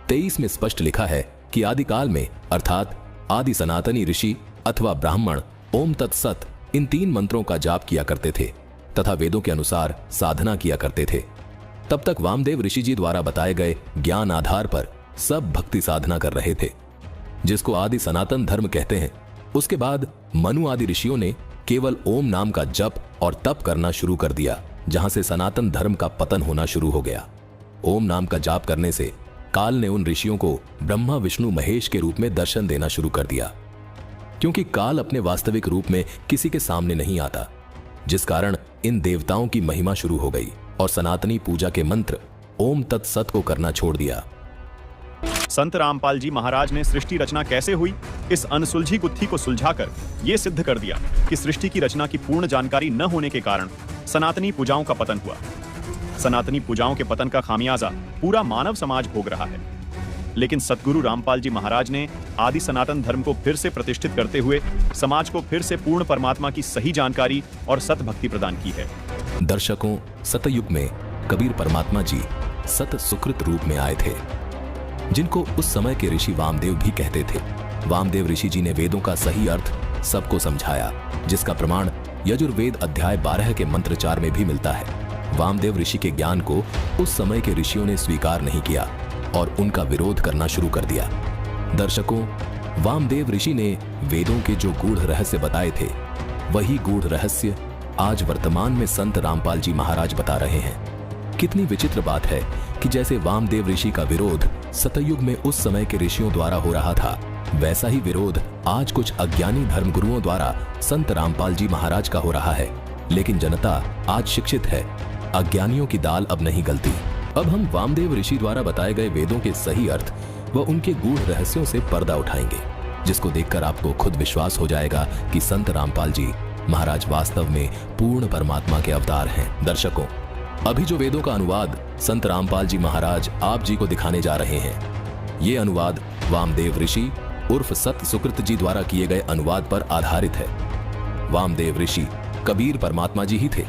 23 में स्पष्ट लिखा है कि आदिकाल में अर्थात आदि सनातनी ऋषि अथवा ब्राह्मण ओम तत्सत इन 3 मंत्रों का जाप किया करते थे तथा वेदों के अनुसार साधना किया करते थे। तब तक वामदेव ऋषि जी द्वारा बताए गए ज्ञान आधार पर सब भक्ति साधना कर रहे थे, जिसको आदि सनातन धर्म कहते हैं। उसके बाद मनु आदि ऋषियों ने केवल ओम नाम का जप और तप करना शुरू कर दिया, जहां से सनातन धर्म का पतन होना शुरू हो गया। ओम नाम का जाप करने से काल ने उन ऋषियों को ब्रह्मा विष्णु महेश के रूप में दर्शन देना शुरू कर दिया, क्योंकि काल अपने वास्तविक रूप में किसी के सामने नहीं आता, जिस कारण इन देवताओं की महिमा शुरू हो गई और सनातनी पूजा के मंत्र ओम तत्सत को करना छोड़ दिया। संत रामपाल जी महाराज ने सृष्टि रचना कैसे हुई, इस अनसुलझी गुत्थी को सुलझाकर यह सिद्ध कर दिया कि सृष्टि की रचना की पूर्ण जानकारी न होने के कारण सनातनी पूजाओं का पतन हुआ। सनातनी पूजाओं के पतन का खामियाजा पूरा मानव समाज भोग रहा है। लेकिन सतगुरु रामपाल जी महाराज ने आदि सनातन धर्म को फिर से प्रतिष्ठित करते हुए समाज को फिर से पूर्ण परमात्मा की सही जानकारी और सत भक्ति प्रदान की है। दर्शकों, सतयुग में कबीर परमात्मा जी सत सुकृत रूप में आए थे, जिनको उस समय के ऋषि वामदेव भी कहते थे। वामदेव ऋषि जी ने वेदों का सही अर्थ सबको समझाया, जिसका प्रमाण यजुर्वेद अध्याय 12 के मंत्र 4 में भी मिलता है। वामदेव ऋषि के ज्ञान को उस समय के ऋषियों ने स्वीकार नहीं किया और उनका विरोध करना शुरू कर दिया। दर्शकों, वामदेव ऋषि ने वेदों के जो गूढ़ रहस्य बताए थे, वही गूढ़ रहस्य आज वर्तमान में संत रामपाल जी महाराज बता रहे हैं। कितनी विचित्र बात है कि जैसे वामदेव ऋषि का विरोध सतयुग में उस समय के ऋषियों द्वारा हो रहा था, वैसा ही विरोध आज कुछ अज्ञानी धर्मगुरुओं द्वारा संत रामपाल जी महाराज का हो रहा है। लेकिन जनता आज शिक्षित है, अज्ञानियों की दाल अब नहीं गलती। अब हम वामदेव ऋषि द्वारा बताए गए वेदों के सही अर्थ व उनके गूढ़ रहस्यों से पर्दा उठाएंगे, जिसको देखकर आपको खुद विश्वास हो जाएगा कि संत रामपाल जी महाराज वास्तव में पूर्ण परमात्मा के अवतार हैं। दर्शकों, अभी जो वेदों का अनुवाद संत रामपाल जी महाराज आप जी को दिखाने जा रहे हैं, ये अनुवाद वामदेव ऋषि उर्फ सत सुकृत जी द्वारा किए गए अनुवाद पर आधारित है। वामदेव ऋषि कबीर परमात्मा जी ही थे।